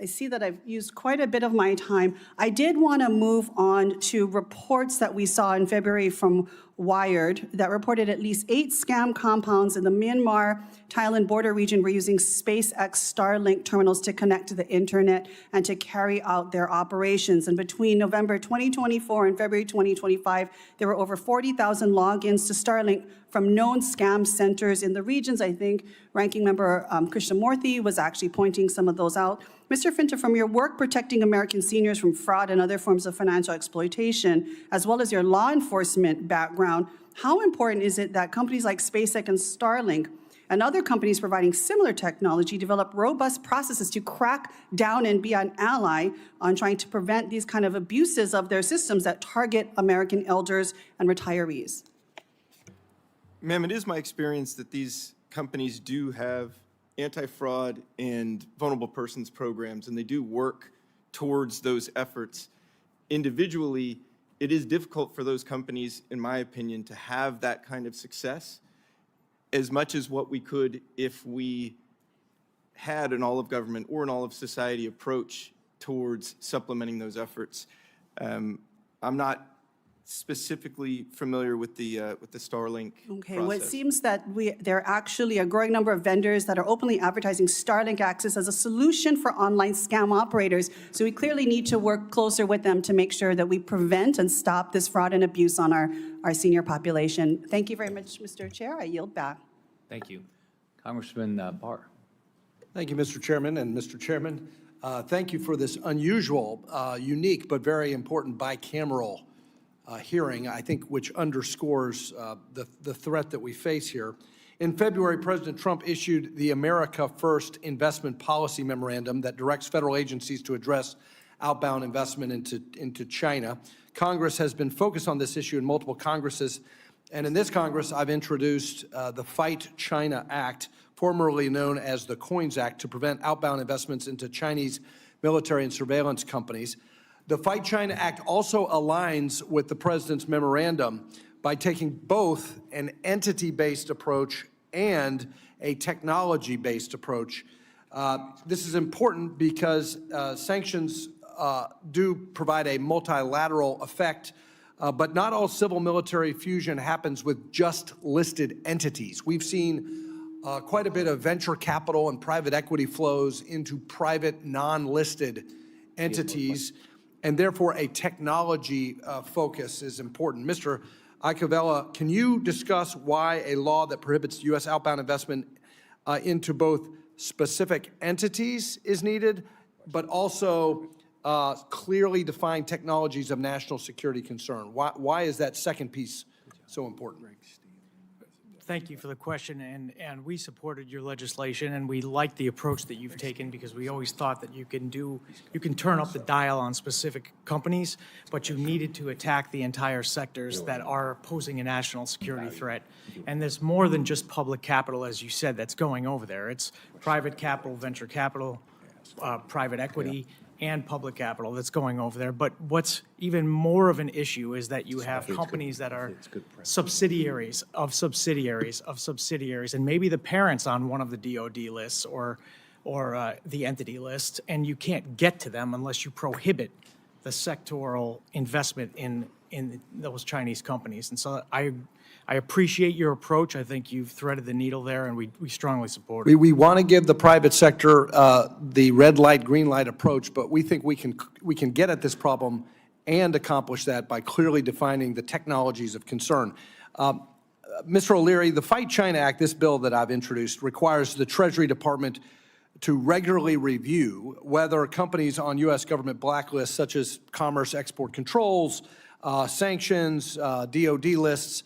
I see that I've used quite a bit of my time. I did want to move on to reports that we saw in February from Wired that reported at least 8 scam compounds in the Myanmar-Thailand border region were using SpaceX Starlink terminals to connect to the internet and to carry out their operations. And between November 2024 and February 2025, there were over 40,000 logins to Starlink from known scam centers in the regions. I think Ranking Member Krishnamurthy was actually pointing some of those out. Mr. Finta, from your work protecting American seniors from fraud and other forms of financial exploitation, as well as your law enforcement background, how important is it that companies like SpaceX and Starlink and other companies providing similar technology develop robust processes to crack down and be an ally on trying to prevent these kind of abuses of their systems that target American elders and retirees? Ma'am, it is my experience that these companies do have anti-fraud and vulnerable persons programs, and they do work towards those efforts. Individually, it is difficult for those companies, in my opinion, to have that kind of success as much as what we could if we had an all-of-government or an all-of-society approach towards supplementing those efforts. I'm not specifically familiar with the Starlink Okay, process. well, it seems that there are actually a growing number of vendors that are openly advertising Starlink access as a solution for online scam operators. So we clearly need to work closer with them to make sure that we prevent and stop this fraud and abuse on our senior population. Thank you very much, Mr. Chair. I yield back. Thank you. Congressman Barr. Thank you, Mr. Chairman. And Mr. Chairman, thank you for this unusual, unique, but very important bicameral hearing, I think, which underscores the threat that we face here. In February, President Trump issued the America First Investment Policy Memorandum that directs federal agencies to address outbound investment into China. Congress has been focused on this issue in multiple Congresses, and in this Congress, I've introduced the Fight China Act, formerly known as the COINS Act, to prevent outbound investments into Chinese military and surveillance companies. The Fight China Act also aligns with the President's memorandum by taking both an entity-based approach and a technology-based approach. This is important because sanctions do provide a multilateral effect, but not all civil-military fusion happens with just listed entities. We've seen quite a bit of venture capital and private equity flows into private, non-listed entities, and therefore a technology focus is important. Mr. Icavella, can you discuss why a law that prohibits U.S. outbound investment into both specific entities is needed, but also clearly defined technologies of national security concern? Why is that second piece so important? Thank you for the question, and we supported your legislation, and we like the approach that you've taken because we always thought that you can turn up the dial on specific companies, but you needed to attack the entire sectors that are posing a national security threat. And there's more than just public capital, as you said, that's going over there. It's private capital, venture capital, private equity, and public capital that's going over there. But what's even more of an issue is that you have companies that are subsidiaries of subsidiaries of subsidiaries, and maybe the parents on one of the DoD lists or the entity list, and you can't get to them unless you prohibit the sectoral investment in those Chinese companies. And so I appreciate your approach. I think you've threaded the needle there, and we strongly support it. We want to give the private sector the red light, green light approach, but we think we can get at this problem and accomplish that by clearly defining the technologies of concern. Mr. O'Leary, the Fight China Act, this bill that I've introduced, requires the Treasury Department to regularly review whether companies on U.S. government blacklists, such as commerce export controls, sanctions, DoD lists,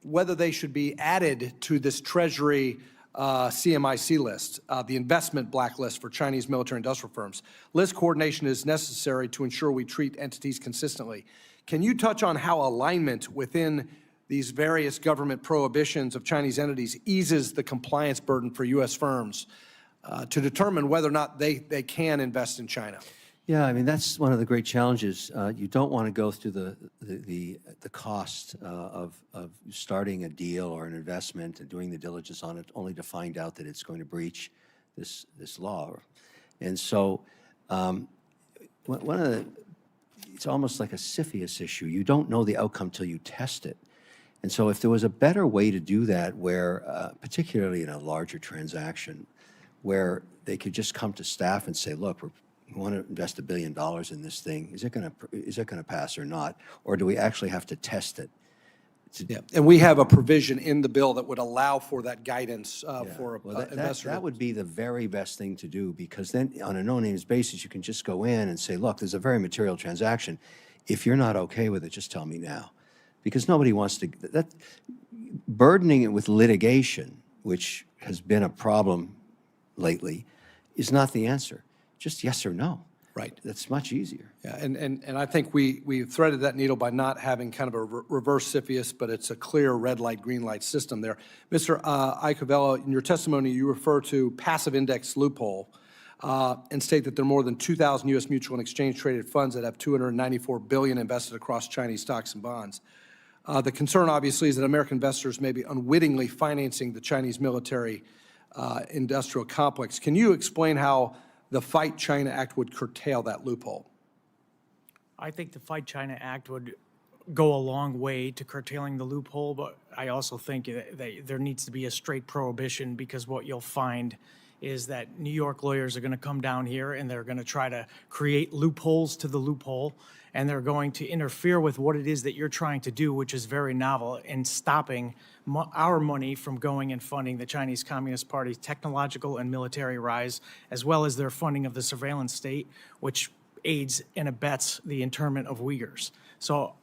whether they should be added to this Treasury CMIC list, the investment blacklist for Chinese military industrial firms. List coordination is necessary to ensure we treat entities consistently. Can you touch on how alignment within these various government prohibitions of Chinese entities eases the compliance burden for U.S. firms to determine whether or not they can invest in China? Yeah, I mean, that's one of the great challenges. You don't want to go through the cost of starting a deal or an investment and doing the diligence on it only to find out that it's going to breach this law. And so it's almost like a CFIUS issue. You don't know the outcome till you test it. And so if there was a better way to do that where, particularly in a larger transaction, where they could just come to staff and say, look, we want to invest $1 billion in this thing. Is it going to pass or not? Or do we actually have to test it? Yeah, and we have a provision in the bill that would allow for that guidance for investors. That would be the very best thing to do, because then on a no-names basis, you can just go in and say, look, there's a very material transaction. If you're not okay with it, just tell me now. Because nobody wants to, burdening it with litigation, which has been a problem lately, is not the answer. Just yes or no. Right. That's much easier. Yeah, and I think we threaded that needle by not having kind of a reverse CFIUS, but it's a clear red light, green light system there. Mr. Icavella, in your testimony, you refer to passive index loophole and state that there are more than 2,000 U.S. mutual and exchange traded funds that have $294 billion invested across Chinese stocks and bonds. The concern, obviously, is that American investors may be unwittingly financing the Chinese military industrial complex. Can you explain how the Fight China Act would curtail that loophole? I think the Fight China Act would go a long way to curtailing the loophole, but I also think that there needs to be a straight prohibition, because what you'll find is that New York lawyers are going to come down here and they're going to try to create loopholes to the loophole, and they're going to interfere with what it is that you're trying to do, which is very novel, in stopping our money from going and funding the Chinese Communist Party's technological and military rise, as well as their funding of the surveillance state, which aids and abets the internment of Uyghurs. So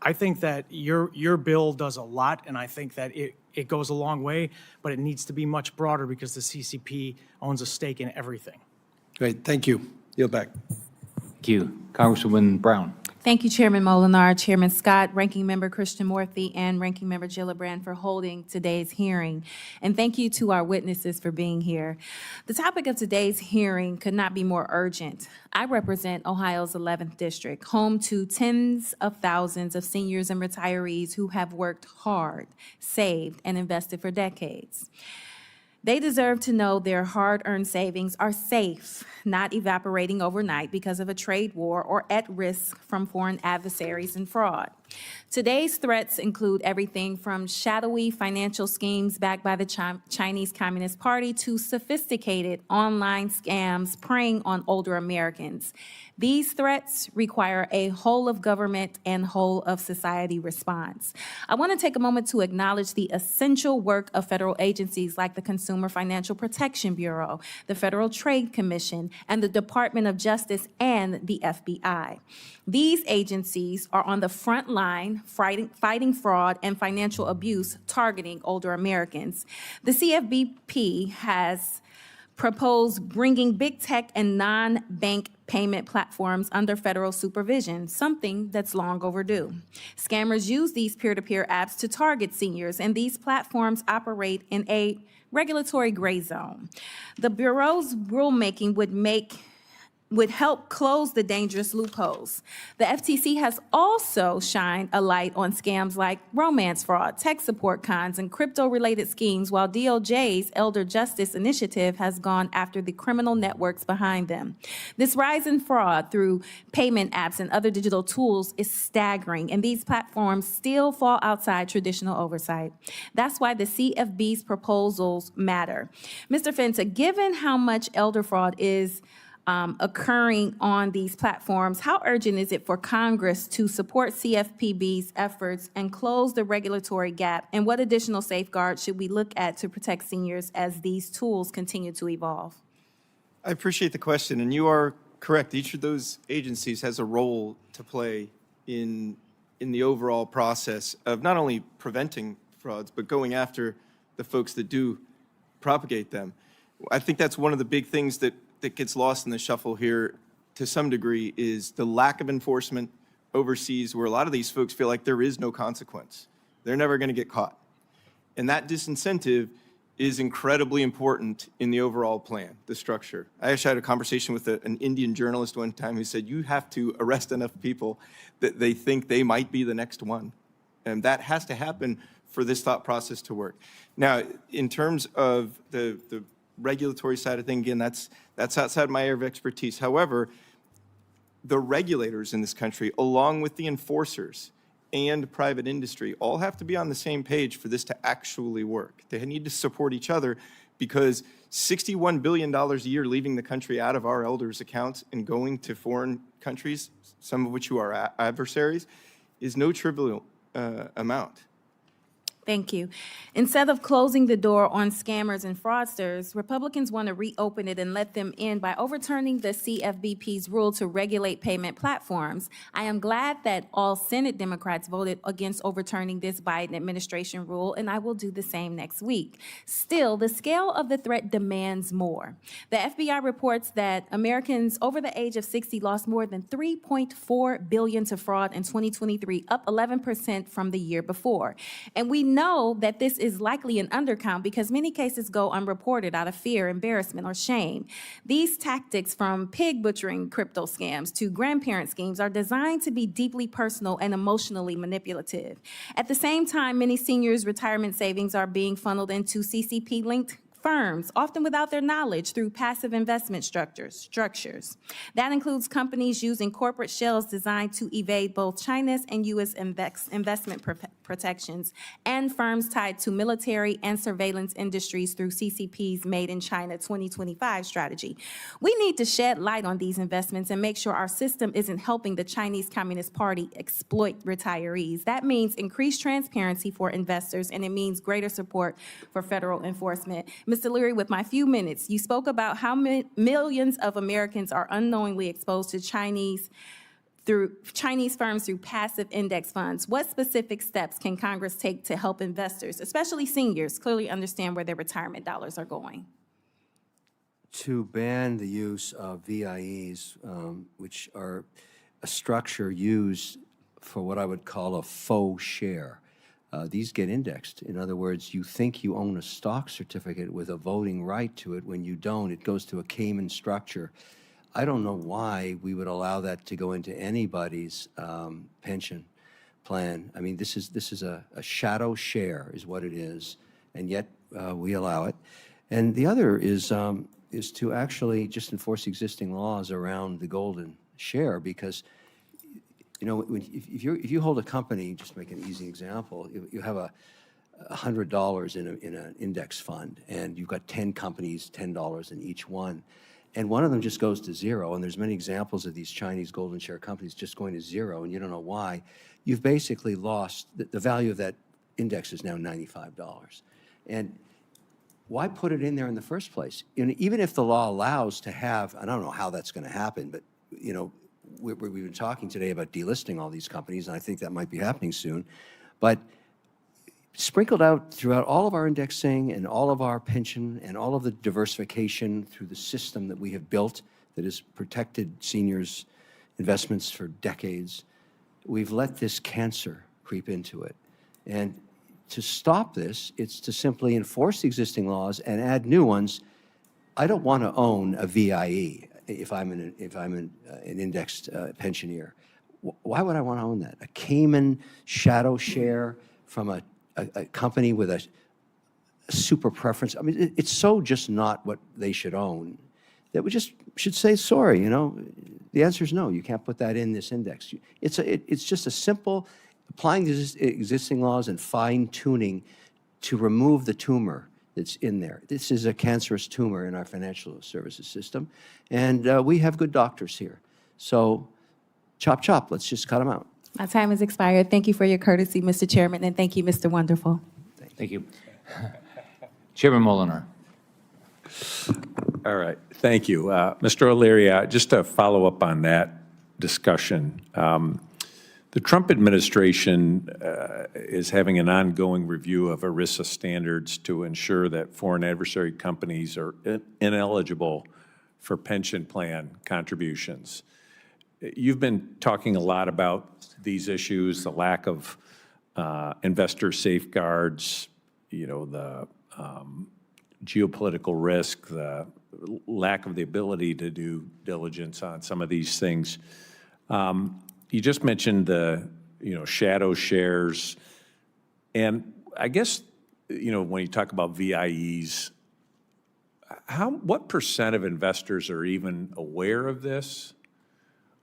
I think that your bill does a lot, and I think that it goes a long way, but it needs to be much broader because the CCP owns a stake in everything. Great, thank you. Yield back. Thank you. Congresswoman Brown. Thank you, Chairman Molinar, Chairman Scott, Ranking Member Krishnamurthy, and Ranking Member Gillibrand for holding today's hearing. And thank you to our witnesses for being here. The topic of today's hearing could not be more urgent. I represent Ohio's 11th District, home to tens of thousands of seniors and retirees who have worked hard, saved, and invested for decades. They deserve to know their hard-earned savings are safe, not evaporating overnight because of a trade war or at risk from foreign adversaries and fraud. Today's threats include everything from shadowy financial schemes backed by the Chinese Communist Party to sophisticated online scams preying on older Americans. These threats require a whole of government and whole of society response. I want to take a moment to acknowledge the essential work of federal agencies like the Consumer Financial Protection Bureau, the Federal Trade Commission, and the Department of Justice and the FBI. These agencies are on the front line fighting fraud and financial abuse targeting older Americans. The CFPB has proposed bringing big tech and non-bank payment platforms under federal supervision, something that's long overdue. Scammers use these peer-to-peer apps to target seniors, and these platforms operate in a regulatory gray zone. The Bureau's rulemaking would help close the dangerous loopholes. The FTC has also shined a light on scams like romance fraud, tech support cons, and crypto-related schemes, while DOJ's Elder Justice Initiative has gone after the criminal networks behind them. This rise in fraud through payment apps and other digital tools is staggering, and these platforms still fall outside traditional oversight. That's why the CFB's proposals matter. Mr. Fenta, given how much elder fraud is occurring on these platforms, how urgent is it for Congress to support CFPB's efforts and close the regulatory gap? And what additional safeguards should we look at to protect seniors as these tools continue to evolve? I appreciate the question, and you are correct. Each of those agencies has a role to play in the overall process of not only preventing frauds, but going after the folks that do propagate them. I think that's one of the big things that gets lost in the shuffle here to some degree is the lack of enforcement overseas, where a lot of these folks feel like there is no consequence. They're never going to get caught. And that disincentive is incredibly important in the overall plan, the structure. I actually had a conversation with an Indian journalist one time who said, you have to arrest enough people that they think they might be the next one. And that has to happen for this thought process to work. Now, in terms of the regulatory side of things, again, that's outside my area of expertise. However, the regulators in this country, along with the enforcers and private industry, all have to be on the same page for this to actually work. They need to support each other because $61 billion a year leaving the country out of our elders' accounts and going to foreign countries, some of which who are adversaries, is no trivial amount. Thank you. Instead of closing the door on scammers and fraudsters, Republicans want to reopen it and let them in by overturning the CFPB's rule to regulate payment platforms. I am glad that all Senate Democrats voted against overturning this Biden administration rule, and I will do the same next week. Still, the scale of the threat demands more. The FBI reports that Americans over the age of 60 lost more than $3.4 billion to fraud in 2023, up 11% from the year before. And we know that this is likely an undercount because many cases go unreported out of fear, embarrassment, or shame. These tactics, from pig butchering crypto scams to grandparent schemes, are designed to be deeply personal and emotionally manipulative. At the same time, many seniors' retirement savings are being funneled into CCP-linked firms, often without their knowledge, through passive investment structures. That includes companies using corporate shells designed to evade both China's and U.S. investment protections, and firms tied to military and surveillance industries through CCP's Made in China 2025 strategy. We need to shed light on these investments and make sure our system isn't helping the Chinese Communist Party exploit retirees. That means increased transparency for investors, and it means greater support for federal enforcement. Mr. Leary, with my few minutes, you spoke about how millions of Americans are unknowingly exposed to Chinese firms through passive index funds. What specific steps can Congress take to help investors, especially seniors, clearly understand where their retirement dollars are going? To ban the use of VIEs, which are a structure used for what I would call a faux share. These get indexed. In other words, you think you own a stock certificate with a voting right to it. When you don't, it goes to a Cayman structure. I don't know why we would allow that to go into anybody's pension plan. I mean, this is a shadow share is what it is, and yet we allow it. And the other is to actually just enforce existing laws around the golden share, because You know, if you hold a company, just make an easy example, you have $100 in an index fund, and you've got 10 companies, $10 in each one, and one of them just goes to zero, and there's many examples of these Chinese golden share companies just going to zero, and you don't know why, you've basically lost, the value of that index is now $95. And why put it in there in the first place? And even if the law allows to have, and I don't know how that's going to happen, but, you know, we've been talking today about delisting all these companies, and I think that might be happening soon, but sprinkled out throughout all of our indexing and all of our pension and all of the diversification through the system that we have built that has protected seniors' investments for decades, we've let this cancer creep into it. And to stop this, it's to simply enforce the existing laws and add new ones. I don't want to own a VIE if I'm an indexed pensioner. Why would I want to own that? A Cayman shadow share from a company with a super preference. I mean, it's so just not what they should own that we just should say sorry. You know, the answer is no. You can't put that in this index. It's just a simple applying the existing laws and fine-tuning to remove the tumor that's in there. This is a cancerous tumor in our financial services system, and we have good doctors here. So chop, chop, let's just cut them out. My time has expired. Thank you for your courtesy, Mr. Chairman, and thank you, Mr. Wonderful. Thank you. Chairman Molinar. All right, thank you. Mr. O'Leary, just to follow up on that discussion, the Trump administration is having an ongoing review of ERISA standards to ensure that foreign adversary companies are ineligible for pension plan contributions. You've been talking a lot about these issues, the lack of investor safeguards, you know, the geopolitical risk, the lack of the ability to do diligence on some of these things. You just mentioned the, you know, shadow shares. And I guess, you know, when you talk about VIEs, what percent of investors are even aware of this?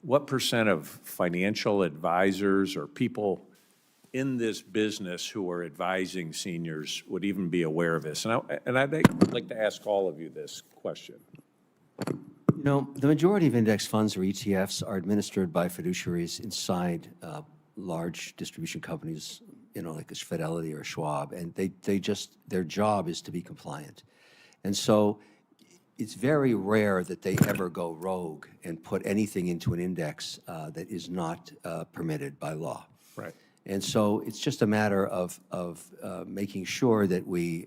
What percent of financial advisors or people in this business who are advising seniors would even be aware of this? And I'd like to ask all of you this question. You know, the majority of index funds or ETFs are administered by fiduciaries inside large distribution companies, you know, like a Fidelity or a Schwab, and they just, their job is to be compliant. And so it's very rare that they ever go rogue and put anything into an index that is not permitted by law. Right. And so it's just a matter of making sure that we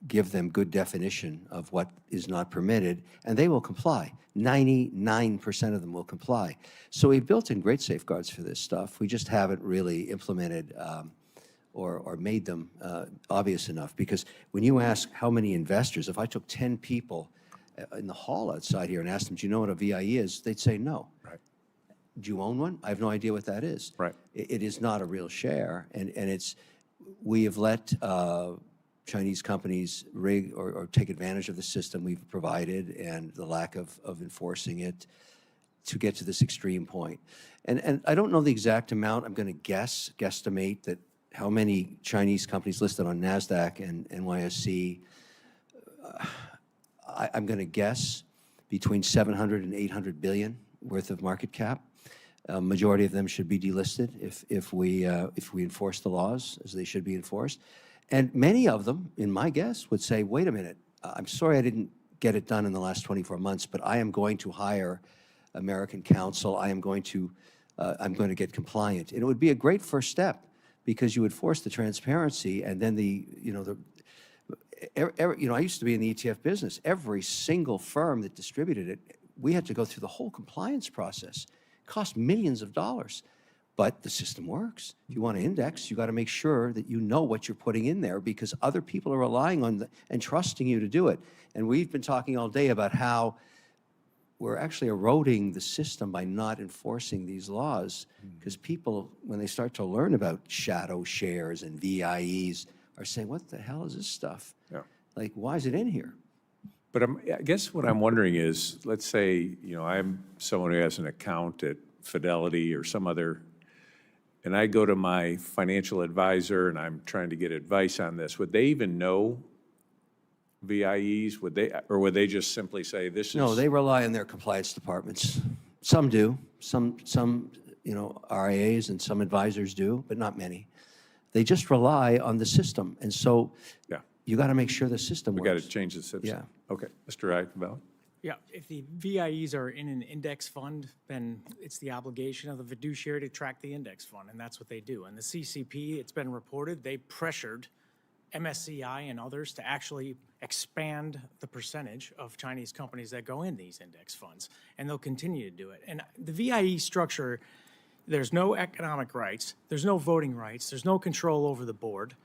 give them good definition of what is not permitted, and they will comply. 99% of them will comply. So we built in great safeguards for this stuff. We just haven't really implemented or made them obvious enough, because when you ask how many investors, if I took 10 people in the hall outside here and asked them, do you know what a VIE is? They'd say no. Right. Do you own one? I have no idea what that is. Right. It is not a real share, and it's, we have let Chinese companies rig or take advantage of the system we've provided and the lack of enforcing it to get to this extreme point. And I don't know the exact amount. I'm going to guesstimate that how many Chinese companies listed on NASDAQ and NYSE, I'm going to guess between 700 and 800 billion worth of market cap. Majority of them should be delisted if we enforce the laws as they should be enforced. And many of them, in my guess, would say, wait a minute, I'm sorry I didn't get it done in the last 24 months, but I am going to hire American counsel. I'm going to get compliant. And it would be a great first step, because you would force the transparency, and then I used to be in the ETF business. Every single firm that distributed it, we had to go through the whole compliance process. It cost millions of dollars. But the system works. If you want to index, you got to make sure that you know what you're putting in there, because other people are relying on and trusting you to do it. And we've been talking all day about how we're actually eroding the system by not enforcing these laws, because people, when they start to learn about shadow shares and VIEs, are saying, what the hell is this stuff? Yeah. Like, why is it in here? But I guess what I'm wondering is, let's say, you know, I'm someone who has an account at Fidelity or some other, and I go to my financial advisor and I'm trying to get advice on this, would they even know VIEs? Would they just simply say this is? No, they rely on their compliance departments. Some do. Some RIAs and some advisors do, but not many. They just rely on the system. And so you got to make sure the system works. We got to change the system. Yeah. Okay. Mr. Eichenveld? Yeah, if the VIEs are in an index fund, then it's the obligation of the fiduciary to track the index fund, and that's what they do. And the CCP, it's been reported, they pressured MSCI and others to actually expand the percentage of Chinese companies that go in these index funds, and they'll continue to do it. And the VIE structure, there's no economic rights, there's no voting rights, there's no control over the board.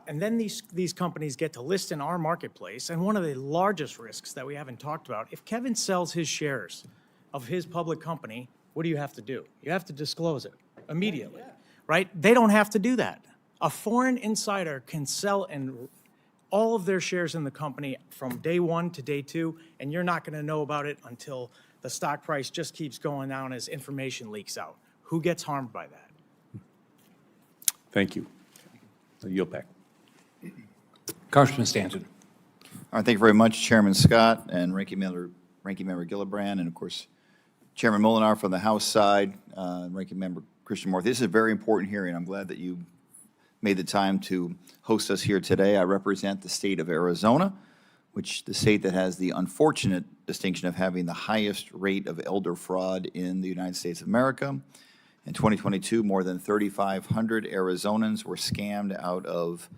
And then these companies get to list in our marketplace. And one of the largest risks that we haven't talked about, if Kevin sells his shares of his public company, what do you have to do? You have to disclose it immediately, right? They don't have to do that. A foreign insider can sell all of their shares in the company from day one to day two, and you're not going to know about it until the stock price just keeps going down as information leaks out. Who gets harmed by that? Thank you. I yield back. Congressman Stanton. All right, thank you very much, Chairman Scott and Ranking Member Gillibrand, and of course, Chairman Molinar from the House side, Ranking Member Christian Morthy. This is a very important hearing. I'm glad that you made the time to host us here today. I represent the state of Arizona, which the state that has the unfortunate distinction of having the highest rate of elder fraud in the United States of America. In 2022, more than 3,500 Arizonans were scammed out of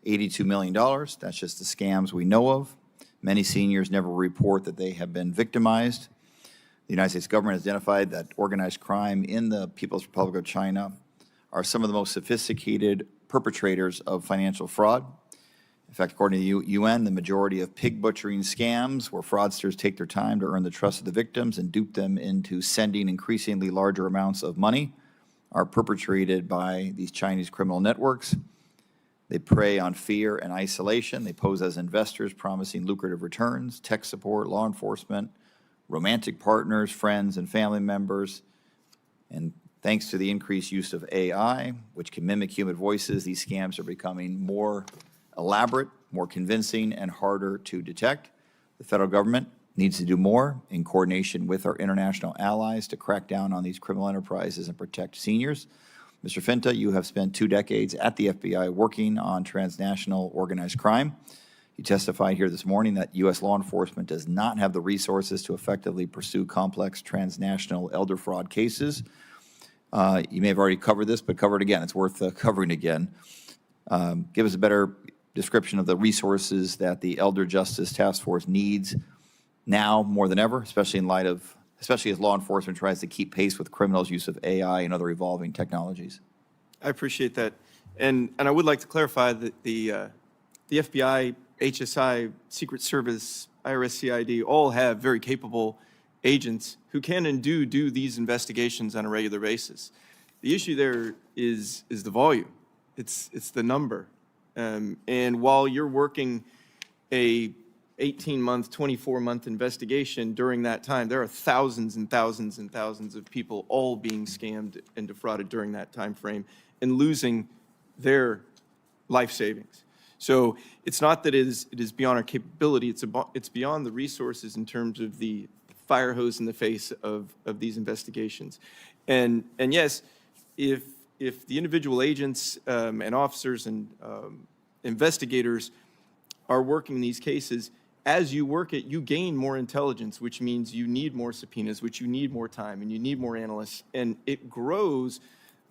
$82 million. That's just the scams we know of. Many seniors never report that they have been victimized. The United States government has identified that organized crime in the People's Republic of China are some of the most sophisticated perpetrators of financial fraud. In fact, according to the UN, the majority of pig butchering scams where fraudsters take their time to earn the trust of the victims and dupe them into sending increasingly larger amounts of money are perpetrated by these Chinese criminal networks. They prey on fear and isolation. They pose as investors, promising lucrative returns, tech support, law enforcement, romantic partners, friends, and family members. And thanks to the increased use of AI, which can mimic human voices, these scams are becoming more elaborate, more convincing, and harder to detect. The federal government needs to do more in coordination with our international allies to crack down on these criminal enterprises and protect seniors. Mr. Finta, you have spent 2 decades at the FBI working on transnational organized crime. You testified here this morning that U.S. law enforcement does not have the resources to effectively pursue complex transnational elder fraud cases. You may have already covered this, but cover it again. It's worth covering again. Give us a better description of the resources that the Elder Justice Task Force needs now more than ever, especially as law enforcement tries to keep pace with criminals' use of AI and other evolving technologies. I appreciate that. And I would like to clarify that the FBI, HSI, Secret Service, IRS, CID all have very capable agents who can and do these investigations on a regular basis. The issue there is the volume. It's the number. And while you're working a 18-month, 24-month investigation during that time, there are thousands and thousands and thousands of people all being scammed and defrauded during that time frame and losing their life savings. So it's not that it is beyond our capability, it's beyond the resources in terms of the fire hose in the face of these investigations. And yes, if the individual agents and officers and investigators are working these cases, as you work it, you gain more intelligence, which means you need more subpoenas, which you need more time, and you need more analysts. And it grows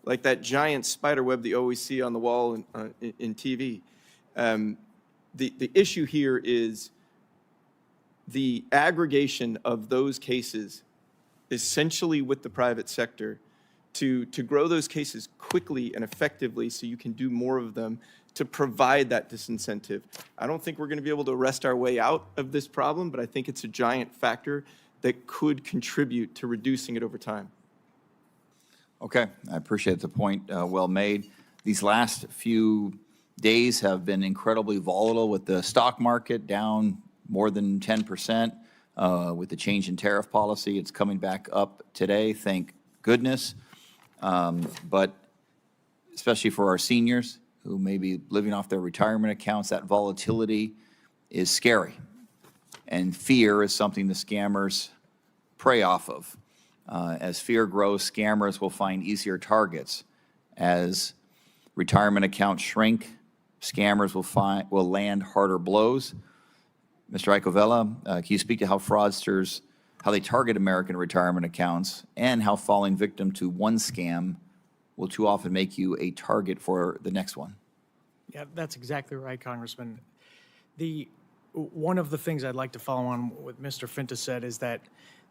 like that giant spider web that you always see on the wall in TV. The issue here is the aggregation of those cases, essentially with the private sector, to grow those cases quickly and effectively so you can do more of them to provide that disincentive. I don't think we're going to be able to wrest our way out of this problem, but I think it's a giant factor that could contribute to reducing it over time. Okay, I appreciate the point well made. These last few days have been incredibly volatile with the stock market down more than 10%. with the change in tariff policy. It's coming back up today, thank goodness. But especially for our seniors who may be living off their retirement accounts, that volatility is scary. And fear is something the scammers prey off of. As fear grows, scammers will find easier targets. As retirement accounts shrink, scammers will land harder blows. Mr. Icovella, can you speak to how fraudsters, how they target American retirement accounts, and how falling victim to one scam will too often make you a target for the next one? Yeah, that's exactly right, Congressman. One of the things I'd like to follow on what Mr. Finta said is that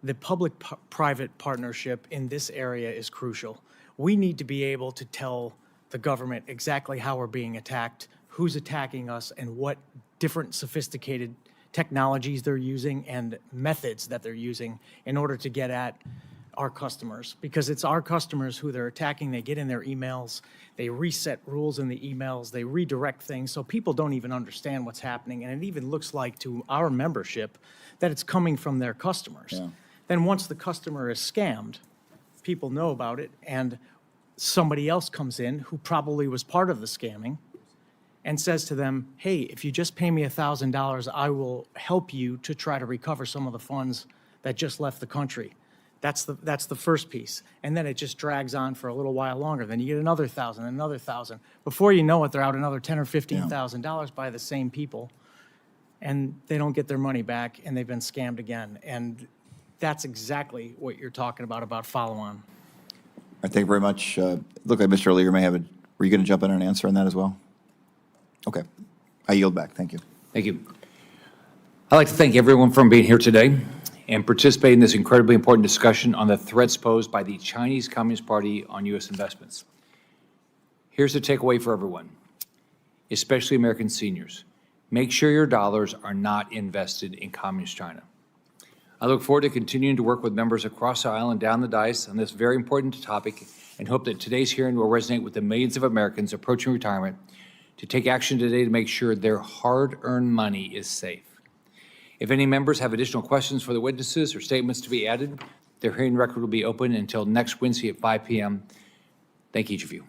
the public-private partnership in this area is crucial. We need to be able to tell the government exactly how we're being attacked, who's attacking us, and what different sophisticated technologies they're using and methods that they're using in order to get at our customers, because it's our customers who they're attacking. They get in their emails, they reset rules in the emails, they redirect things, so people don't even understand what's happening, and it even looks like to our membership that it's coming from their customers. Yeah. Then once the customer is scammed, people know about it, and somebody else comes in who probably was part of the scamming and says to them, hey, if you just pay me $1,000, I will help you to try to recover some of the funds that just left the country. That's the first piece. And then it just drags on for a little while longer. Then you get another 1,000, another 1,000. Before you know it, they're out another $10,000 or $15,000 by the same people, and they don't get their money back, and they've been scammed again. And that's exactly what you're talking about follow-on. Thank you very much. Look like Mr. Leader may have were you going to jump in and answer on that as well? Okay. I yield back. Thank you. Thank you. I'd like to thank everyone for being here today and participating in this incredibly important discussion on the threats posed by the Chinese Communist Party on U.S. investments. Here's the takeaway for everyone, especially American seniors. Make sure your dollars are not invested in Communist China. I look forward to continuing to work with members across the aisle and down the dais on this very important topic, and hope that today's hearing will resonate with the millions of Americans approaching retirement to take action today to make sure their hard-earned money is safe. If any members have additional questions for the witnesses or statements to be added, their hearing record will be open until next Wednesday at 5 p.m. Thank each of you.